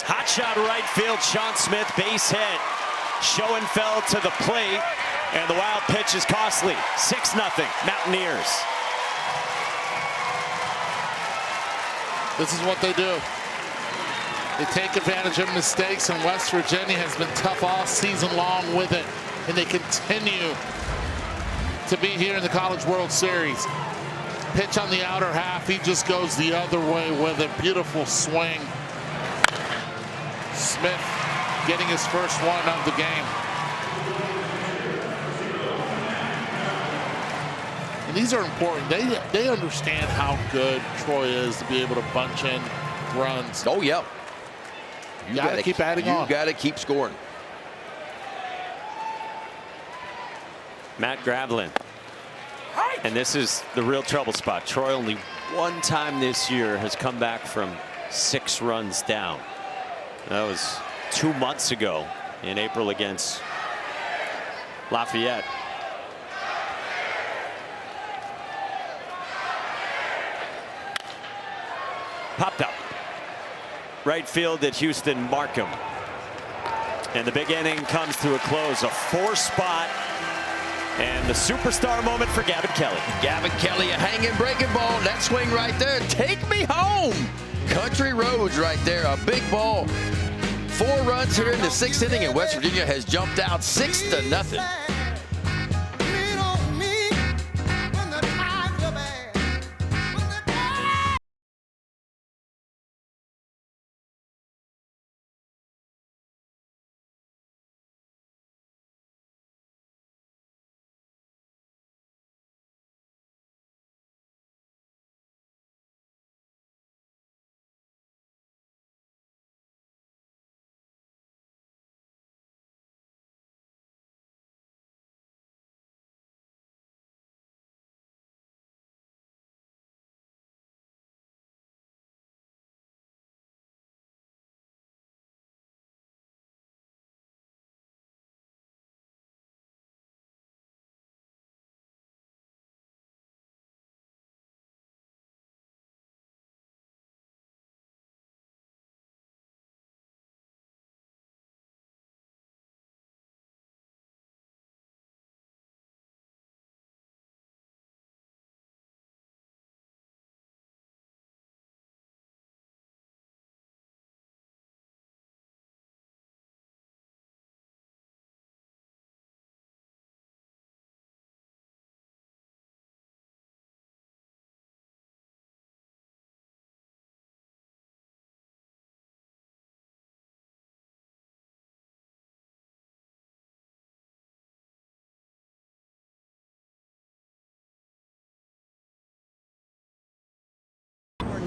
Hot shot right field, Sean Smith, base hit. Schoenfeld to the plate, and the wild pitch is costly. 6-0 Mountaineers. This is what they do. They take advantage of mistakes, and West Virginia has been tough all season long with it. And they continue to be here in the College World Series. Pitch on the outer half, he just goes the other way with a beautiful swing. Smith getting his first one of the game. And these are important. They understand how good Troy is to be able to bunch in runs. Oh, yeah. You got to keep adding on. You got to keep scoring. Matt Gravlin. And this is the real trouble spot. Troy only one time this year has come back from 6 runs down. That was 2 months ago in April against Lafayette. Popped up. Right field at Houston Markham. And the big inning comes to a close. A 4-spot. And the superstar moment for Gavin Kelly. Gavin Kelly, a hanging breaking ball. That swing right there. Take me home. Country roads right there. A big ball. 4 runs here in the 6th inning, and West Virginia has jumped out 6-0.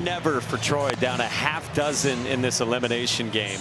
Never for Troy, down a half dozen in this elimination game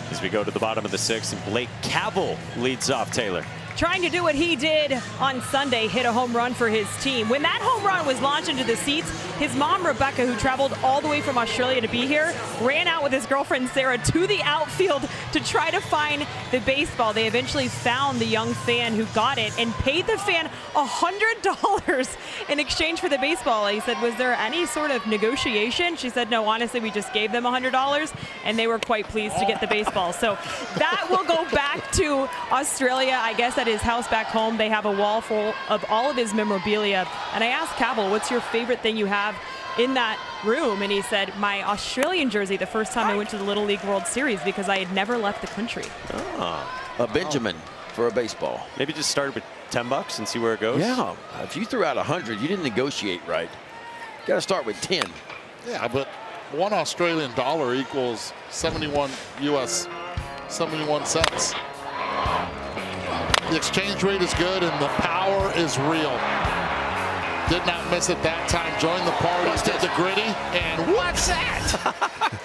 as we go to the bottom of the 6th, and Blake Cavell leads off. Taylor. Trying to do what he did on Sunday, hit a home run for his team. When that home run was launched into the seats, his mom, Rebecca, who traveled all the way from Australia to be here, ran out with his girlfriend, Sarah, to the outfield to try to find the baseball. They eventually found the young fan who got it and paid the fan $100 in exchange for the baseball. He said, was there any sort of negotiation? She said, no, honestly, we just gave them $100, and they were quite pleased to get the baseball. So that will go back to Australia, I guess, at his house back home. They have a wall full of all of his memorabilia. And I asked Cavell, what's your favorite thing you have in that room? And he said, my Australian jersey the first time I went to the Little League World Series because I had never left the country. A Benjamin for a baseball. Maybe just start with $10 and see where it goes. Yeah, if you threw out 100, you didn't negotiate right. Got to start with 10. Yeah, but 1 Australian dollar equals 71 cents. The exchange rate is good and the power is real. Did not miss it that time. Joined the party, did the gritty, and what's that?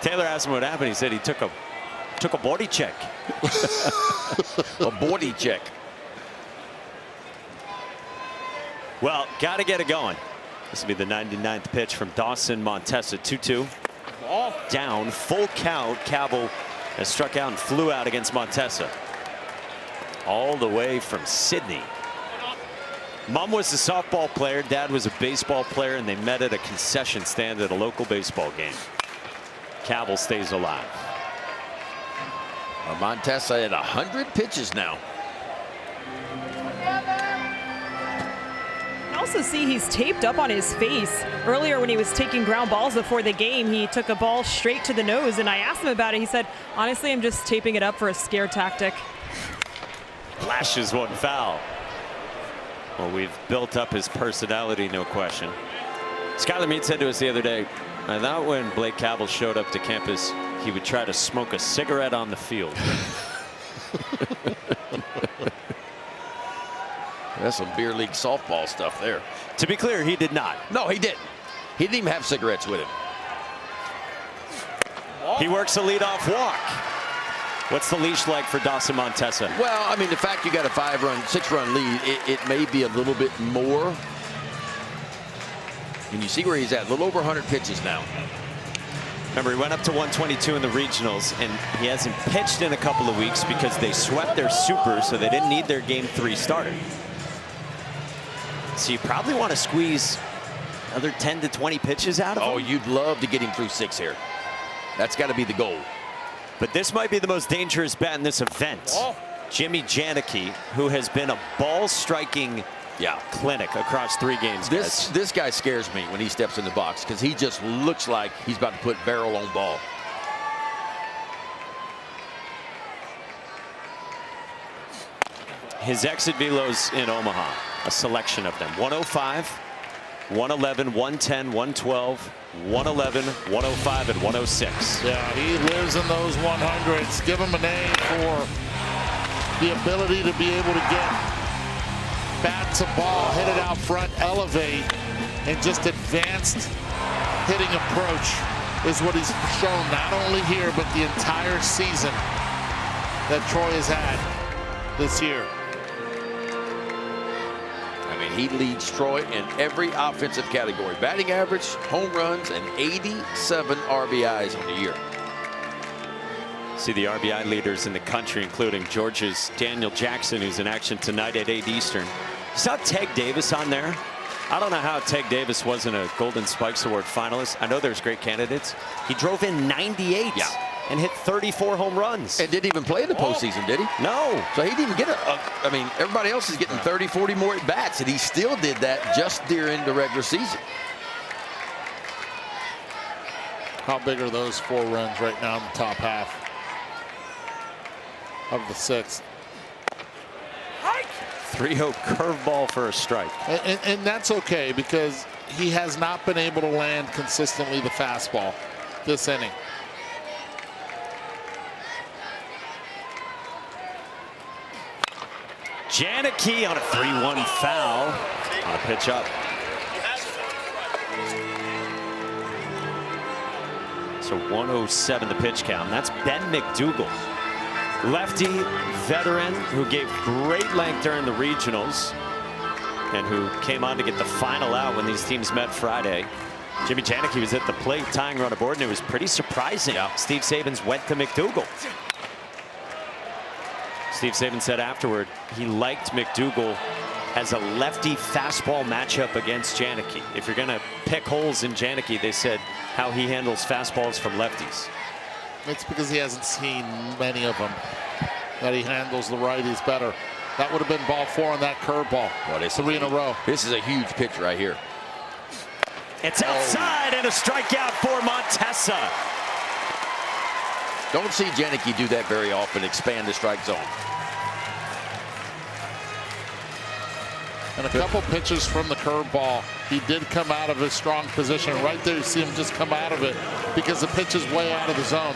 Taylor asked him what happened. He said he took a body check. A body check. Well, got to get it going. This will be the 99th pitch from Dawson Montessa. 2-2. Down, full count. Cabell has struck out and flew out against Montessa. All the way from Sydney. Mom was a softball player. Dad was a baseball player, and they met at a concession stand at a local baseball game. Cabell stays alive. Montessa at 100 pitches now. You also see he's taped up on his face. Earlier when he was taking ground balls before the game, he took a ball straight to the nose, and I asked him about it. He said, honestly, I'm just taping it up for a scare tactic. Flashes one foul. Well, we've built up his personality, no question. Skylar Mead said to us the other day, I thought when Blake Cabell showed up to campus, he would try to smoke a cigarette on the field. That's some beer league softball stuff there. To be clear, he did not. No, he didn't. He didn't even have cigarettes with him. He works a leadoff walk. What's the leash like for Dawson Montessa? Well, I mean, the fact you got a 6-run lead, it may be a little bit more. And you see where he's at, a little over 100 pitches now. Remember, he went up to 122 in the regionals, and he hasn't pitched in a couple of weeks because they swept their super, so they didn't need their Game 3 starter. So you probably want to squeeze another 10 to 20 pitches out of him. Oh, you'd love to get him through 6 here. That's got to be the goal. But this might be the most dangerous bat in this event. Jimmy Janicki, who has been a ball striking clinic across 3 games. This guy scares me when he steps in the box because he just looks like he's about to put barrel on ball. His exit velos in Omaha, a selection of them. 105, 111, 110, 112, 111, 105, and 106. Yeah, he lives in those 100s. Give him a name for the ability to be able to get bat to ball, hit it out front, elevate, and just advanced hitting approach is what he's shown not only here but the entire season that Troy has had this year. I mean, he leads Troy in every offensive category. Batting average, home runs, and 87 RBIs on the year. See the RBI leaders in the country, including Georgia's Daniel Jackson, who's in action tonight at 8 Eastern. Saw Teg Davis on there. I don't know how Teg Davis wasn't a Golden Spikes Award finalist. I know there's great candidates. He drove in 98 and hit 34 home runs. And didn't even play in the postseason, did he? No. So he didn't even get I mean, everybody else is getting 30, 40 more at bats, and he still did that just during the regular season. How big are those 4 runs right now in the top half of the 6th? 3-0 curveball for a strike. And that's okay because he has not been able to land consistently the fastball this inning. Janicki on a 3-1 foul on a pitch up. So 107 the pitch count. That's Ben McDougal. Lefty veteran who gave great length during the regionals and who came on to get the final out when these teams met Friday. Jimmy Janicki was at the plate tying run aboard, and it was pretty surprising. Steve Sabins went to McDougal. Steve Saban said afterward he liked McDougal as a lefty fastball matchup against Janicki. If you're going to pick holes in Janicki, they said how he handles fastballs from lefties. It's because he hasn't seen many of them, that he handles the righties better. That would have been ball 4 on that curveball. 3 in a row. This is a huge pitch right here. It's outside and a strikeout for Montessa. Don't see Janicki do that very often, expand the strike zone. And a couple pitches from the curveball he did come out of his strong position. Right there, you see him just come out of it because the pitch is way out of the zone.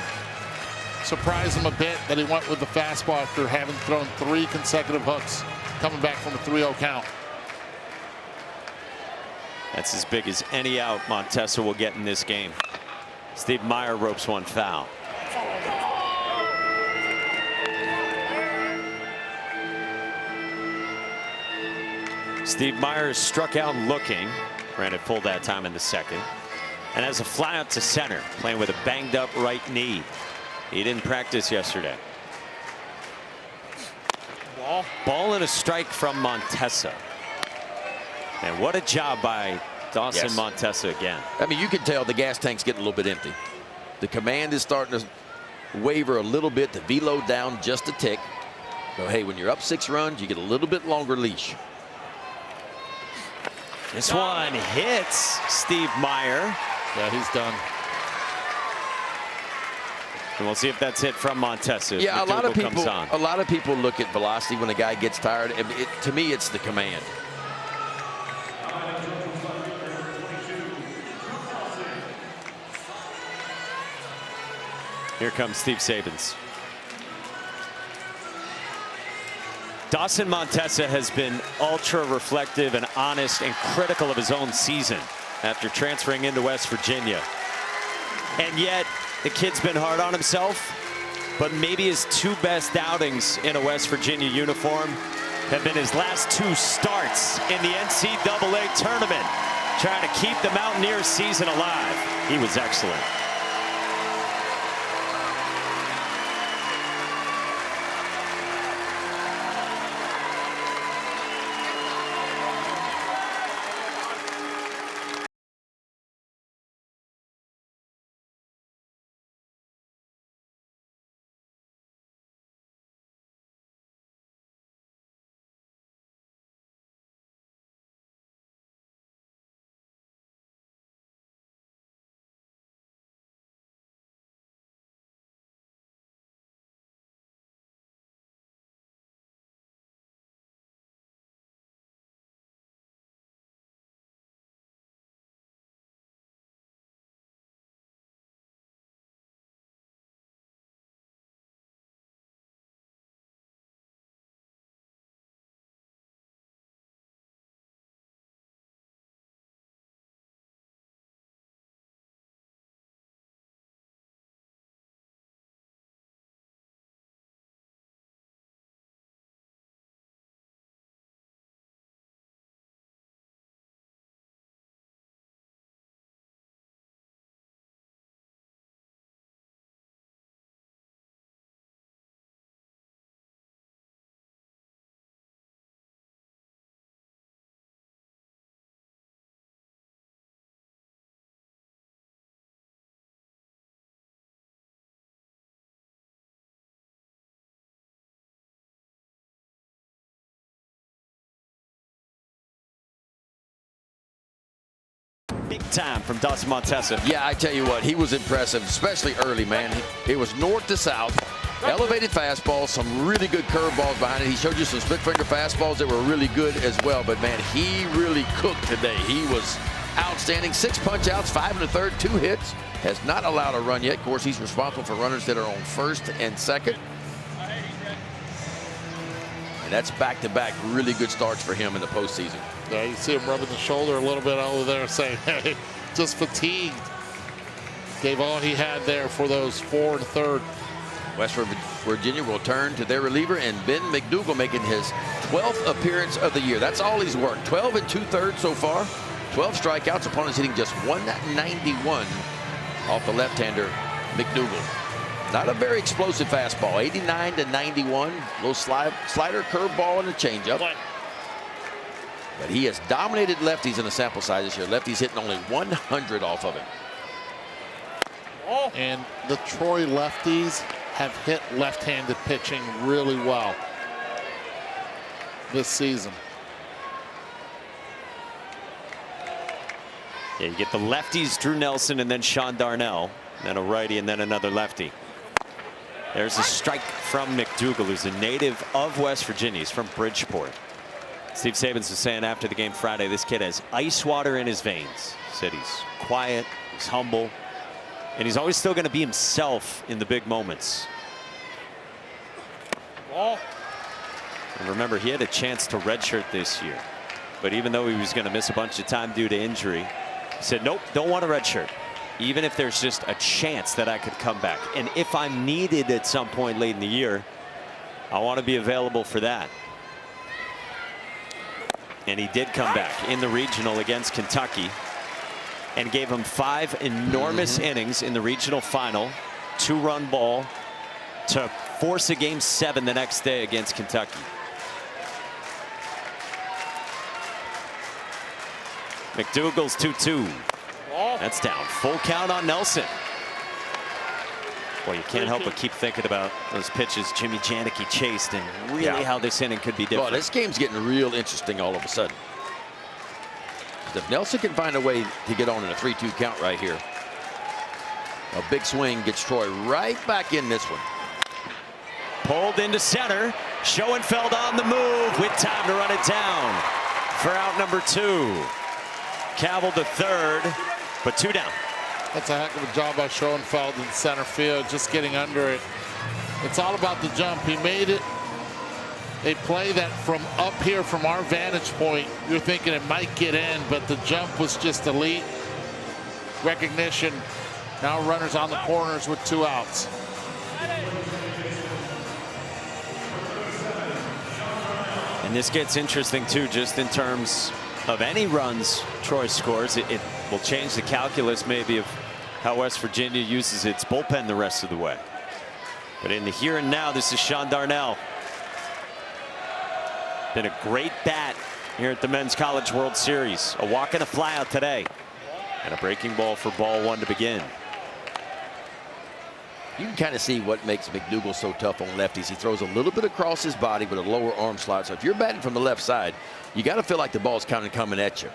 Surprised him a bit that he went with the fastball after having thrown 3 consecutive hooks, coming back from a 3-0 count. That's as big as any out Montesa will get in this game. Steve Meyer ropes one foul. Steve Meyer struck out looking. Ran it full that time in the second. And has a fly out to center, playing with a banged up right knee. He didn't practice yesterday. Ball and a strike from Montesa. And what a job by Dawson Montesa again. I mean, you can tell the gas tank's getting a little bit empty. The command is starting to waver a little bit. The velo down just a tick. So, hey, when you're up 6 runs, you get a little bit longer leash. This one hits Steve Meyer. Yeah, he's done. And we'll see if that's it from Montesa. Yeah, a lot of comes people look at velocity when a guy gets tired. To me, it's the command. Here comes Steve Sabins. Dawson Montesa has been ultra reflective and honest and critical of his own season after transferring into West Virginia. And yet the kid's been hard on himself, but maybe his 2 best outings in a West Virginia uniform have been his last 2 starts in the NCAA tournament, trying to keep the Mountaineers season alive. He was excellent. Big time from Dawson Montesa. Yeah, I tell you what, he was impressive, especially early, man. It was north to south, elevated fastballs, some really good curveballs behind it. He showed you some split finger fastballs that were really good as well. But, man, he really cooked today. He was outstanding. 6 punch outs, 5 1/3, 2 hits. Has not allowed a run yet. Of course, he's responsible for runners that are on first and second. And that's back-to-back really good starts for him in the postseason. Yeah, you see him rubbing the shoulder a little bit over there saying, hey, just fatigued. Gave all he had there for those 4 1/3. West Virginia will turn to their reliever, and Ben McDougal making his 12th appearance of the year. That's all he's worked. 12 2/3 so far. 12 strikeouts. Opponents hitting just 191 off the left-hander McDougal. Not a very explosive fastball. 89 to 91. Little slider, curveball, and a changeup. But he has dominated lefties in the sample size this year. Lefties hitting only 100 off of him. And the Troy lefties have hit left-handed pitching really well this season. Yeah, you get the lefties, Drew Nelson, and then Sean Darnell, then a righty, and then another lefty. There's a strike from McDougal, who's a native of West Virginia. He's from Bridgeport. Steve Sabins was saying after the game Friday, this kid has ice water in his veins. He said he's quiet, he's humble, and he's always still going to be himself in the big moments. And remember, he had a chance to redshirt this year, but even though he was going to miss a bunch of time due to injury, he said, nope, don't want a redshirt. Even if there's just a chance that I could come back. And if I'm needed at some point late in the year, I want to be available for that. And he did come back in the regional against Kentucky and gave him 5 enormous innings in the regional final, 2-run ball to force a game 7 the next day against Kentucky. McDougal's 2-2. That's down. Full count on Nelson. Boy, you can't help but keep thinking about those pitches Jimmy Janicki chased and really how this inning could be different. Well, this game's getting real interesting all of a sudden. If Nelson can find a way to get on in a 3-2 count right here, a big swing gets Troy right back in this one. Pulled into center. Schoenfeld on the move with time to run it down for out number 2. Cavill to third, but 2 down. That's a heck of a job by Schoenfeld in center field, just getting under it. It's all about the jump. He made it a play that from up here, from our vantage point, you're thinking it might get in, but the jump was just elite. Recognition. Now runners on the corners with 2 outs. And this gets interesting too, just in terms of any runs Troy scores. It will change the calculus maybe of how West Virginia uses its bullpen the rest of the way. But in the here and now, this is Sean Darnell. Been a great bat here at the Men's College World Series. A walk and a flyout today. And a breaking ball for ball 1 to begin. You can kind of see what makes McDougal so tough on lefties. He throws a little bit across his body with a lower arm slide. So if you're batting from the left side, you got to feel like the ball's kind of coming at you.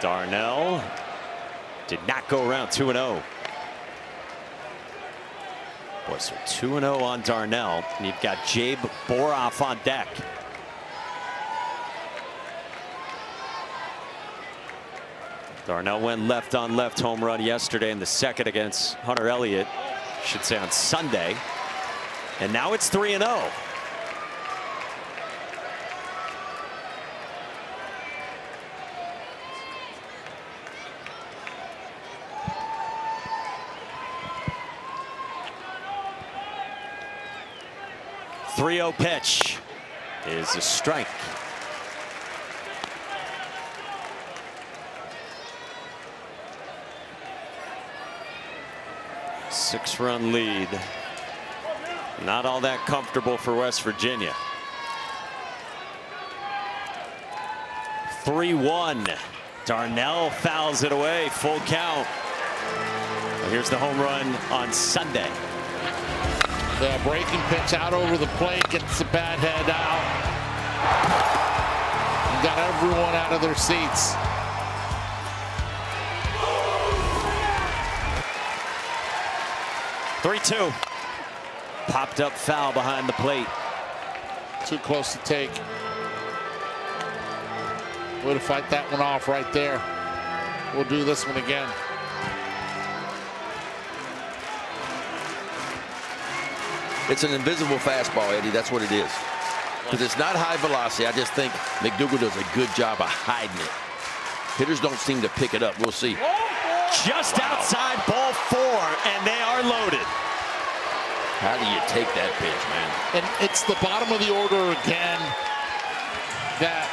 Darnell did not go around 2-0. Boy, so 2-0 on Darnell. And you've got Jabe Boroff on deck. Darnell went left on left home run yesterday in the second against Hunter Elliott. Should say on Sunday. And now it's 3-0. .30 pitch is a strike. Six-run lead. Not all that comfortable for West Virginia. 3-1. Darnell fouls it away. Full count. Here's the home run on Sunday. The breaking pitch out over the plate, gets the bat head out. And got everyone out of their seats. .3-2. Popped up foul behind the plate. Too close to take. Way to fight that one off right there. We'll do this one again. It's an invisible fastball, Eddie. That's what it is. Because it's not high velocity. I just think McDougal does a good job of hiding it. Hitters don't seem to pick it up. We'll see. Just outside ball 4, and they are loaded. How do you take that pitch, man? And it's the bottom of the order again that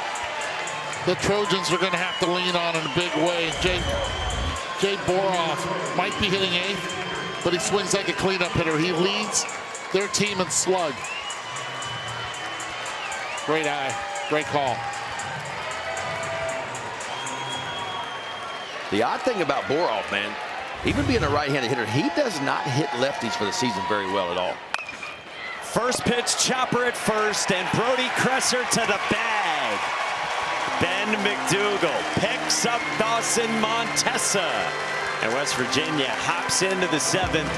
the Trojans are going to have to lean on in a big way. Jay Boroff might be hitting 8th, but he swings like a cleanup hitter. He leads their team in slug. Great eye, great call. The odd thing about Boroff, man, even being a right-handed hitter, he does not hit lefties for the season very well at all. First pitch, chopper at first, and Brody Kresser to the bag. Ben McDougal picks up Dawson Montessa. And West Virginia hops into the 7th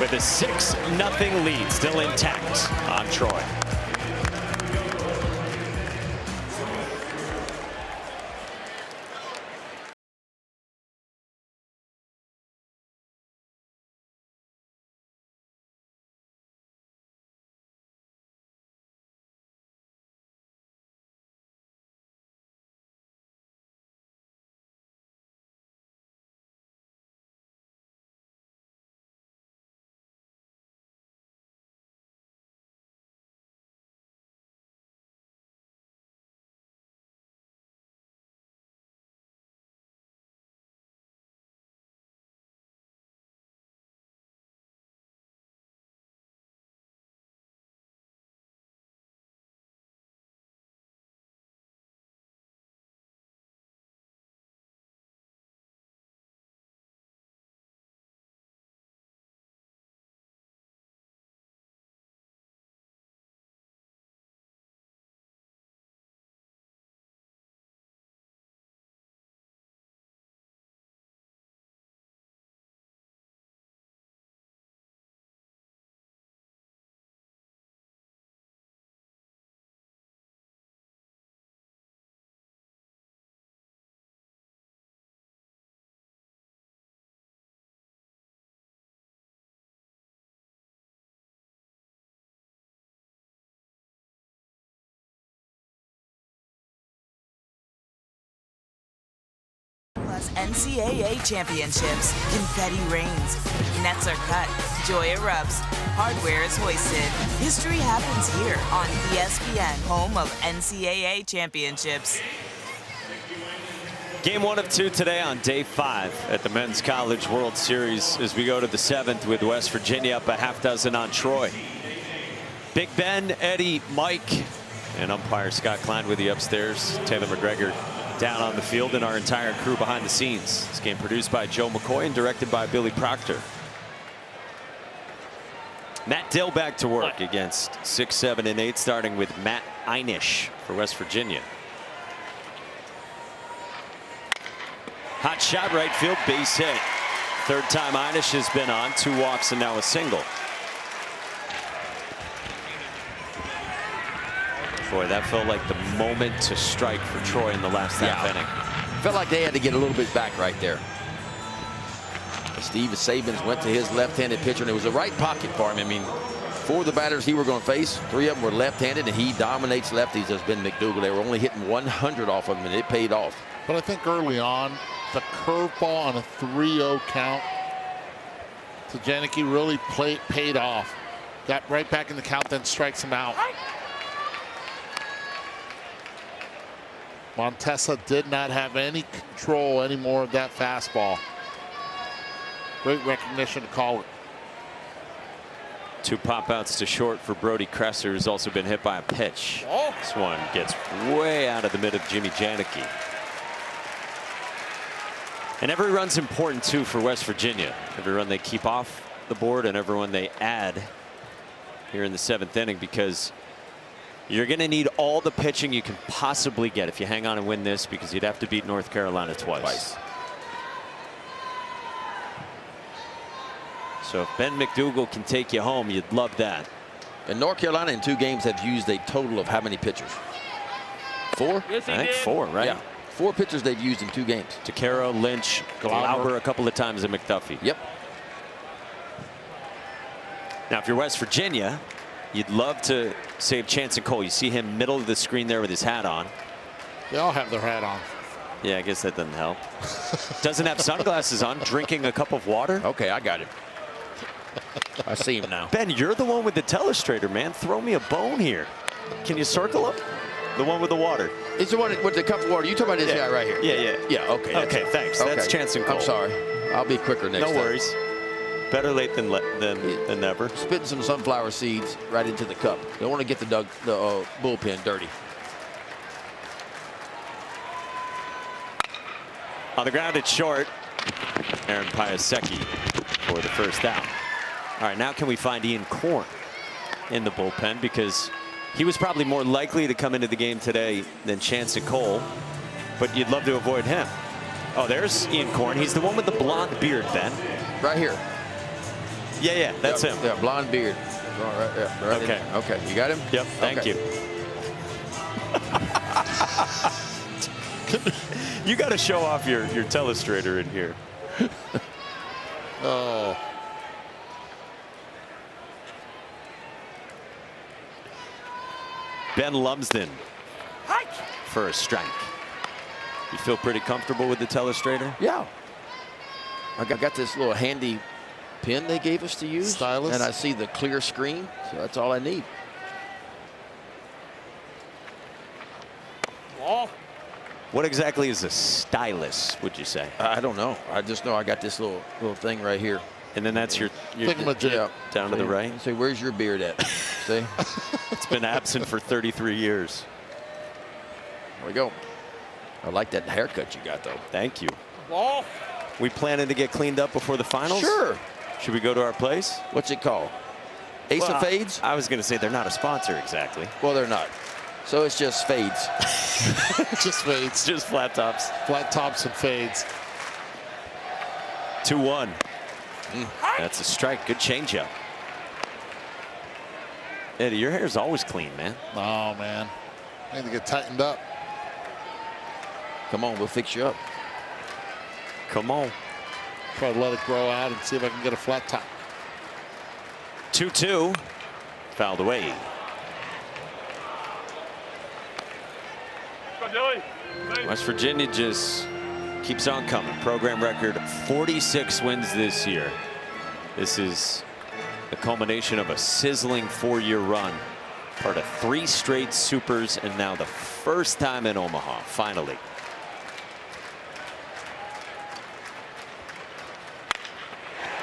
with a 6-0 lead still intact on Troy. NCAA championships. Confetti rains. Nets are cut. Joy erupts. Hardware is hoisted. History happens here on ESPN, home of NCAA championships. Game 1 of 2 today on day 5 at the Men's College World Series as we go to the 7th with West Virginia up a half dozen on Troy. Big Ben, Eddie, Mike, and umpire Scott Klein with you upstairs. Taylor McGregor down on the field and our entire crew behind the scenes. This game produced by Joe McCoy and directed by Billy Proctor. Matt Dill back to work against 6, 7, and 8, starting with Matt Einish for West Virginia. Hot shot right field, base hit. Third time Einish has been on, 2 walks and now a single. Boy, that felt like the moment to strike for Troy in the last half inning. Felt like they had to get a little bit back right there. Steve Sabins went to his left-handed pitcher, and it was a right pocket for him. I mean, 4 of the batters he were going to face, 3 of them were left-handed, and he dominates lefties as Ben McDougal. They were only hitting 100 off of him, and it paid off. But I think early on, the curveball on a 3-0 count to Janicki really paid off. Got right back in the count, then strikes him out. Montesa did not have any control anymore of that fastball. Great recognition to call it. 2 pop outs to short for Brody Kresser, who's also been hit by a pitch. This one gets way out of the mid of Jimmy Janicki. And every run's important too for West Virginia. Every run they keep off the board and every one they add here in the 7th inning, because you're going to need all the pitching you can possibly get if you hang on and win this, because you'd have to beat North Carolina twice. So if Ben McDougal can take you home, you'd love that. And North Carolina in 2 games have used a total of how many pitchers? 4? Yes, I think 4, right? Yeah. 4 pitchers they've used in 2 games. Takero, Lynch, Glauber a couple of times, and McDuffie. Yep. Now, if you're West Virginia, you'd love to save Chance and Cole. You see him middle of the screen there with his hat on. They all have their hat on. Yeah, I guess that doesn't help. Doesn't have sunglasses on, drinking a cup of water. Okay, I got him. I see him now. Ben, you're the one with the telestrator, man. Throw me a bone here. Can you circle him? The one with the water. It's the one with the cup of water. You talking about this guy right here? Yeah. Yeah, okay. Okay, thanks. Okay. That's Chance and Cole. I'm sorry. I'll be quicker next time. No worries. Better late than never. Spitting some sunflower seeds right into the cup. Don't want to get the bullpen dirty. On the ground at short, Aaron Piasecki for the first out. All right, now can we find Ian Korn in the bullpen, because he was probably more likely to come into the game today than Chance and Cole, but you'd love to avoid him. Oh, there's Ian Korn. He's the one with the blonde beard, Ben. Right here. Yeah, that's him. Yeah, blonde beard. Right okay. Okay, you got him? Yep, thank you. You got to show off your telestrator in here. Oh. Ben Lumsden for a strike. You feel pretty comfortable with the telestrator? Yeah. I got this little handy pen they gave us to use. Stylus. And I see the clear screen, so that's all I need. What exactly is a stylus, would you say? I don't know. I just know I got this little thing right here. And then that's your Thingamajig. Down to the right. Say, where's your beard at? See? It's been absent for 33 years. There we go. I like that haircut you got, though. Thank you. We planning to get cleaned up before the finals? Sure. Should we go to our place? What's it called? Ace of Fades? I was going to say they're not a sponsor exactly. Well, they're not. So it's just fades. Just fades. Just flat tops. Flat tops and fades. 2-1. That's a strike. Good changeup. Eddie, your hair's always clean, man. Oh, man. I need to get tightened up. Come on, we'll fix you up. Come on. Try to let it grow out and see if I can get a flat top. 2-2. Fouled away. West Virginia just keeps on coming. Program record 46 wins this year. This is the culmination of a sizzling 4-year run. Part of 3 straight supers, and now the first time in Omaha, finally.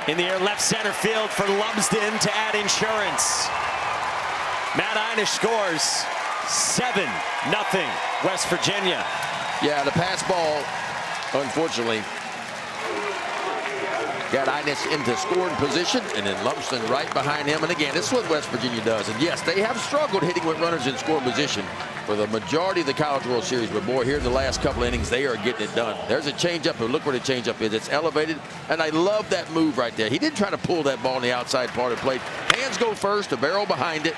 In the air, left center field for Lumsden to add insurance. Matt Einish scores. 7-0 West Virginia. Yeah, the pass ball, unfortunately, got Einish into scoring position, and then Lumsden right behind him. And again, this is what West Virginia does. And yes, they have struggled hitting with runners in scoring position for the majority of the College World Series. But boy, here in the last couple innings, they are getting it done. There's a changeup, and look where the changeup is. It's elevated, and I love that move right there. He didn't try to pull that ball on the outside part of the plate. Hands go first, the barrel behind it,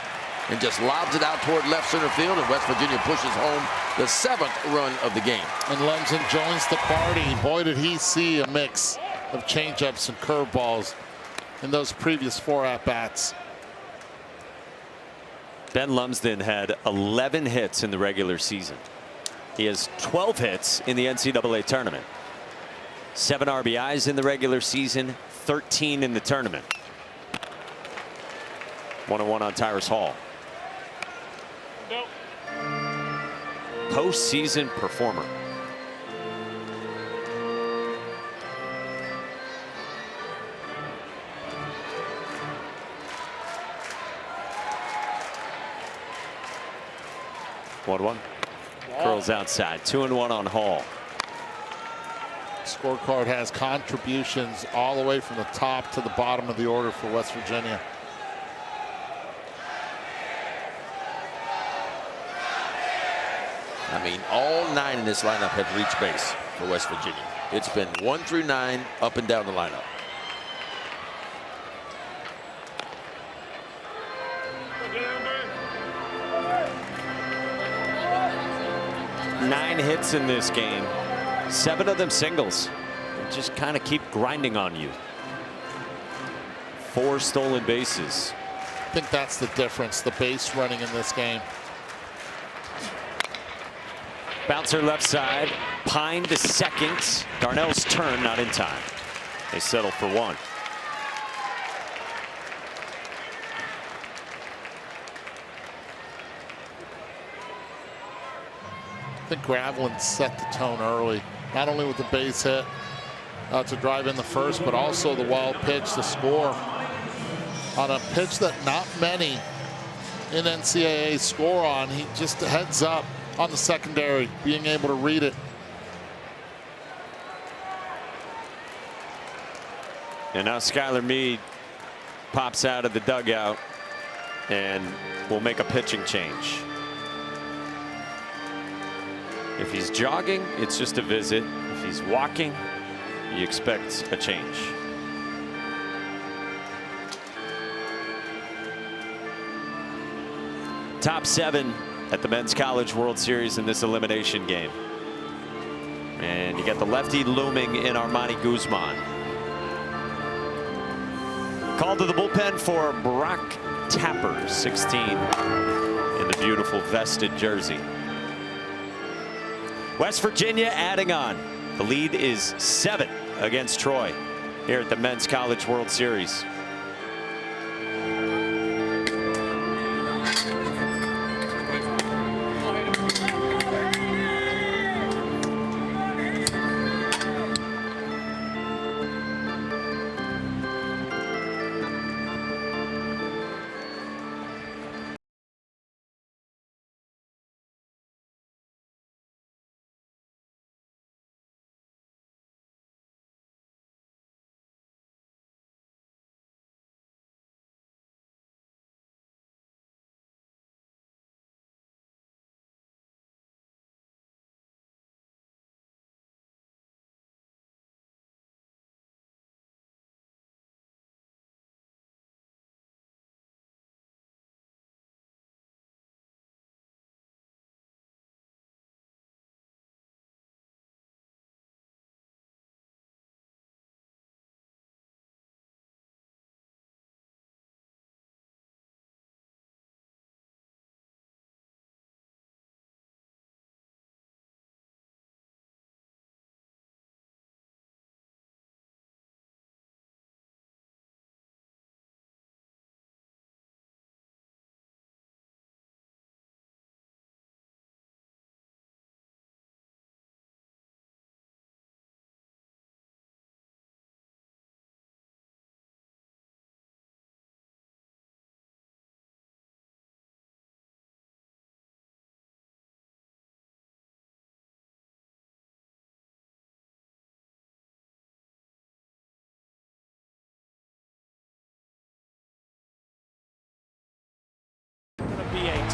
and just lobs it out toward left center field, and West Virginia pushes home the 7th run of the game. And Lumsden joins the party. Boy, did he see a mix of changeups and curveballs in those previous 4 at-bats. Ben Lumsden had 11 hits in the regular season. He has 12 hits in the NCAA tournament. 7 RBIs in the regular season, 13 in the tournament. 1-1 on Tyrus Hall. Postseason performer. One. Curls outside. 2-1 on Hall. Scorecard has contributions all the way from the top to the bottom of the order for West Virginia. I mean, all 9 in this lineup have reached base for West Virginia. It's been 1 through 9 up and down the lineup. Nine hits in this game, 7 of them singles. They just kind of keep grinding on you. 4 stolen bases. I think that's the difference, the base running in this game. Bouncer left side. Pine to second. Darnell's turn, not in time. They settle for 1. I think Graveline set the tone early, not only with the base hit to drive in the first, but also the wild pitch to score on a pitch that not many in NCAA score on. He just heads up on the secondary, being able to read it. And now Skylar Meade pops out of the dugout and will make a pitching change. If he's jogging, it's just a visit. If he's walking, you expect a change. Top 7 at the Men's College World Series in this elimination game. And you got the lefty looming in Armani Guzman. Called to the bullpen for Brock Tapper, 16, in the beautiful vested jersey. West Virginia adding on. The lead is 7 against Troy here at the Men's College World Series.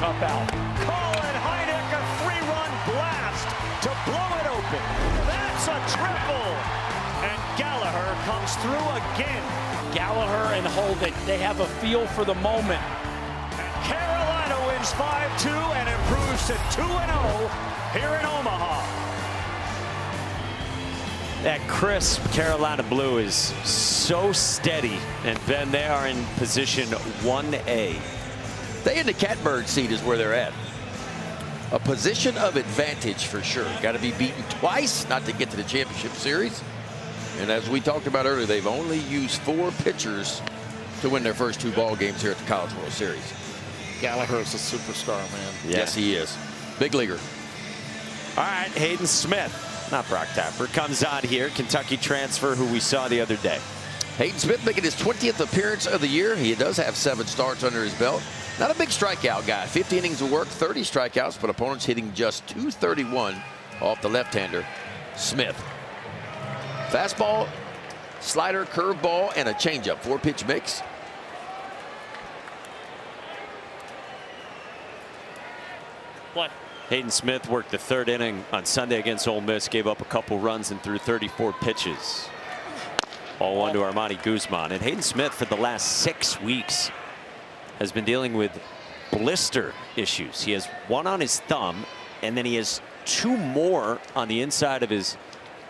tough out. Colin Heineck, a 3-run blast to blow it open. That's a triple. And Gallagher comes through again. Gallagher and Holden, they have a feel for the moment. Carolina wins 5-2 and improves to 2-0 here in Omaha. That crisp Carolina blue is so steady. And Ben, they are in position 1A. They in the catbird seat is where they're at. A position of advantage for sure. Got to be beaten twice not to get to the championship series. And as we talked about earlier, they've only used 4 pitchers to win their first 2 ball games here at the College World Series. Gallagher is a superstar, man. Yeah. Yes, he is. Big leaguer. All right, Hayden Smith, not Brock Tapper, comes on here. Kentucky transfer who we saw the other day. Hayden Smith making his 20th appearance of the year. He does have 7 starts under his belt. Not a big strikeout guy. 50 innings of work, 30 strikeouts, but opponents hitting just .231 off the left-hander, Smith. Fastball, slider, curveball, and a changeup. 4-pitch mix. What? Hayden Smith worked the 3rd inning on Sunday against Ole Miss, gave up a couple runs and threw 34 pitches. All one to Armani Guzman. And Hayden Smith for the last 6 weeks has been dealing with blister issues. He has 1 on his thumb, and then he has 2 more on the inside of his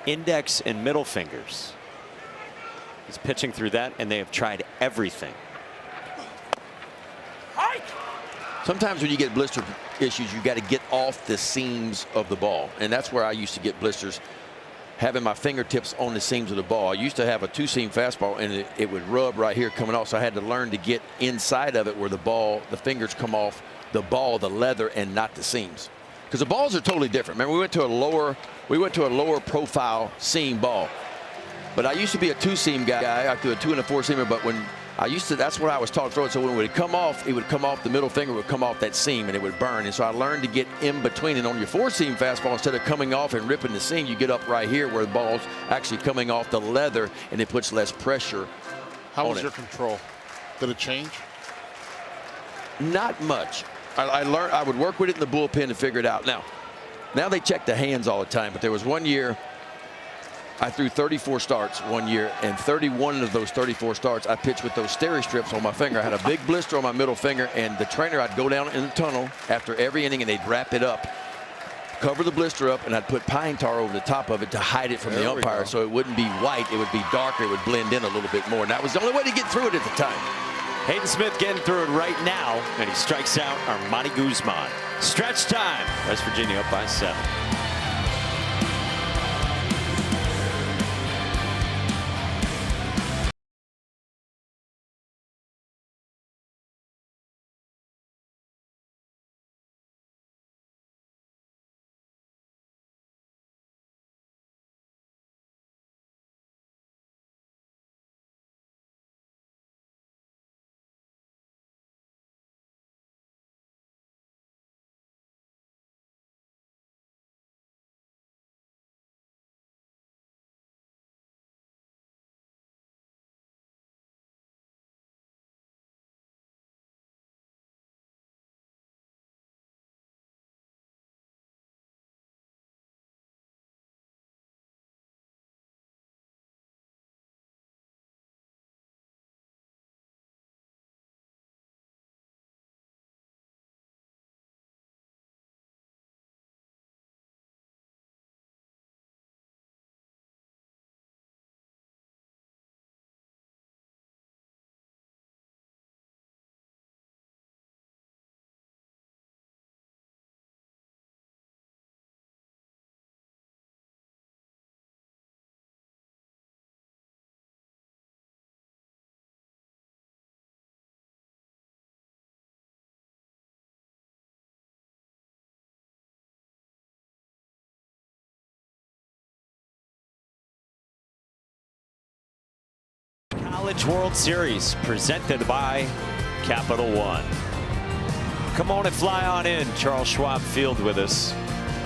index and middle fingers. He's pitching through that, and they have tried everything. Sometimes when you get blister issues, you got to get off the seams of the ball. And that's where I used to get blisters, having my fingertips on the seams of the ball. I used to have a 2-seam fastball, and it would rub right here coming off. So I had to learn to get inside of it where the fingers come off the ball, the leather, and not the seams. Because the balls are totally different. Remember, we went to a lower profile seam ball. But I used to be a 2-seam guy. I threw a 2 and a 4-seamer, but when that's what I was taught to throw it. So when it would come off, the middle finger would come off that seam and it would burn. And so I learned to get in between. And on your 4-seam fastball, instead of coming off and ripping the seam, you get up right here where the ball's actually coming off the leather, and it puts less pressure. How was your control? Did it change? Not much. I learned I would work with it in the bullpen to figure it out. Now they check the hands all the time, but there was one year I threw 34 starts one year, and 31 of those 34 starts I pitched with those steri strips on my finger. I had a big blister on my middle finger, and the trainer, I'd go down in the tunnel after every inning, and they'd wrap it up, cover the blister up, and I'd put pine tar over the top of it to hide it from the umpire, so it wouldn't be white, it would be darker, it would blend in a little bit more. And that was the only way to get through it at the time. Hayden Smith getting through it right now, and he strikes out Armani Guzman. Stretch time. West Virginia up by 7. College World Series presented by Capital One. Come on and fly on in. Charles Schwab Field with us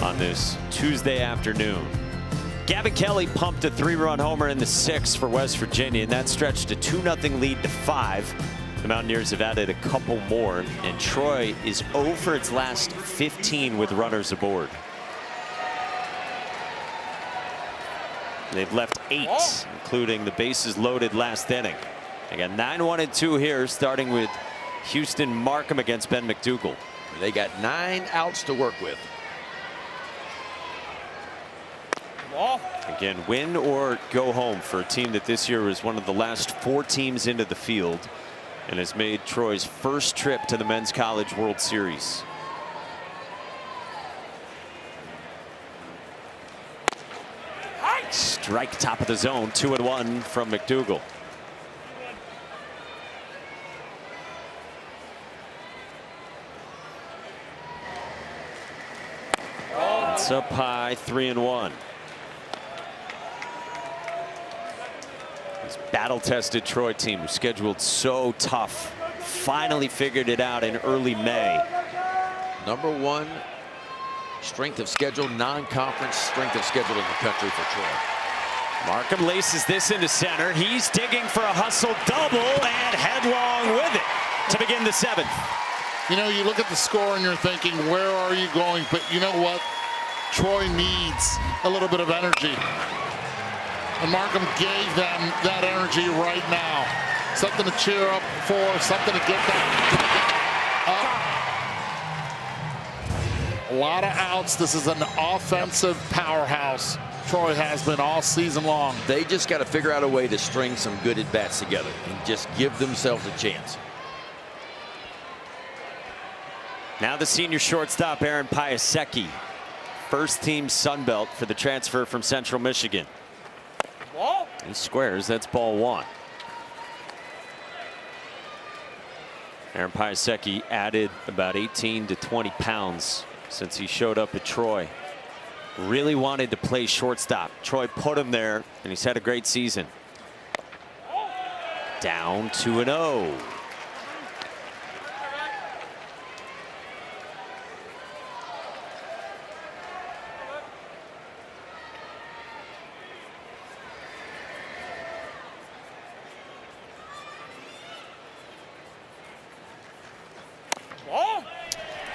on this Tuesday afternoon. Gavin Kelly pumped a 3-run homer in the 6th for West Virginia, and that stretched a 2-0 lead to 5 The Mountaineers have added a couple more, and Troy is 0 for its last 15 with runners aboard. They've left 8, including the bases loaded last inning. They got 9-1 and 2 here, starting with Houston Markham against Ben McDougal. They got 9 outs to work with. Again, win or go home for a team that this year was one of the last 4 teams into the field and has made Troy's first trip to the Men's College World Series. Strike top of the zone, 2-1 from McDougal. It's up high, 3-1. This battle-tested Troy team was scheduled so tough, finally figured it out in early May. #1 strength of schedule, non-conference strength of schedule in the country for Troy. Markham laces this into center. He's digging for a hustle double and headlong with it to begin the 7th. You know, you look at the score and you're thinking, where are you going? But you know what? Troy needs a little bit of energy. And Markham gave them that energy right now. Something to cheer up for, something to get them up. A lot of outs. This is an offensive powerhouse. Troy has been all season long. They just got to figure out a way to string some good at-bats together and just give themselves a chance. Now the senior shortstop Aaron Piasecki, first team Sun Belt for the transfer from Central Michigan. He squares. That's ball 1. Aaron Piasecki added about 18 to 20 pounds since he showed up at Troy. Really wanted to play shortstop. Troy put him there, and he's had a great season. Down 2-0.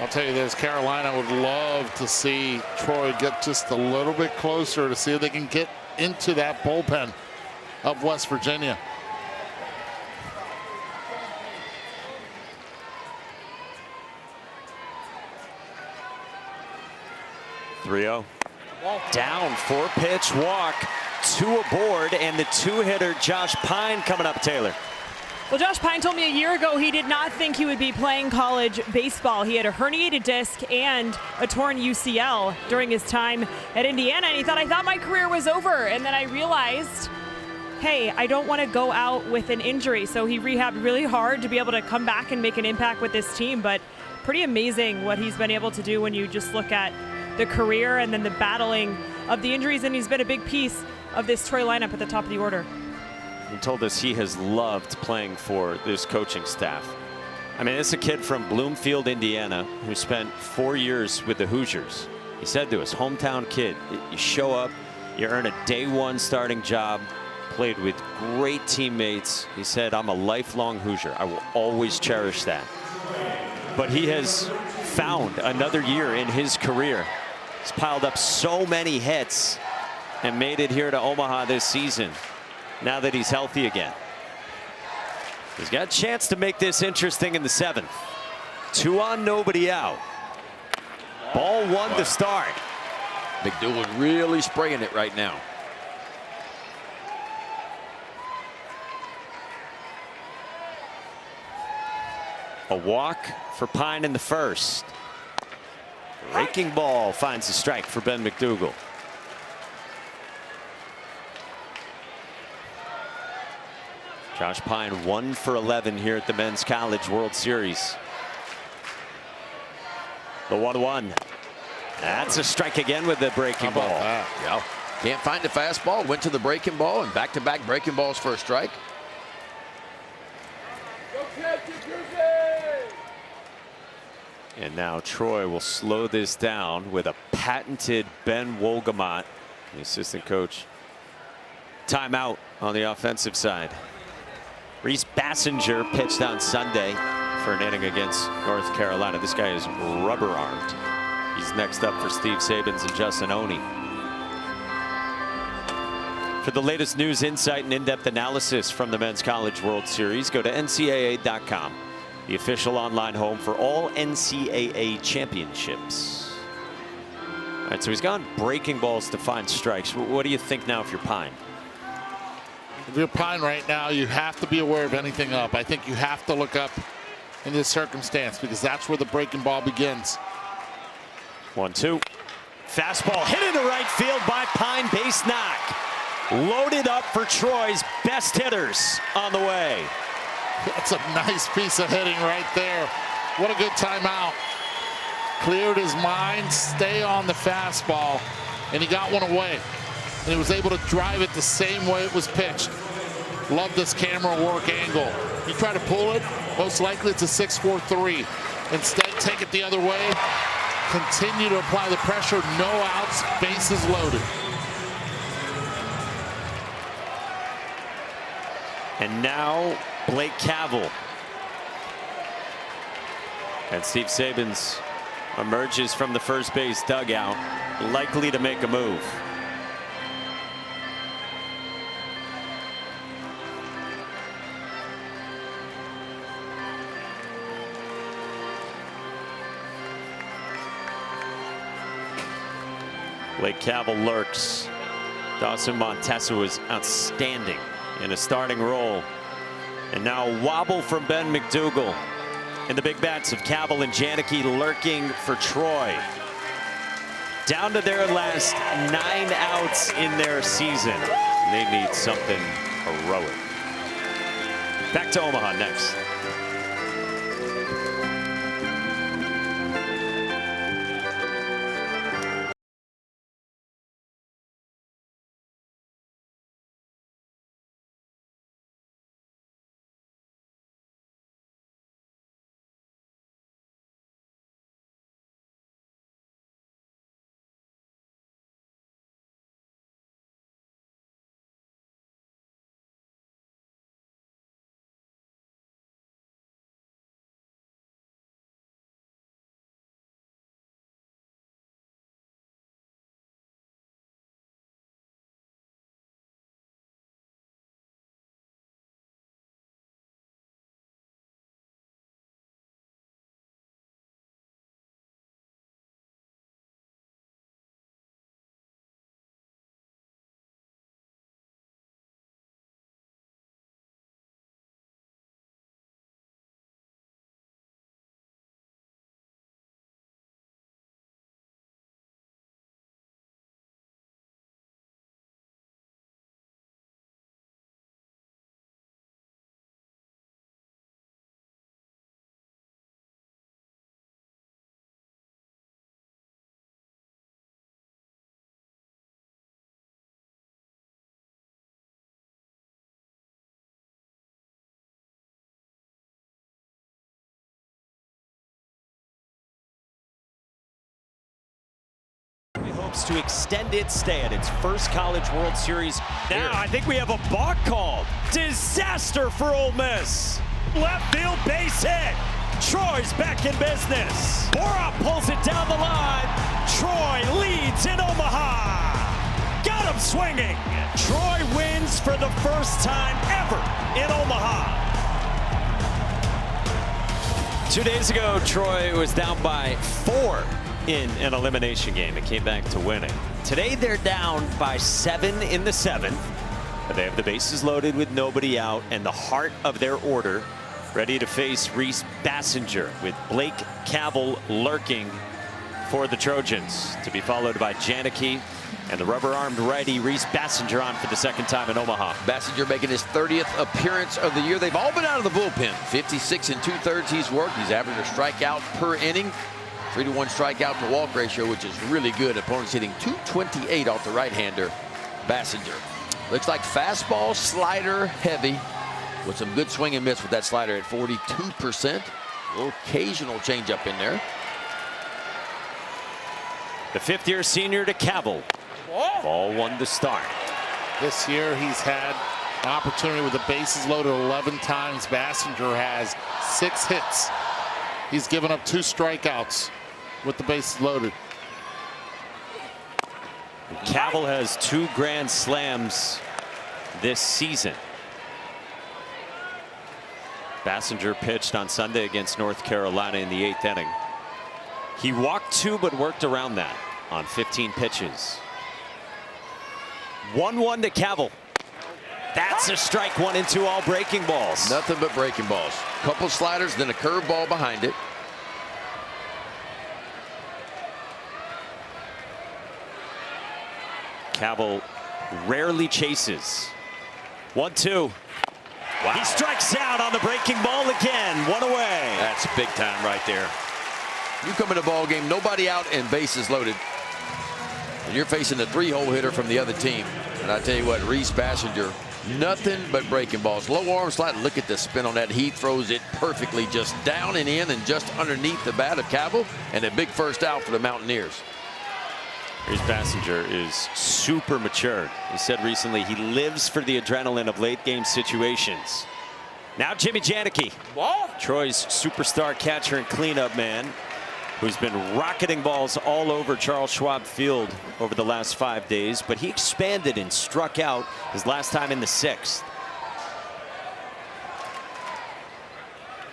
I'll tell you this, Carolina would love to see Troy get just a little bit closer to see if they can get into that bullpen of West Virginia. Down, 4-pitch walk, 2 aboard, and the 2-hitter Josh Pine coming up, Taylor. Well, Josh Pine told me a year ago he did not think he would be playing college baseball. He had a herniated disc and a torn UCL during his time at Indiana, and he thought, I thought my career was over. And then I realized, hey, I don't want to go out with an injury. So he rehabbed really hard to be able to come back and make an impact with this team. But pretty amazing what he's been able to do when you just look at the career and then the battling of the injuries. And he's been a big piece of this Troy lineup at the top of the order. He told us he has loved playing for this coaching staff. I mean, it's a kid from Bloomfield, Indiana, who spent 4 years with the Hoosiers. He said to us, hometown kid, you show up, you earn a day 1 starting job, played with great teammates. He said, I'm a lifelong Hoosier. I will always cherish that. But he has found another year in his career. He's piled up so many hits and made it here to Omaha this season. Now that he's healthy again, he's got a chance to make this interesting in the 7th. 2 on, nobody out. Ball 1 to start. McDougal really spraying it right now. A walk for Pine in the 1st. Raking ball finds a strike for Ben McDougal. Josh Pine 1 for 11 here at the Men's College World Series. The 1-1. That's a strike again with the breaking ball. Yeah. Can't find the fastball. Went to the breaking ball and back-to-back breaking balls for a strike. And now Troy will slow this down with a patented Ben Wolgamott, the assistant coach. Timeout on the offensive side. Reese Bassinger pitched on Sunday for an inning against North Carolina. This guy is rubber armed. He's next up for Steve Sabins and Justin Oney. For the latest news, insight, and in-depth analysis from the Men's College World Series, go to ncaa.com, the official online home for all NCAA championships. All right, so he's gone breaking balls to find strikes. What do you think now if you're Pine? If you're Pine right now, you have to be aware of anything up. I think you have to look up in this circumstance because that's where the breaking ball begins. 1-2. Fastball hit into right field by Pine, base knock. Loaded up for Troy's best hitters on the way. That's a nice piece of hitting right there. What a good timeout. Cleared his mind, stay on the fastball, and he got one away. And he was able to drive it the same way it was pitched. Love this camera work angle. You try to pull it, most likely it's a 6-4-3. Instead, take it the other way. Continue to apply the pressure, no outs, bases loaded. And now Blake Cavell. And Steve Sabins emerges from the first base dugout, likely to make a move. Blake Cavell lurks. Dawson Montesa was outstanding in a starting role. And now a wobble from Ben McDougal. And the big bats of Cavell and Janicki lurking for Troy. Down to their last 9 outs in their season. They need something heroic. Back to Omaha next. Hopes to extend its stay at its first College World Series. Now I think we have a balk called. Disaster for Ole Miss. Left field base hit. Troy's back in business. Borup pulls it down the line. Troy leads in Omaha. Got him swinging. Troy wins for the first time ever in Omaha. 2 days ago, Troy was down by 4 in an elimination game. It came back to winning. Today they're down by 7 in the 7th. But they have the bases loaded with nobody out and the heart of their order ready to face Reese Bassinger with Blake Cavell lurking for the Trojans, to be followed by Janicki and the rubber-armed righty Reese Bassinger on for the second time in Omaha. Bassinger making his 30th appearance of the year. They've all been out of the bullpen. 56 2/3 he's worked. He's averaging a strikeout per inning. 3-to-1 strikeout to walk ratio, which is really good. Opponents hitting .228 off the right-hander, Bassinger. Looks like fastball, slider, heavy, with some good swing and miss with that slider at 42%. A little occasional changeup in there. The fifth-year senior to Cavell. Ball 1 to start. This year he's had An opportunity with the bases loaded 11 times. Bassinger has 6 hits. He's given up 2 strikeouts with the bases loaded. Cavill has 2 grand slams this season. Bassinger pitched on Sunday against North Carolina in the 8th inning. He walked 2 but worked around that on 15 pitches. 1-1 to Cavill. That's a strike, 1 and 2, all breaking balls. Nothing but breaking balls. Couple sliders, then a curveball behind it. Cavill rarely chases. 1-2. Wow. He strikes out on the breaking ball again. 1 away. That's big time right there. You come in a ball game, nobody out and bases loaded. And you're facing the 3-hole hitter from the other team. And I tell you what, Rhys Bassinger, nothing but breaking balls. Low arm slide. Look at the spin on that. He throws it perfectly just down and in and just underneath the bat of Cavill. And a big first out for the Mountaineers. Rhys Bassinger is super mature. He said recently he lives for the adrenaline of late game situations. Now Jimmy Janicki, Troy's superstar catcher and cleanup man, who's been rocketing balls all over Charles Schwab Field over the last 5 days, but he expanded and struck out his last time in the 6th.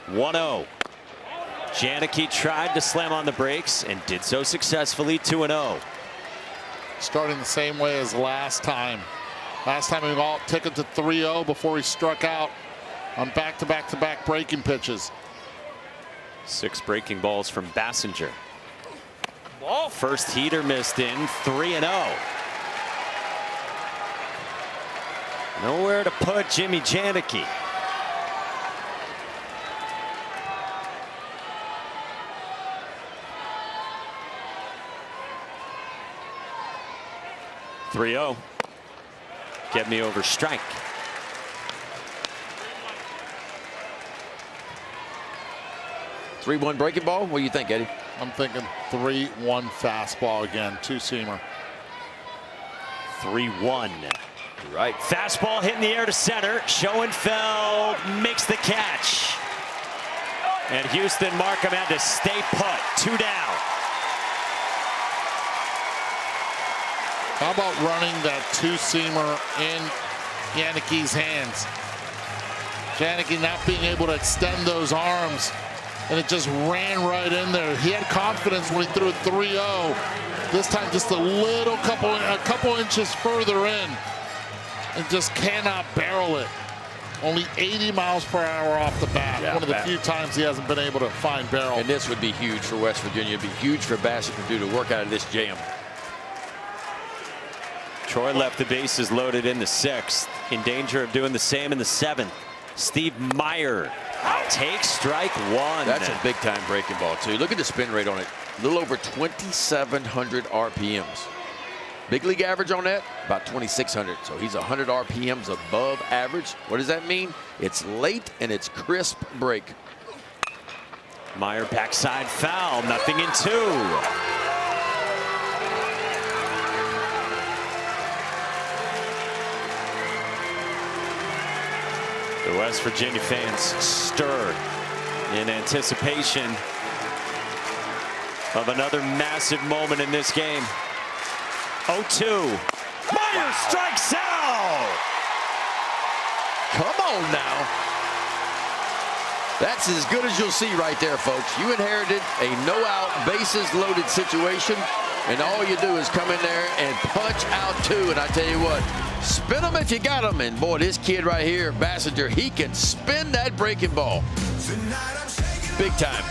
1-0. Janicki tried to slam on the brakes and did so successfully. 2-0. Starting the same way as last time. Last time he all took it to 3-0 before he struck out on back-to-back-to-back breaking pitches. 6 breaking balls from Bassinger. First heater missed in. 3-0. Nowhere to put Jimmy Janicki. .3-0. Get me over strike. .3-1 breaking ball. What do you think, Eddie? I'm thinking 3-1 fastball again. 2-seamer. 3-1. Right. Fastball hit in the air to center. Schoenfeld makes the catch. And Houston Markham had to stay put. 2 down. How about running that 2-seamer in Janicki's hands? Janicki not being able to extend those arms, and it just ran right in there. He had confidence when he threw it 3-0. This time just a couple inches further in, and just cannot barrel it. Only 80 miles per hour off the bat. Yeah, one of the few times he hasn't been able to find barrel. And this would be huge for West Virginia. It'd be huge for Bassett to do to work out of this jam. Troy left the bases loaded in the 6th. In danger of doing the same in the 7th. Steve Meyer takes strike 1. That's a big time breaking ball too. Look at the spin rate on it. A little over 2,700 RPMs. Big league average on that, about 2,600. So he's 100 RPMs above average. What does that mean? It's late and it's crisp break. Meyer backside foul, 0-2. The West Virginia fans stirred in anticipation of another massive moment in this game. 0-2. Meyer strikes out. Come on now. That's as good as you'll see right there, folks. You inherited a no-out, bases-loaded situation, and all you do is come in there and punch out 2. And I tell you what, spin them if you got them. And boy, this kid right here, Bassinger, he can spin that breaking ball. Big time.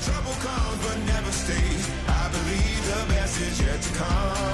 Trouble comes but never stays. I believe the best is yet to come.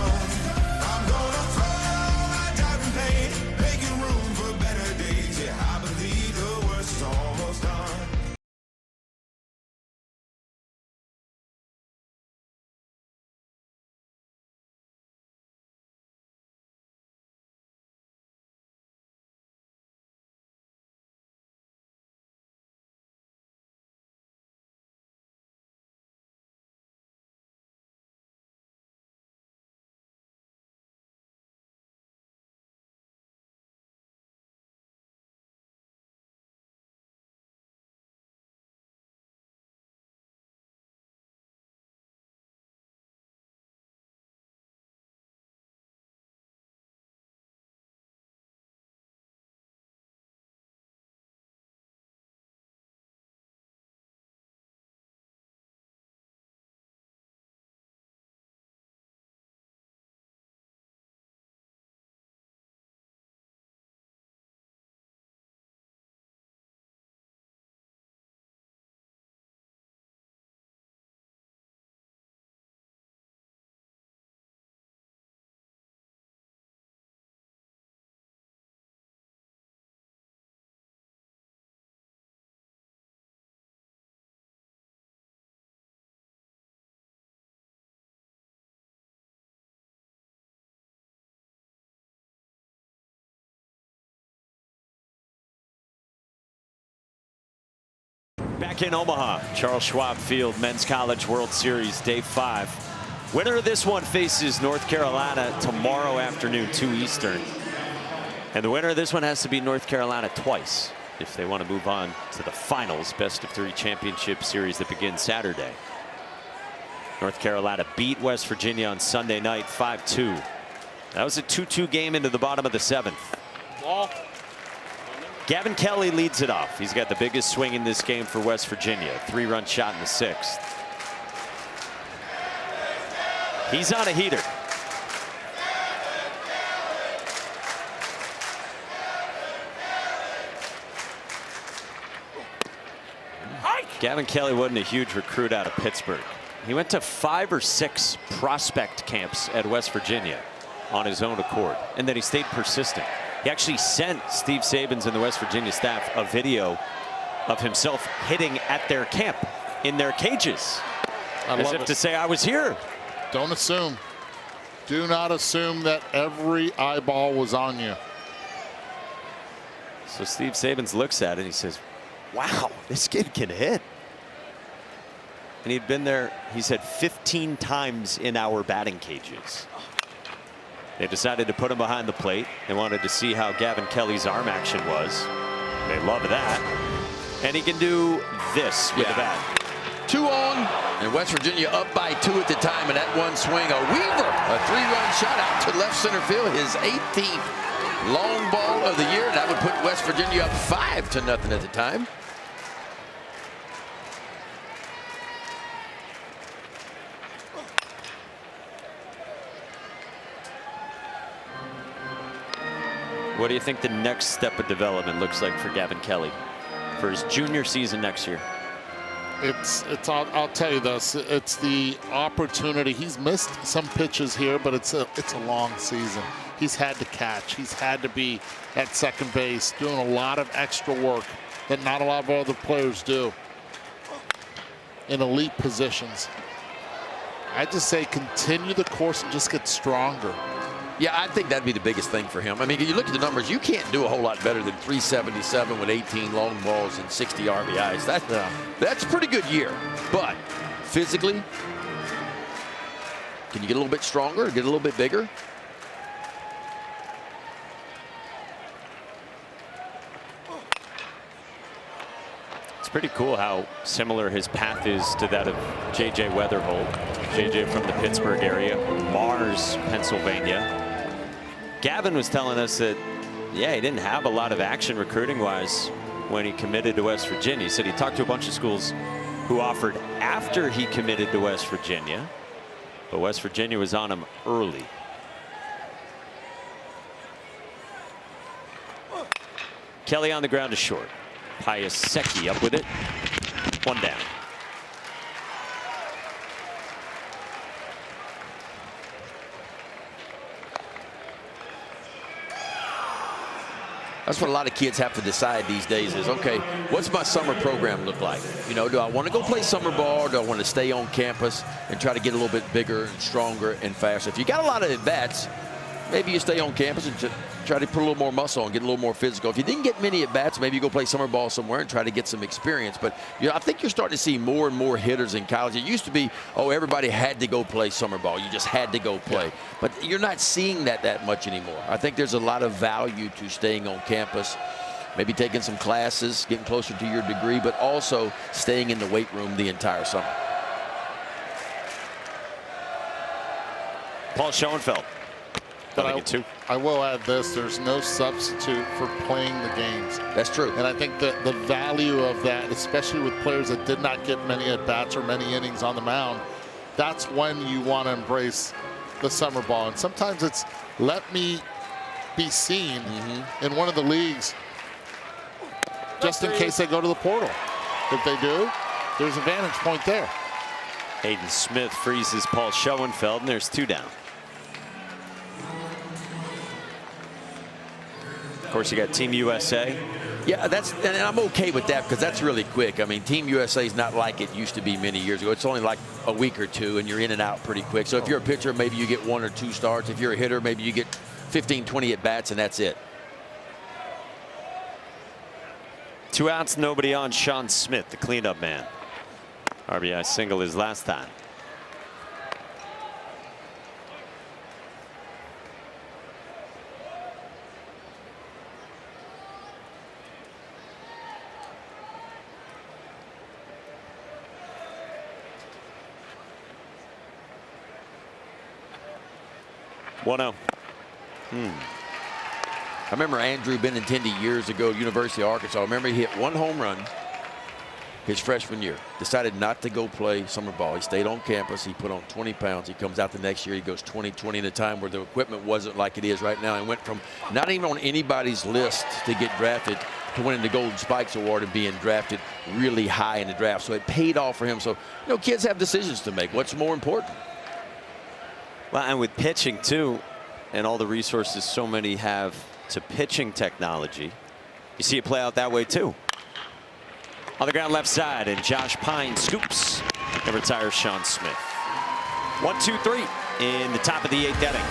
Back in Omaha, Charles Schwab Field, Men's College World Series, Day 5. Winner of this one faces North Carolina tomorrow afternoon, 2 Eastern. And the winner of this one has to beat North Carolina twice if they want to move on to the finals, best-of-3 championship series that begins Saturday. North Carolina beat West Virginia on Sunday night 5-2. That was a 2-2 game into the bottom of the 7th. Ball. Gavin Kelly leads it off. He's got the biggest swing in this game for West Virginia. 3-run shot in the 6th. He's on a heater. Gavin Kelly wasn't a huge recruit out of Pittsburgh. He went to 5 or 6 prospect camps at West Virginia on his own accord, and then he stayed persistent. He actually sent Steve Sabins and the West Virginia staff a video of himself hitting at their camp in their cages, as if to say, I was here. Don't assume. Do not assume that every eyeball was on you. So Steve Sabins looks at it and he says, wow, this kid can hit. And he'd been there, he said, 15 times in our batting cages. They decided to put him behind the plate. They wanted to see how Gavin Kelly's arm action was. They love that. And he can do this with the bat. 2 on, and West Virginia up by 2 at the time, and that one swing, a Weaver, a 3-run shot out to left center field, his 18th long ball of the year. That would put West Virginia up 5-0 at the time. What do you think the next step of development looks like for Gavin Kelly for his junior season next year? I'll tell you this, it's the opportunity. He's missed some pitches here, but it's a long season. He's had to catch. He's had to be at second base, doing a lot of extra work that not a lot of other players do in elite positions. I just say continue the course and just get stronger. Yeah, I think that'd be the biggest thing for him. I mean, you look at the numbers, you can't do a whole lot better than 377 with 18 long balls and 60 RBIs. That's a pretty good year. But physically, can you get a little bit stronger, get a little bit bigger? It's pretty cool how similar his path is to that of J.J. Weatherholt. J.J. from the Pittsburgh area, Mars, Pennsylvania. Gavin was telling us that, yeah, he didn't have a lot of action recruiting-wise when he committed to West Virginia. He said he talked to a bunch of schools who offered after he committed to West Virginia, but West Virginia was on him early. Kelly on the ground to short. Piasecki up with it. 1 down. That's what a lot of kids have to decide these days is, okay, what's my summer program look like? You know, do I want to go play summer ball, or do I want to stay on campus and try to get a little bit bigger and stronger and faster? If you got a lot of at-bats, maybe you stay on campus and try to put a little more muscle and get a little more physical. If you didn't get many at-bats, maybe you go play summer ball somewhere and try to get some experience. But I think you're starting to see more and more hitters in college. It used to be, oh, everybody had to go play summer ball. You just had to go play. Yeah. But you're not seeing that much anymore. I think there's a lot of value to staying on campus, maybe taking some classes, getting closer to your degree, but also staying in the weight room the entire summer. Paul Schoenfeld. But I will add this, there's no substitute for playing the games. That's true. And I think that the value of that, especially with players that did not get many at-bats or many innings on the mound, that's when you want to embrace the summer ball. And sometimes it's let me be seen in one of the leagues just in case they go to the portal. If they do, there's a vantage point there. Hayden Smith freezes Paul Schoenfeld, and there's 2 down. Of course, you got Team USA. Yeah, and I'm okay with that because that's really quick. I mean, Team USA is not like it used to be many years ago. It's only like a week or 2, and you're in and out pretty quick. So if you're a pitcher, maybe you get 1 or 2 starts. If you're a hitter, maybe you get 15, 20 at-bats, and that's it. 2 outs, nobody on. Sean Smith, the cleanup man. RBI single his last time. I remember Andrew Benintendi years ago, University of Arkansas. I remember he hit 1 home run his freshman year. Decided not to go play summer ball. He stayed on campus. He put on 20 pounds. He comes out the next year. He goes 20-20 in a time where the equipment wasn't like it is right now. And went from not even on anybody's list to get drafted to winning the Golden Spikes Award and being drafted really high in the draft. So it paid off for him. So, you know, kids have decisions to make. What's more important? Well, and with pitching too, and all the resources so many have to pitching technology, you see it play out that way too. On the ground left side, and Josh Pine scoops and retires Sean Smith. 1-2-3 in the top of the 8th inning.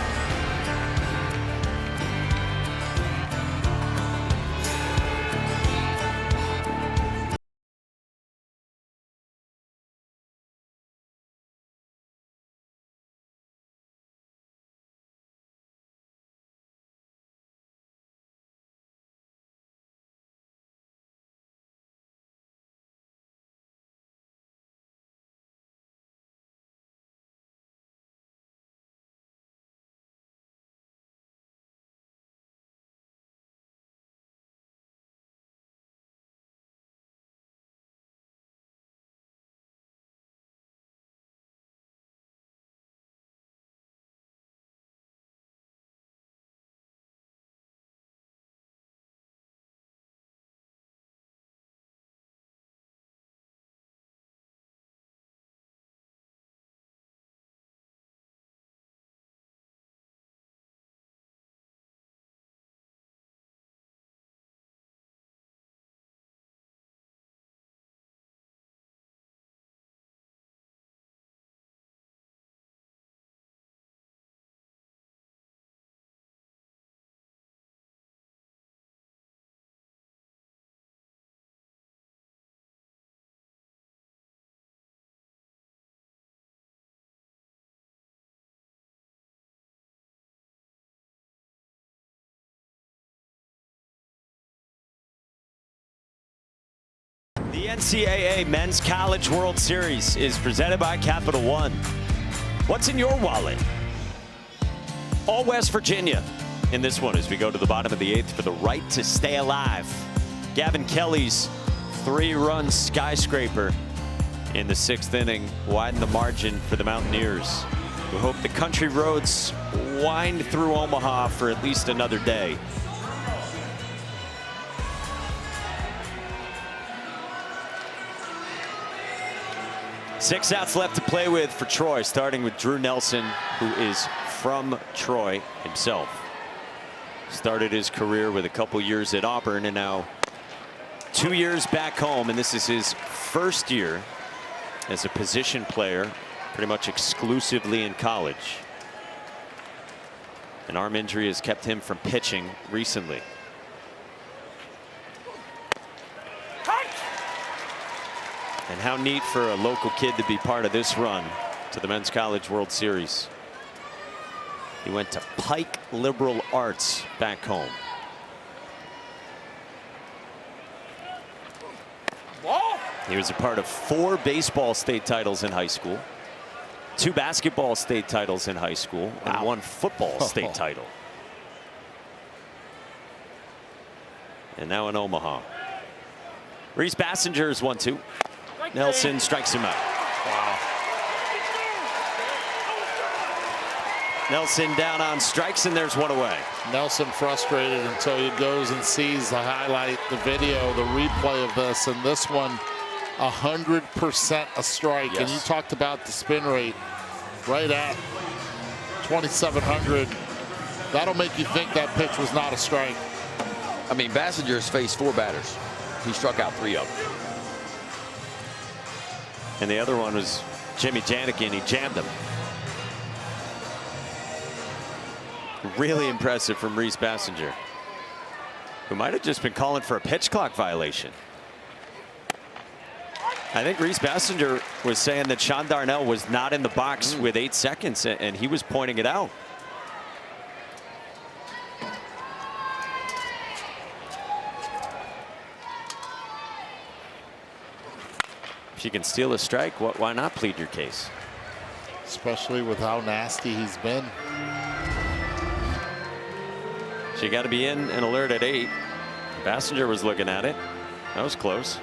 The NCAA Men's College World Series is presented by Capital One. What's in your wallet? All West Virginia in this one as we go to the bottom of the 8th for the right to stay alive. Gavin Kelly's 3-run skyscraper in the 6th inning widened the margin for the Mountaineers, who hope the country roads wind through Omaha for at least another day. Six outs left to play with for Troy, starting with Drew Nelson, who is from Troy himself. Started his career with a couple years at Auburn and now 2 years back home, and this is his first year as a position player, pretty much exclusively in college. An arm injury has kept him from pitching recently. And how neat for a local kid to be part of this run to the Men's College World Series. He went to Pike Liberal Arts back home. He was a part of 4 baseball state titles in high school, 2 basketball state titles in high school, and 1 football state title. And now in Omaha. Reese Bassinger is 1-2. Nelson strikes him out. Wow. Nelson down on strikes, and there's 1 away. Nelson frustrated until he goes and sees the highlight, the video, the replay of this, and this one 100% a strike. Yes. And you talked about the spin rate right at 2,700. That'll make you think that pitch was not a strike. I mean, Bassinger's faced 4 batters. He struck out 3 of them. And the other one was Jimmy Janicki, and he jammed him. Really impressive from Reese Bassinger, who might have just been calling for a pitch clock violation. I think Reese Bassinger was saying that Sean Darnell was not in the box with 8 seconds, and he was pointing it out. If you can steal a strike, why not plead your case? Especially with how nasty he's been. So you got to be in and alert at 8. Bassinger was looking at it. That was close.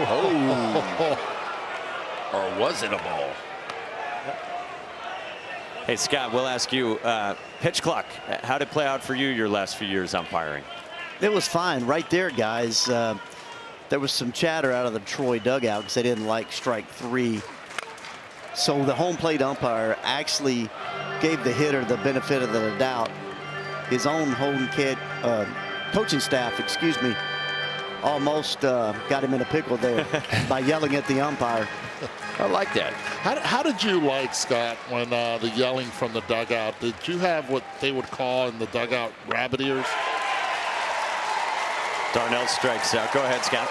Oh. Or was it a ball? Hey, Scott, we'll ask you, pitch clock, how did it play out for you your last few years umpiring? It was fine right there, guys. There was some chatter out of the Troy dugout because they didn't like strike 3. So the home plate umpire actually gave the hitter the benefit of the doubt. His own coaching staff, excuse me, almost got him in a pickle there by yelling at the umpire. I like that. How did you like, Scott, when the yelling from the dugout? Did you have what they would call in the dugout rabbit ears? Darnell strikes out. Go ahead, Scott.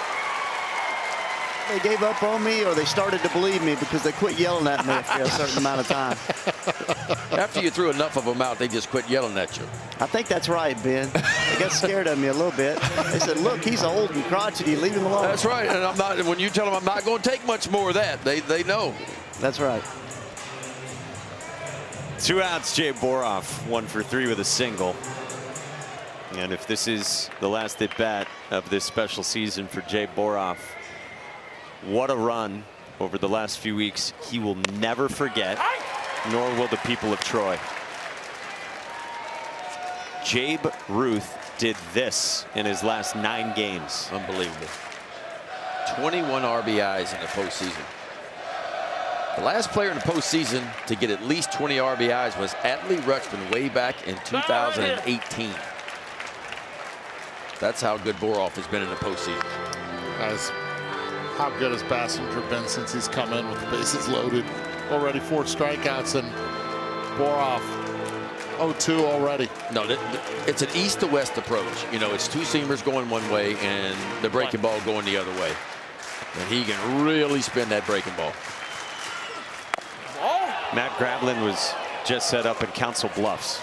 They gave up on me, or they started to believe me because they quit yelling at me after a certain amount of time. After you threw enough of them out, they just quit yelling at you. I think that's right, Ben. They got scared of me a little bit. They said, look, he's old and crotchety. Leave him alone. That's right. And I'm not. When you tell them I'm not going to take much more of that, they know. That's right. 2 outs, Jay Boroff, 1 for 3 with a single. And if this is the last at bat of this special season for Jay Boroff, what a run over the last few weeks. He will never forget, nor will the people of Troy. Jabe Ruth did this in his last 9 games. Unbelievable. 21 RBIs in the postseason. The last player in the postseason to get at least 20 RBIs was Adley Rutschman way back in 2018. That's how good Boroff has been in the postseason. Guys, how good has Bassinger been since he's come in with the bases loaded? Already 4 strikeouts, and Boroff 0-2 already. No, it's an east to west approach. You know, it's 2 seamers going one way and the breaking ball going the other way. And he can really spin that breaking ball. Matt Gravlin was just set up in Council Bluffs.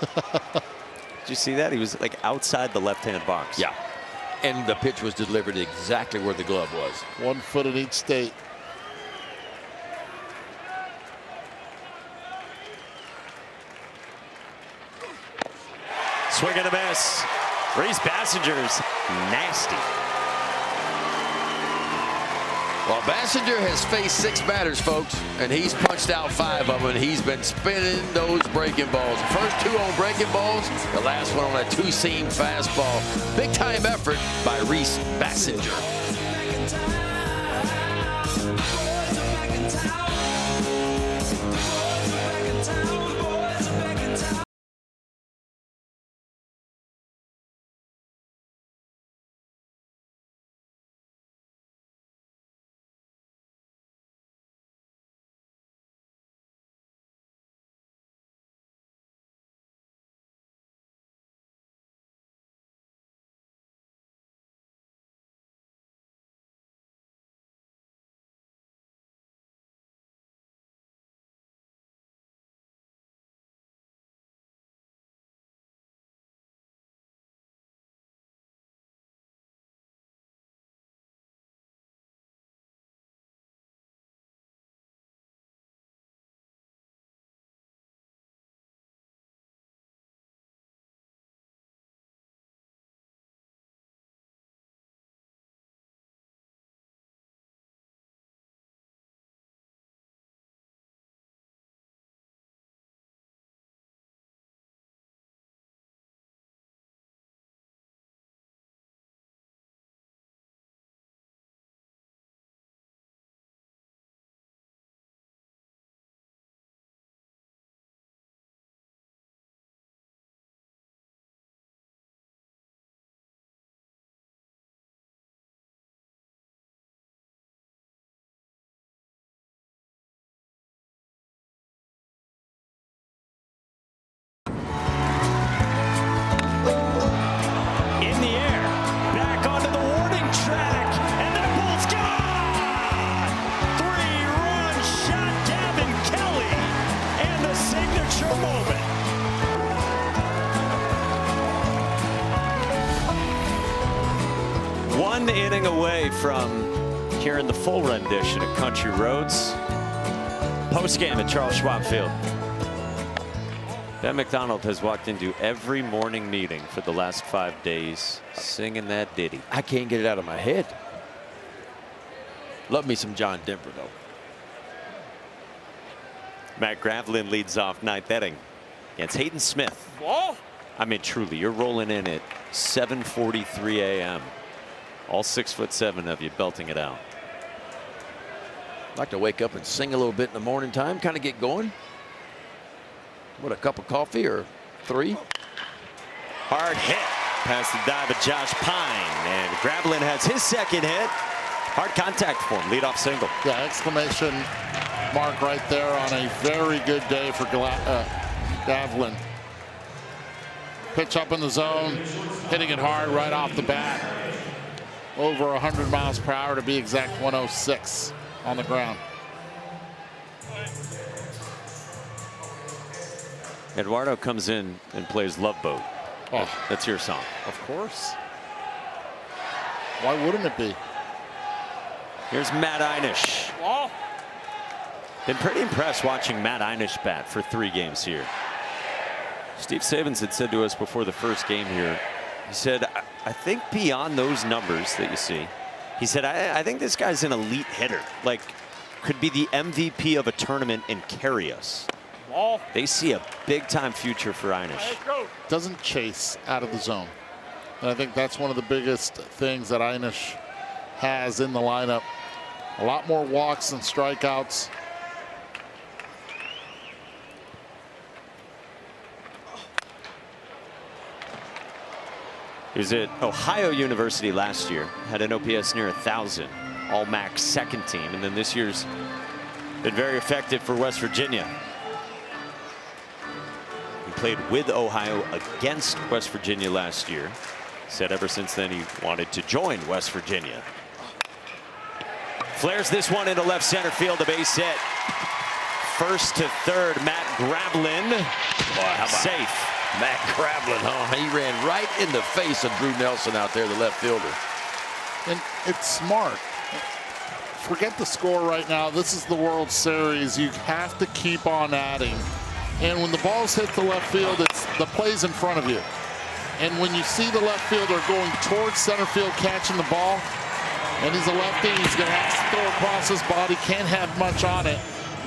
Did you see that? He was like outside the left-hand box. Yeah. And the pitch was delivered exactly where the glove was. 1 foot in each state. Swing and a miss. Reese Bassinger's nasty. Well, Bassinger has faced 6 batters, folks, and he's punched out 5 of them, and he's been spinning those breaking balls. The first 2 on breaking balls, the last one on a 2-seam fastball. Big-time effort by Reese Bassinger. 1 inning away from hearing the full rendition of Country Roads. Post-game at Charles Schwab Field. Ben McDonald has walked into every morning meeting for the last 5 days singing that ditty. I can't get it out of my head. Love me some John Denver, though. Matt Gravlin leads off 9th inning against Hayden Smith. Ball. I mean, truly, you're rolling in at 7:43 a.m. All 6'7" of you belting it out. Like to wake up and sing a little bit in the morning time, kind of get going. What, a cup of coffee or 3? Hard hit past the dive of Josh Pine, and Gravlin has his 2nd hit. Hard contact for him, leadoff single. Yeah, exclamation mark right there on a very good day for Gravlin. Pitch up in the zone, hitting it hard right off the bat. Over 100 miles per hour, to be exact, 106 on the ground. Eduardo comes in and plays Love Boat. Oh, that's your song. Of course. Why wouldn't it be? Here's Matt Einish. Ball. Been pretty impressed watching Matt Einish bat for 3 games here. Steve Sabins had said to us before the first game here, he said, I think beyond those numbers that you see, he said, I think this guy's an elite hitter. Like, could be the MVP of a tournament and carry us. Ball. They see a big-time future for Einish. Doesn't chase out of the zone. And I think that's one of the biggest things that Einish has in the lineup. A lot more walks and strikeouts. He was at Ohio University last year, had an OPS near 1,000, all-MAC 2nd team, and then this year's been very effective for West Virginia. He played with Ohio against West Virginia last year. Said ever since then he wanted to join West Virginia. Flares this one into left center field, a base hit. First to third, Matt Gravlin. Boy, how about safe. Matt Gravlin, huh? He ran right in the face of Drew Nelson out there, the left fielder. And it's smart. Forget the score right now. This is the World Series. You have to keep on adding. And when the balls hit the left field, it's the plays in front of you. And when you see the left fielder going towards center field catching the ball, and he's a lefty, he's going to have to throw across his body, can't have much on it.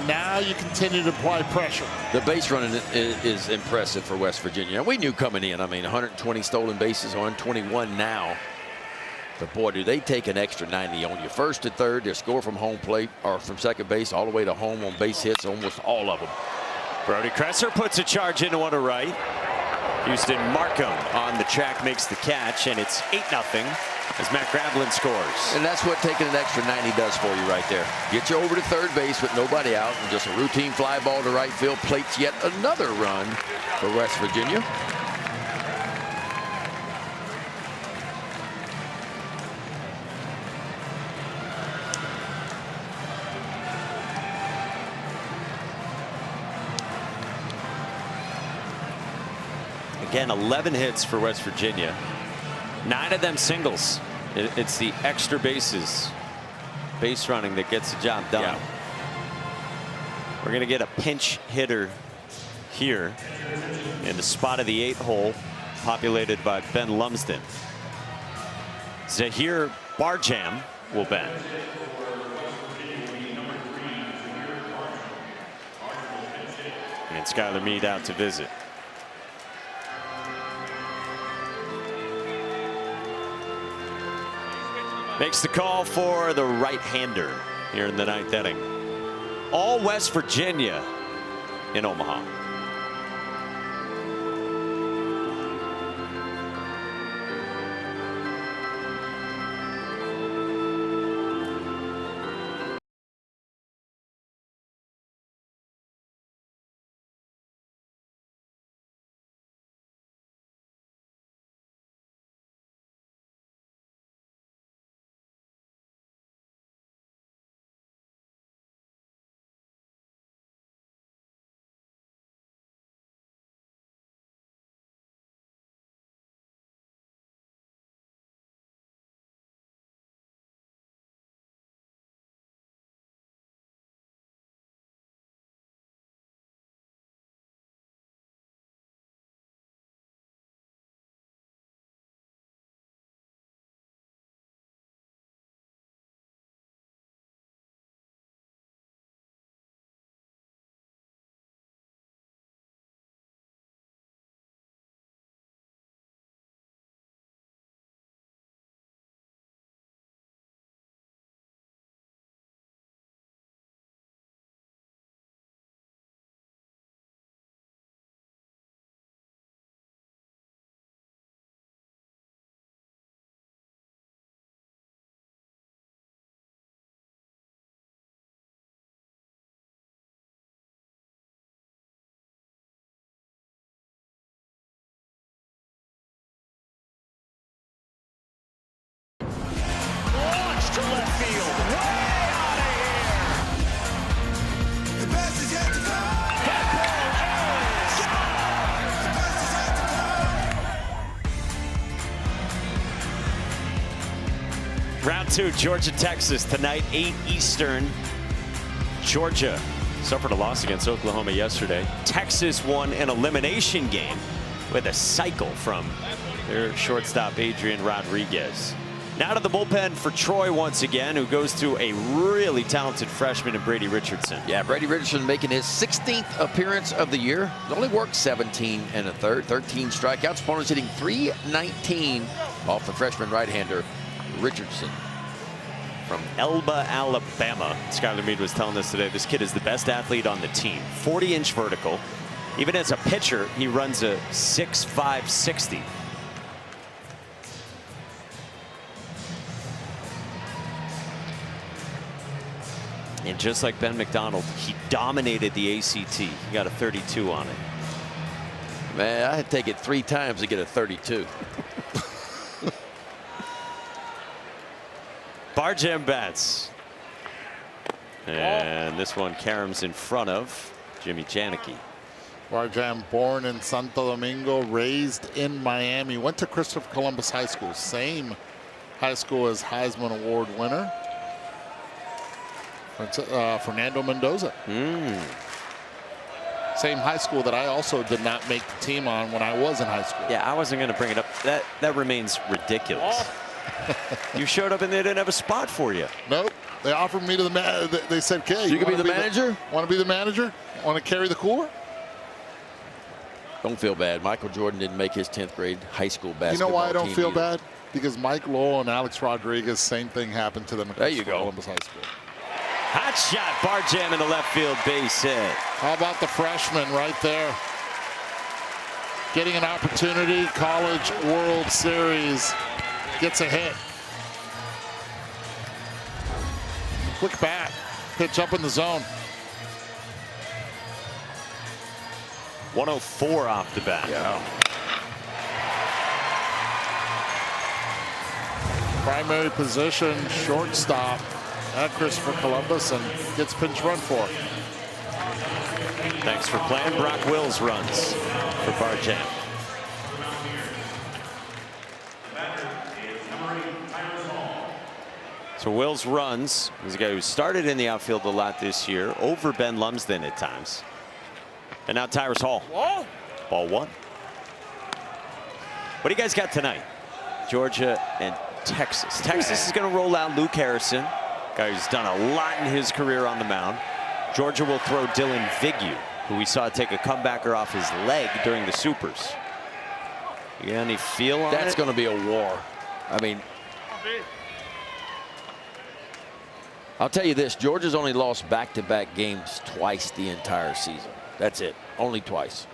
Now you continue to apply pressure. The base running is impressive for West Virginia. We knew coming in, I mean, 120 stolen bases, 121 now. But boy, do they take an extra 90 on you. First to third, they score from home plate or from second base all the way to home on base hits, almost all of them. Brody Kresser puts a charge into one to right. Houston Markham on the track makes the catch, and it's 8-0 as Matt Gravlin scores. And that's what taking an extra 90 does for you right there. Get you over to third base with nobody out, and just a routine fly ball to right field plates yet another run for West Virginia. Again, 11 hits for West Virginia. 9 of them singles. It's the extra bases, base running, that gets the job done. Yeah. We're going to get a pinch hitter here in the spot of the 8th hole, populated by Ben Lumsden. Zahir Barjam will bat. And Skylar Meade out to visit. Makes the call for the right-hander here in the 9th inning. All West Virginia in Omaha. Round 2, Georgia, Texas tonight, 8 Eastern. Georgia suffered a loss against Oklahoma yesterday. Texas won an elimination game with a cycle from their shortstop Adrian Rodriguez. Now to the bullpen for Troy once again, who goes to a really talented freshman in Brady Richardson. Yeah, Brady Richardson making his 16th appearance of the year. He's only worked 17 1/3, 13 strikeouts. Opponents hitting .319 off the freshman right-hander Richardson. From Elba, Alabama. Skylar Meade was telling us today this kid is the best athlete on the team. 40-inch vertical. Even as a pitcher, he runs a 6.5 60. And just like Ben McDonald, he dominated the ACT. He got a 32 on it. Man, I had to take it 3 times to get a 32. Bar Jam bats. And this one Karam's in front of Jimmy Janicki. Bar Jam, born in Santo Domingo, raised in Miami, went to Christopher Columbus High School, same high school as Heisman Award winner Fernando Mendoza. Same high school that I also did not make the team on when I was in high school. Yeah, I wasn't going to bring it up. That remains ridiculous. You showed up and they didn't have a spot for you. Nope. They offered me to the they said, "Okay, you can be the manager? Want to be the manager? Want to carry the cooler?" Don't feel bad. Michael Jordan didn't make his 10th grade high school basketball. You know why I don't feel either. bad? Because Mike Lowell and Alex Rodriguez, same thing happened to them at Columbus High School. Hot shot, Bar Jam in the left field, base hit. How about the freshman right there? Getting an opportunity, College World Series, gets a hit. Quick bat, pitch up in the zone. 104 off the bat. Yeah. Primary position, shortstop at Christopher Columbus, and gets pinch run for. Thanks for playing. Brock Wills runs for Bar Jam. So Wills runs. He's a guy who started in the outfield a lot this year, over Ben Lumsden at times. And now Tyrus Hall. Ball 1. What do you guys got tonight? Georgia and Texas. Texas is going to roll out Luke Harrison, guy who's done a lot in his career on the mound. Georgia will throw Dylan Vignew, who we saw take a comebacker off his leg during the Supers. You got any feel on it? That's going to be a war. I mean, I'll tell you this, Georgia's only lost back-to-back games twice the entire season. That's it, only twice.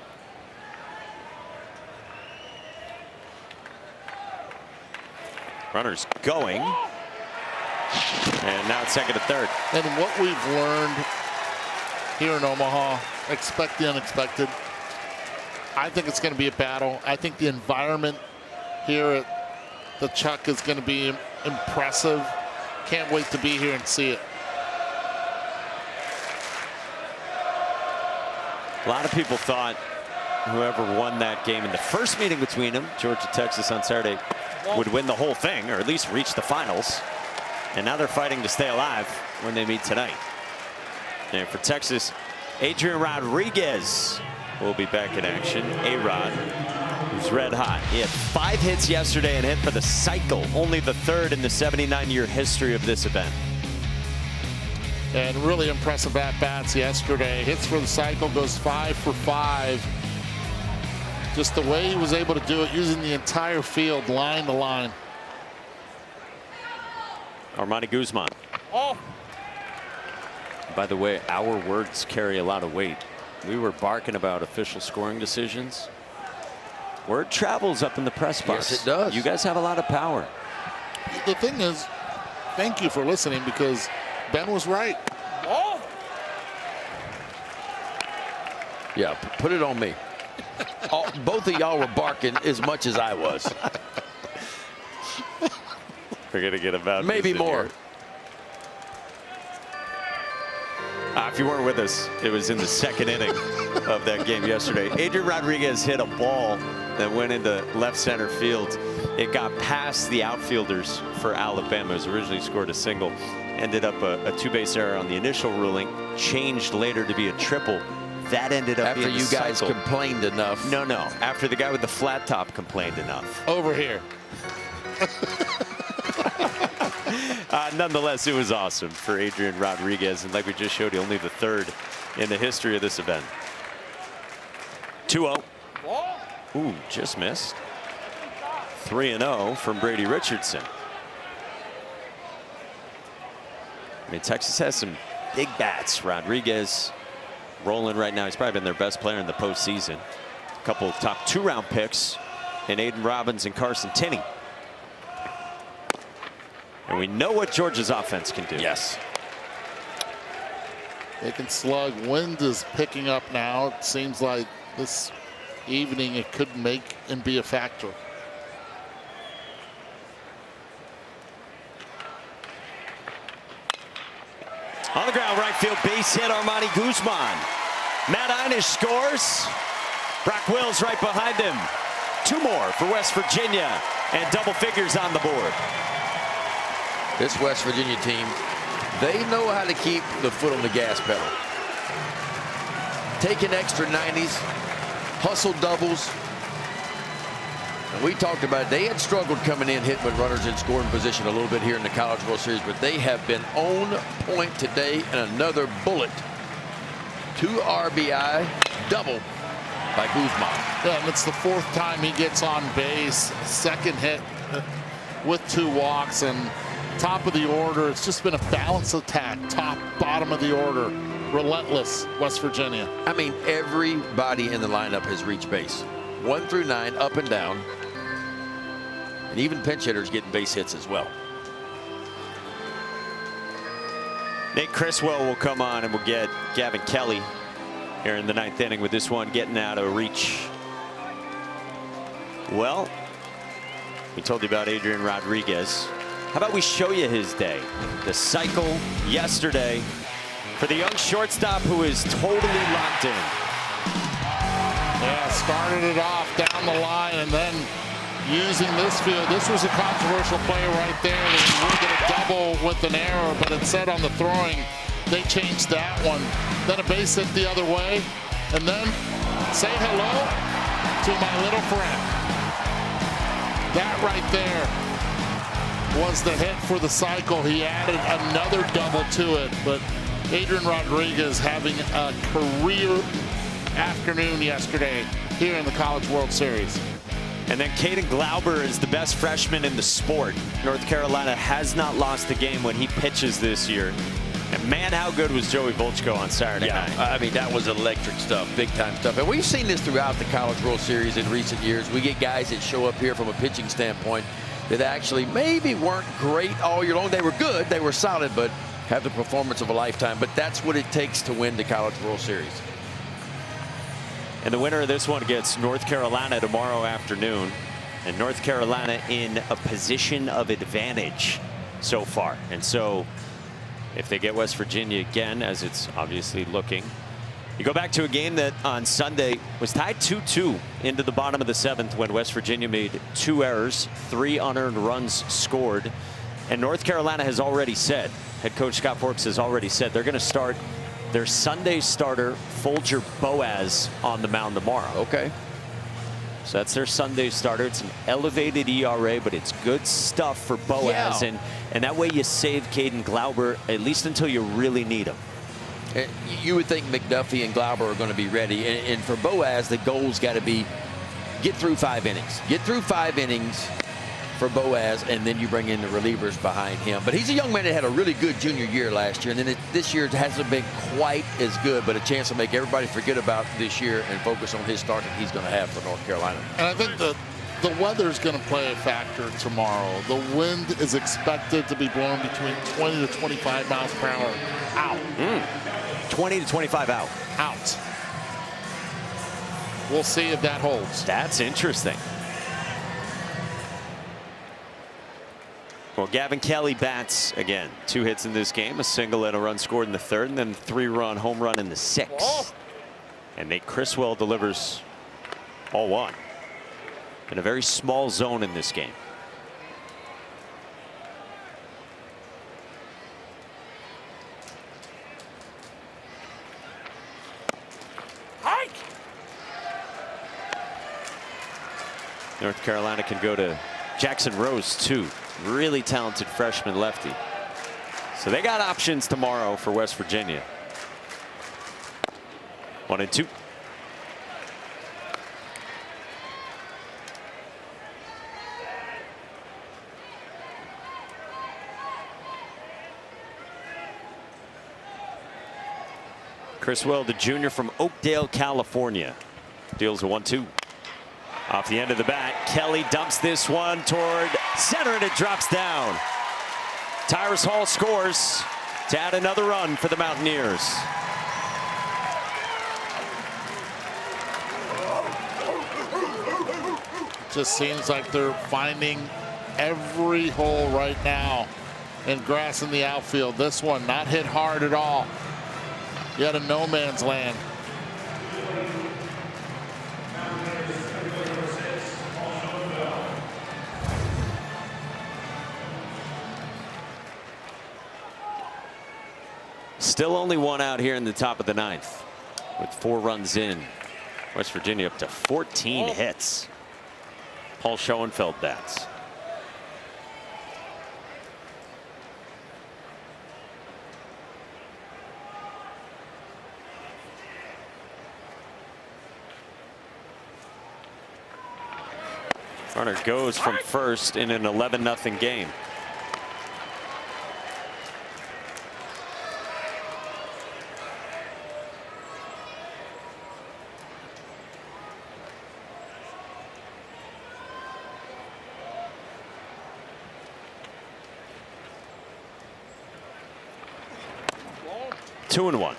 Runners going. And now it's second to third. And what we've learned here in Omaha, expect the unexpected. I think it's going to be a battle. I think the environment here at the Chuck is going to be impressive. Can't wait to be here and see it. A lot of people thought whoever won that game in the first meeting between them, Georgia, Texas on Saturday, would win the whole thing, or at least reach the finals. And now they're fighting to stay alive when they meet tonight. And for Texas, Adrian Rodriguez will be back in action. A-Rod, who's red hot. He had 5 hits yesterday and hit for the cycle, only the 3rd in the 79-year history of this event. And really impressive at-bats yesterday. Hits for the cycle, goes 5 for 5. Just the way he was able to do it, using the entire field, line to line. Armani Guzman. By the way, our words carry a lot of weight. We were barking about official scoring decisions. Word travels up in the press box. Yes, it does. You guys have a lot of power. The thing is, thank you for listening, because Ben was right. Yeah, put it on me. Both of y'all were barking as much as I was. We're going to get about maybe more. If you weren't with us, it was in the 2nd inning of that game yesterday. Adrian Rodriguez hit a ball that went into left center field. It got past the outfielders for Alabama. It was originally scored a single. Ended up a two-base error on the initial ruling. Changed later to be a triple. That ended up after being you guys complained enough. No. After the guy with the flat top complained enough. Over here. Nonetheless, it was awesome for Adrian Rodriguez. And like we just showed you, only the third in the history of this event. 2-0. Ooh, just missed. 3-0 from Brady Richardson. I mean, Texas has some big bats. Rodriguez rolling right now. He's probably been their best player in the postseason. A couple of top 2-round picks in Aiden Robbins and Carson Tinney. And we know what Georgia's offense can do. Yes. They can slug. Wind is picking up now. It seems like this evening it could make and be a factor. On the ground, right field, base hit, Armani Guzman. Matt Einish scores. Brock Wills right behind him. 2 more for West Virginia, and double figures on the board. This West Virginia team, they know how to keep the foot on the gas pedal. Taking extra 90s, hustle doubles. And we talked about it. They had struggled coming in, hitting with runners in scoring position a little bit here in the College World Series, but they have been on point today, and another bullet. 2 RBI, double by Guzman. Yeah, and it's the 4th time he gets on base. 2nd hit with 2 walks, and top of the order. It's just been a balanced attack, top, bottom of the order. Relentless, West Virginia. I mean, everybody in the lineup has reached base. 1 through 9, up and down. And even pinch hitters getting base hits as well. Nate Criswell will come on, and we'll get Gavin Kelly here in the 9th inning with this one getting out of reach. Well, we told you about Adrian Rodriguez. How about we show you his day? The cycle yesterday for the young shortstop who is totally locked in. Yeah, started it off down the line, and then using this field. This was a controversial play right there. They would get a double with an error, but instead on the throwing, they changed that one. Then a base hit the other way, and then say hello to my little friend. That right there was the hit for the cycle. He added another double to it, but Adrian Rodriguez having a career afternoon yesterday here in the College World Series. And then Caden Glauber is the best freshman in the sport. North Carolina has not lost a game when he pitches this year. And man, how good was Joey Volchko on Saturday night? I mean, that was electric stuff, big time stuff. And we've seen this throughout the College World Series in recent years. We get guys that show up here from a pitching standpoint that actually maybe weren't great all year long. They were good, they were solid, but have the performance of a lifetime. But that's what it takes to win the College World Series. And the winner of this one gets North Carolina tomorrow afternoon. And North Carolina in a position of advantage so far. And so if they get West Virginia again, as it's obviously looking, you go back to a game that on Sunday was tied 2-2 into the bottom of the 7th when West Virginia made 2 errors, 3 unearned runs scored. And North Carolina has already said, head coach Scott Forks has already said they're going to start their Sunday starter, Folger Boaz, on the mound tomorrow. Okay. So that's their Sunday starter. It's an elevated ERA, but it's good stuff for Boaz. Yeah. And that way you save Caden Glauber, at least until you really need him. You would think McDuffie and Glauber are going to be ready. And for Boaz, the goal's got to be get through 5 innings. Get through 5 innings for Boaz, and then you bring in the relievers behind him. But he's a young man that had a really good junior year last year, and then this year it hasn't been quite as good, but a chance to make everybody forget about this year and focus on his start that he's going to have for North Carolina. And I think the weather's going to play a factor tomorrow. The wind is expected to be blowing between 20 to 25 miles per hour out. 20 to 25 out. Out. We'll see if that holds. That's interesting. Well, Gavin Kelly bats again. 2 hits in this game, a single and a run scored in the 3rd, and then a 3-run home run in the 6th. And Nate Criswell delivers all 1. in a very small zone in this game. North Carolina can go to Jackson Rose, too. Really talented freshman lefty. So they got options tomorrow for West Virginia. 1-2. Chris Weld, the junior from Oakdale, California, deals a 1-2. Off the end of the bat, Kelly dumps this one toward center, and it drops down. Tyrus Hall scores to add another run for the Mountaineers. It just seems like they're finding every hole right now and grass in the outfield. This one not hit hard at all. Yet a no man's land. Still only one out here in the top of the ninth with 4 runs in. West Virginia up to 14 hits. Paul Schoenfeld bats. Runner goes from first in an 11-0 game. Two and 1.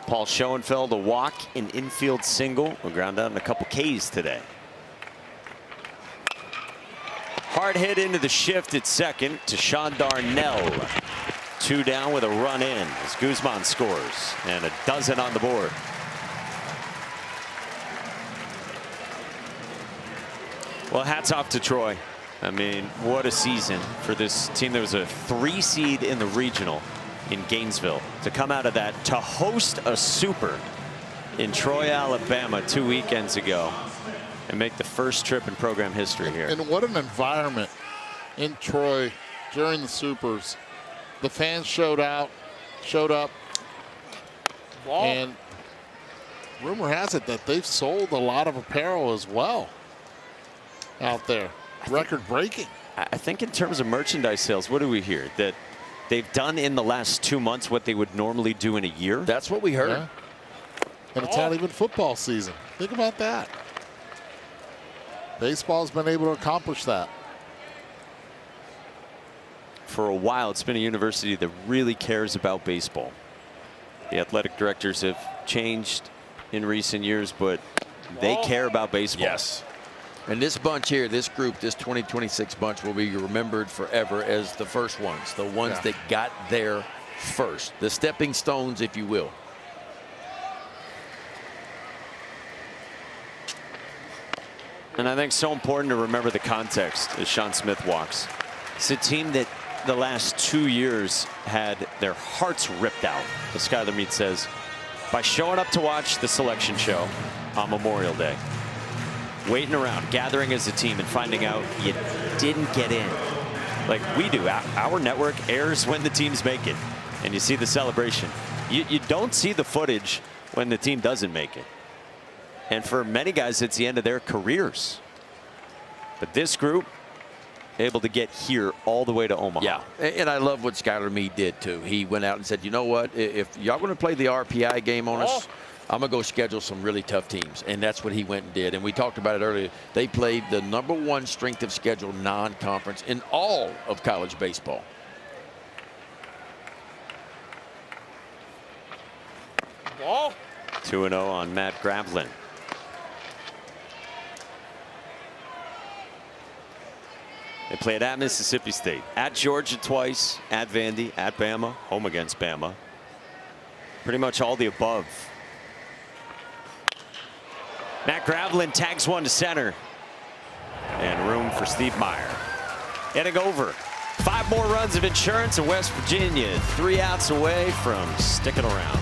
Paul Schoenfeld, a walk, an infield single. We'll ground out in a couple Ks today. Hard hit into the shift at second to Sean Darnell. 2 down with a run in as Guzman scores, and a dozen on the board. Well, hats off to Troy. I mean, what a season for this team. There was a 3 seed in the regional in Gainesville. To come out of that, to host a super in Troy, Alabama 2 weekends ago and make the first trip in program history here. And what an environment in Troy during the supers. The fans showed up. And rumor has it that they've sold a lot of apparel as well out there. Record breaking. I think in terms of merchandise sales, what do we hear? That they've done in the last 2 months what they would normally do in a year? That's what we heard. Yeah. And it's not even football season. Think about that. Baseball's been able to accomplish that. For a while, it's been a university that really cares about baseball. The athletic directors have changed in recent years, but they care about baseball. Yes. And this bunch here, this group, this 2026 bunch will be remembered forever as the first ones, the ones that got there first, the stepping stones, if you will. And I think so important to remember the context as Sean Smith walks. It's a team that the last 2 years had their hearts ripped out, as Skylar Meade says, by showing up to watch the selection show on Memorial Day. Waiting around, gathering as a team, and finding out you didn't get in. Like we do. Our network airs when the teams make it, and you see the celebration. You don't see the footage when the team doesn't make it. And for many guys, it's the end of their careers. But this group, able to get here all the way to Omaha. Yeah, and I love what Skylar Meade did, too. He went out and said, you know what, if y'all going to play the RPI game on us, I'm going to go schedule some really tough teams. And that's what he went and did. And we talked about it earlier. They played the #1 strength of schedule non-conference in all of college baseball. Ball. 2-0 on Matt Gravlin. They played at Mississippi State, at Georgia twice, at Vandy, at Bama, home against Bama. Pretty much all the above. Matt Gravelin tags one to center. And room for Steve Meyer. Getting over. 5 more runs of insurance, and West Virginia 3 outs away from sticking around.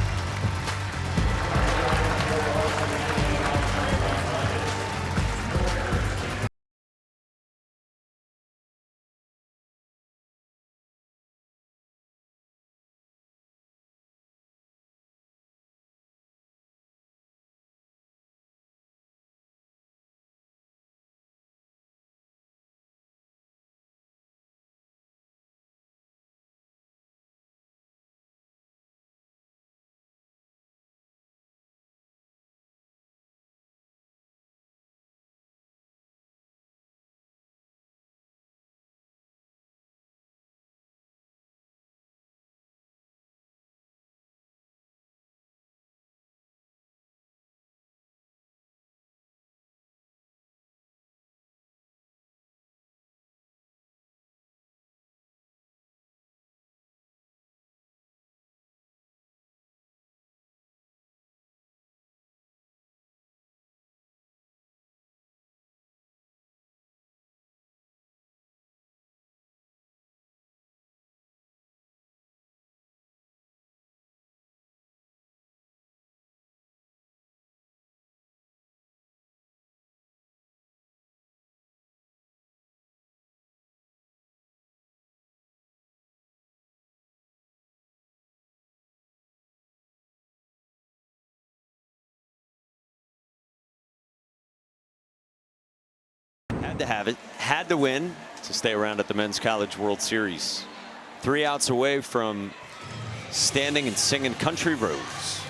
Had to have it, had to win to stay around at the Men's College World Series. 3 outs away from standing and singing Country Roads.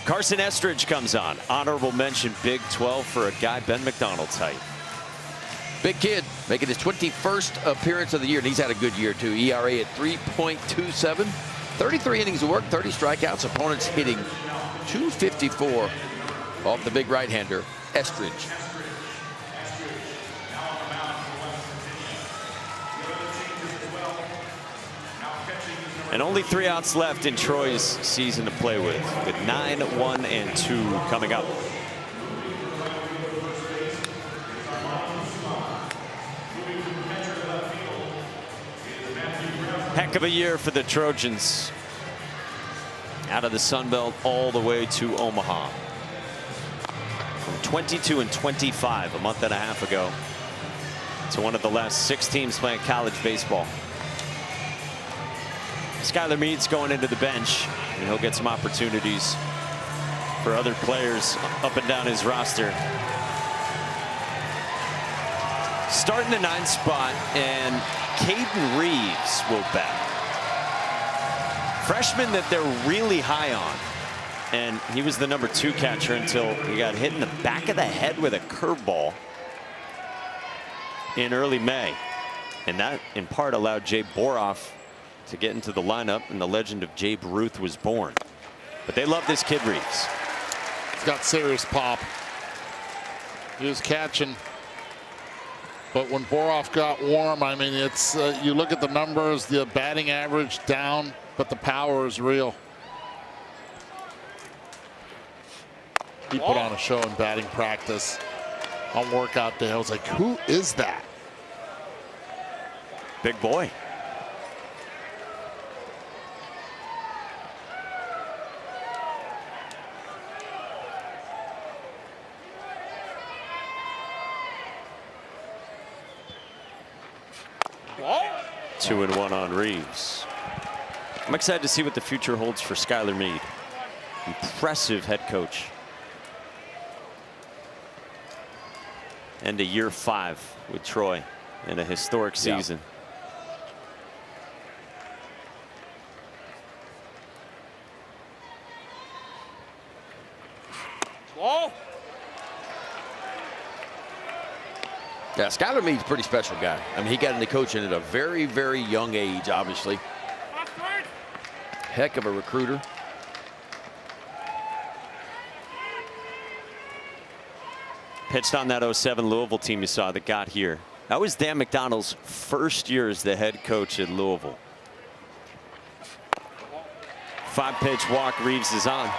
Carson Estridge comes on. Honorable mention Big 12 for a guy Ben McDonald's height. Big kid making his 21st appearance of the year, and he's had a good year too. ERA at 3.27, 33 innings of work, 30 strikeouts. Opponents hitting .254 off the big right-hander, Estridge. And only 3 outs left in Troy's season to play with 9, 1, and 2 coming up. Heck of a year for the Trojans. Out of the Sun Belt all the way to Omaha. From 22-25 a month and a half ago to one of the last 6 teams playing college baseball. Skylar Meade's going into the bench, and he'll get some opportunities for other players up and down his roster. Starting the 9th spot, and Caden Reeves will bat. Freshman that they're really high on. And he was the number 2 catcher until he got hit in the back of the head with a curveball in early May. And that, in part, allowed Jay Boroff to get into the lineup, and the legend of Jabe Ruth was born. But they love this kid Reeves. He's got serious pop. He was catching. But when Boroff got warm, I mean, it's you look at the numbers, the batting average down, but the power is real. He put on a show in batting practice on workout day. I was like, who is that? Big boy. Ball. 2-1 on Reeves. I'm excited to see what the future holds for Skylar Meade. Impressive head coach. And a year 5 with Troy in a historic season. Ball. Yeah, Skylar Meade's a pretty special guy. I mean, he got into coaching at a very, very young age, obviously. Heck of a recruiter. Pitched on that 07 Louisville team you saw that got here. That was Dan McDonald's first year as the head coach at Louisville. 5-pitch walk. Reeves is on.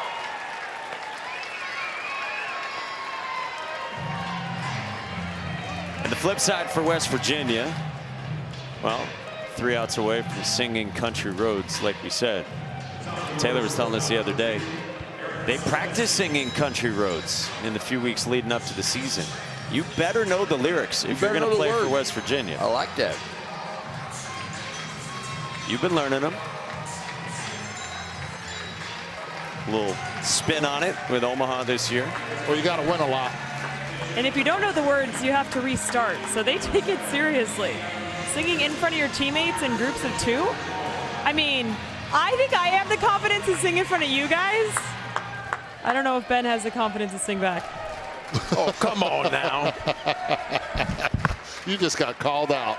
And the flip side for West Virginia, well, 3 outs away from singing Country Roads, like we said. Taylor was telling us the other day, they practice singing Country Roads in the few weeks leading up to the season. You better know the lyrics if you're going to play for West Virginia. I like that. You've been learning them. A little spin on it with Omaha this year. Well, you got to win a lot. And if you don't know the words, you have to restart. So they take it seriously. Singing in front of your teammates in groups of 2. I mean, I think I have the confidence to sing in front of you guys. I don't know if Ben has the confidence to sing back. Oh, come on now. You just got called out.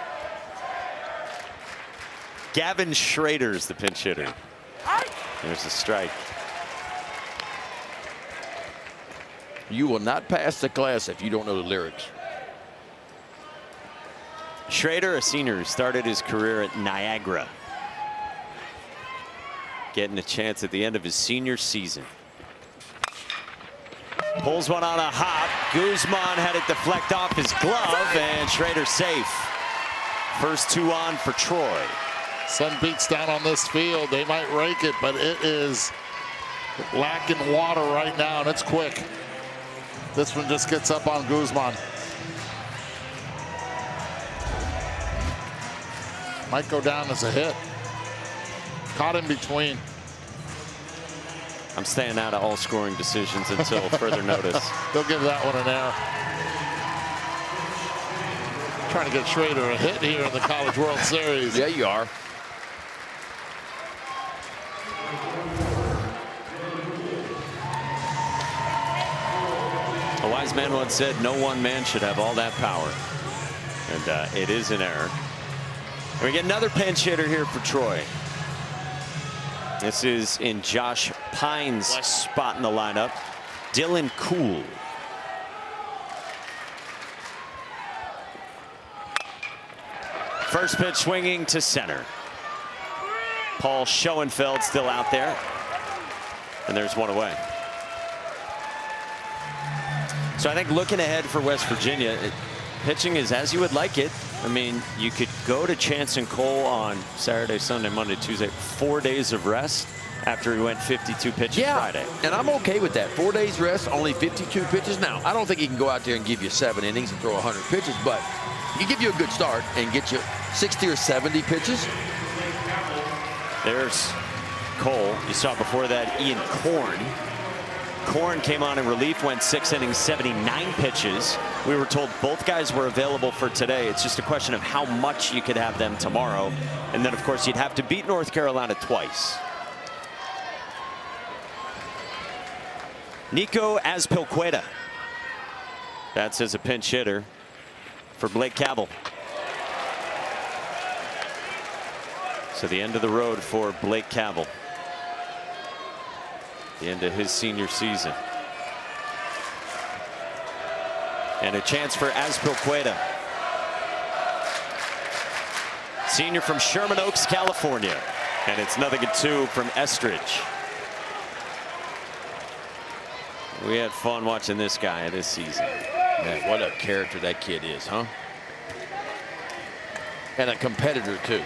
Gavin Schrader's the pinch hitter. There's a strike. You will not pass the class if you don't know the lyrics. Schrader, a senior who started his career at Niagara. Getting a chance at the end of his senior season. Pulls one on a hop. Guzman had it deflect off his glove, and Schrader safe. First 2 on for Troy. Sun beats down on this field. They might rake it, but it is lacking water right now, and it's quick. This one just gets up on Guzman. Might go down as a hit. Caught in between. I'm staying out of all scoring decisions until further notice. They'll give that one an error. Trying to get Schrader a hit here in the College World Series. Yeah, you are. A wise man once said, no one man should have all that power. And it is an error. We get another pinch hitter here for Troy. This is in Josh Pine's spot in the lineup. Dylan Cool. First pitch swinging to center. Paul Schoenfeld still out there. And there's one away. So I think looking ahead for West Virginia, pitching is as you would like it. I mean, you could go to Chance and Cole on Saturday, Sunday, Monday, Tuesday, 4 days of rest after he went 52 pitches Friday. And I'm okay with that. 4 days rest, only 52 pitches. Now, I don't think he can go out there and give you 7 innings and throw 100 pitches, but he can give you a good start and get you 60 or 70 pitches. There's Cole. You saw before that Ian Korn. Korn came on in relief, went 6 innings, 79 pitches. We were told both guys were available for today. It's just a question of how much you could have them tomorrow. And then, of course, you'd have to beat North Carolina twice. Nico Azpilicueta. That's as a pinch hitter for Blake Cavell. So the end of the road for Blake Cavell. The end of his senior season. And a chance for Azpilicueta. Senior from Sherman Oaks, California. And it's 0-2 from Estridge. We had fun watching this guy this season. Man, what a character that kid is, huh? And a competitor, too.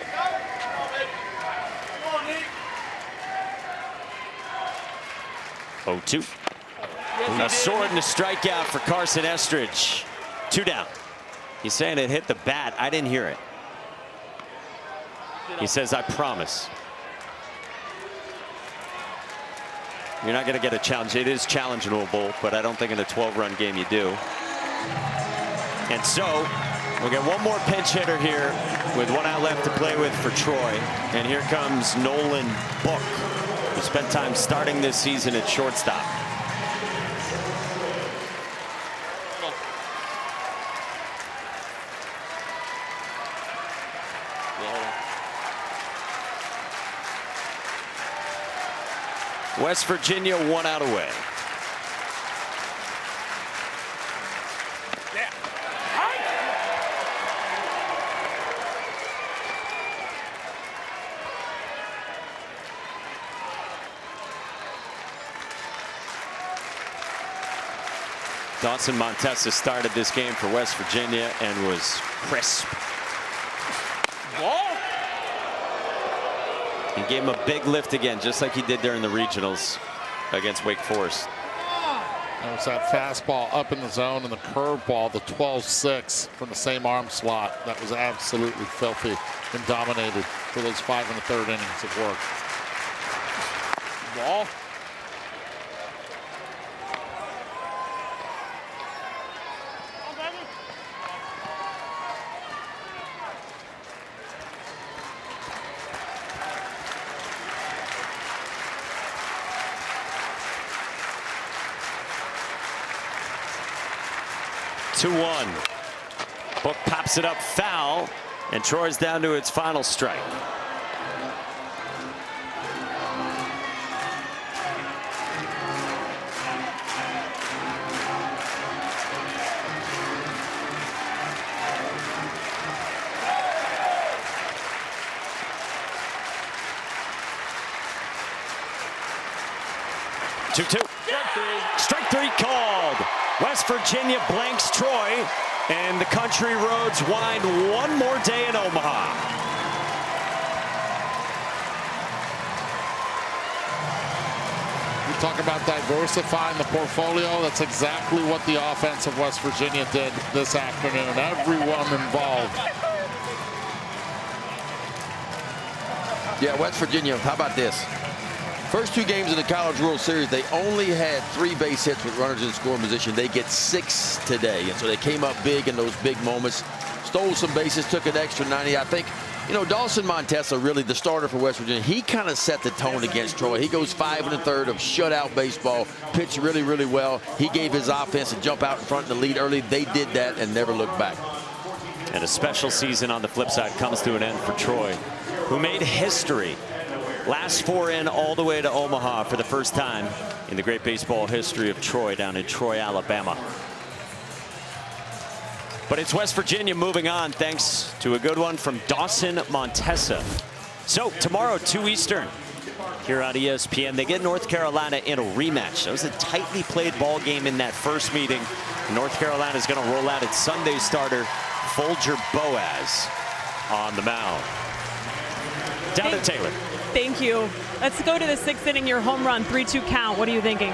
Oh, 2. A sword and a strikeout for Carson Estridge. 2 down. He's saying it hit the bat. I didn't hear it. He says, I promise. You're not going to get a challenge. It is challengeable, but I don't think in a 12-run game you do. And so we'll get one more pinch hitter here with 1 out left to play with for Troy. And here comes Nolan Book, who spent time starting this season at shortstop. West Virginia 1 out away. Dawson Montesa started this game for West Virginia and was crisp. Ball. He gave him a big lift again, just like he did during the regionals against Wake Forest. That was that fastball up in the zone and the curveball, the 12-6 from the same arm slot. That was absolutely filthy and dominated for those 5 1/3 innings of work. Ball. Two-one. Book pops it up foul, and Troy's down to its final strike. Two-two. Strike three called. West Virginia blanks Troy, and the country roads wind one more day in Omaha. You talk about diversifying the portfolio. That's exactly what the offense of West Virginia did this afternoon. Everyone involved. Yeah, West Virginia, how about this? First 2 games of the College World Series, they only had 3 base hits with runners in scoring position. They get 6 today, and so they came up big in those big moments. Stole some bases, took an extra 90. I think, you know, Dawson Montesa, really the starter for West Virginia, he kind of set the tone against Troy. He goes 5 1/3 of shutout baseball, pitched really, really well. He gave his offense a jump out in front in the lead early. They did that and never looked back. And a special season on the flip side comes to an end for Troy, who made history. Last 4 in all the way to Omaha for the first time in the great baseball history of Troy down in Troy, Alabama. But it's West Virginia moving on thanks to a good one from Dawson Montesa. So tomorrow, 2 Eastern, here on ESPN, they get North Carolina in a rematch. That was a tightly played ball game in that first meeting. North Carolina is going to roll out its Sunday starter, Folger Boaz, on the mound. Down to Taylor. Thank you. Let's go to the 6th inning, your home run, 3-2 count. What are you thinking?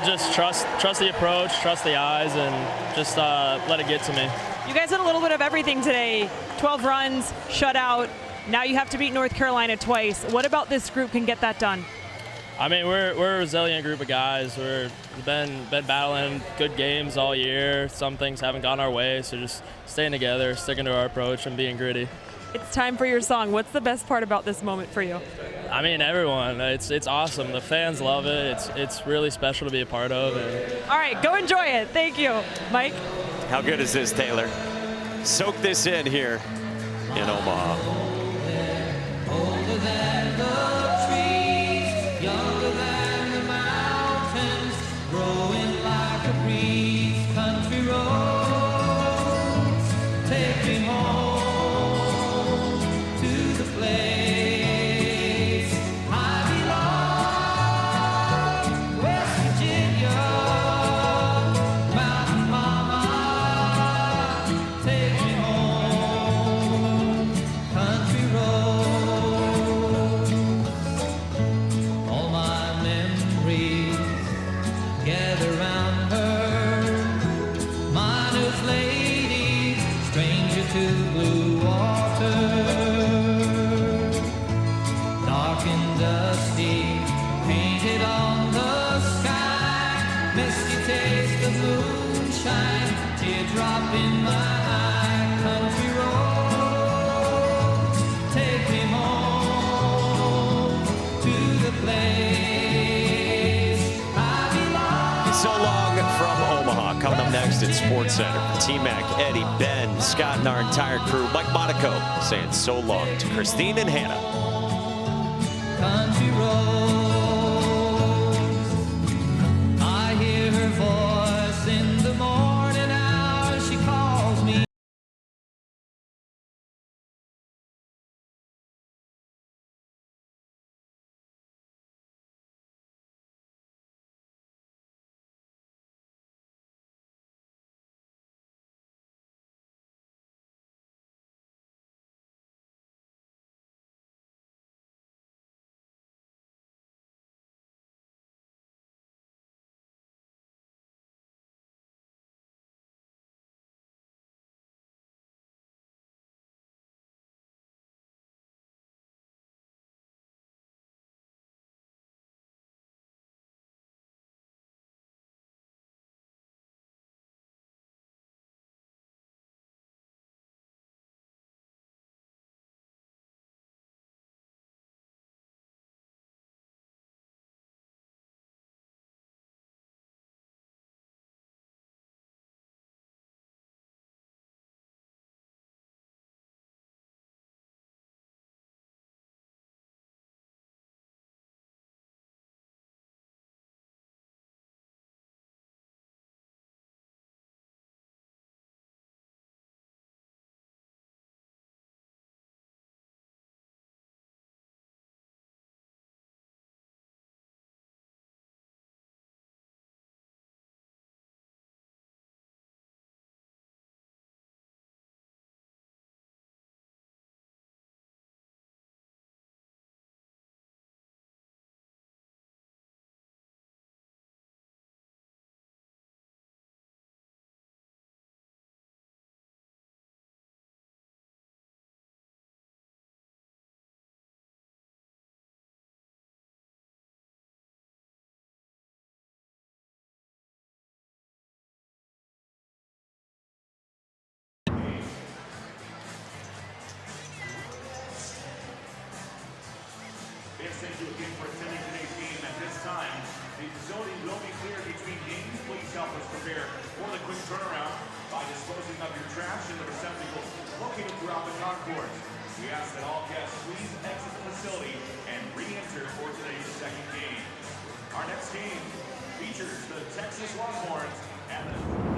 Just trust the approach, trust the eyes, and just let it get to me. You guys had a little bit of everything today. 12 runs, shutout. Now you have to beat North Carolina twice. What about this group can get that done? I mean, we're a resilient group of guys. We've been battling good games all year. Some things haven't gone our way, so just staying together, sticking to our approach, and being gritty. It's time for your song. What's the best part about this moment for you? I mean, everyone. It's awesome. The fans love it. It's really special to be a part of. All right, go enjoy it. Thank you. Mike? How good is this, Taylor? Soak this in here in Omaha. Older than the trees, younger than the mountains, growing like a breeze, country roads, take me home to the place I belong, West Virginia, Mountain Mama, take me home, country roads. All my memories gather round her, miner's lady, stranger to blue water, dark and dusty, painted on the sky, misty taste of moonshine, teardrop in my eye, country roads, take me home to the place I belong. So long from Omaha. Coming up next at Sports Center. T-Mac, Eddie, Ben, Scott, and our entire crew. Mike Monaco saying so long to Christine and Hannah. Country roads, I hear her voice in the morning hours, she calls me. Yes, thank you again for attending today's game. At this time, the facility will be cleared between games. Please help us prepare for the quick turnaround by disposing of your trash in the receptacles located throughout the concourse. We ask that all guests please exit the facility and re-enter for today's second game. Our next game features the Texas Longhorns and the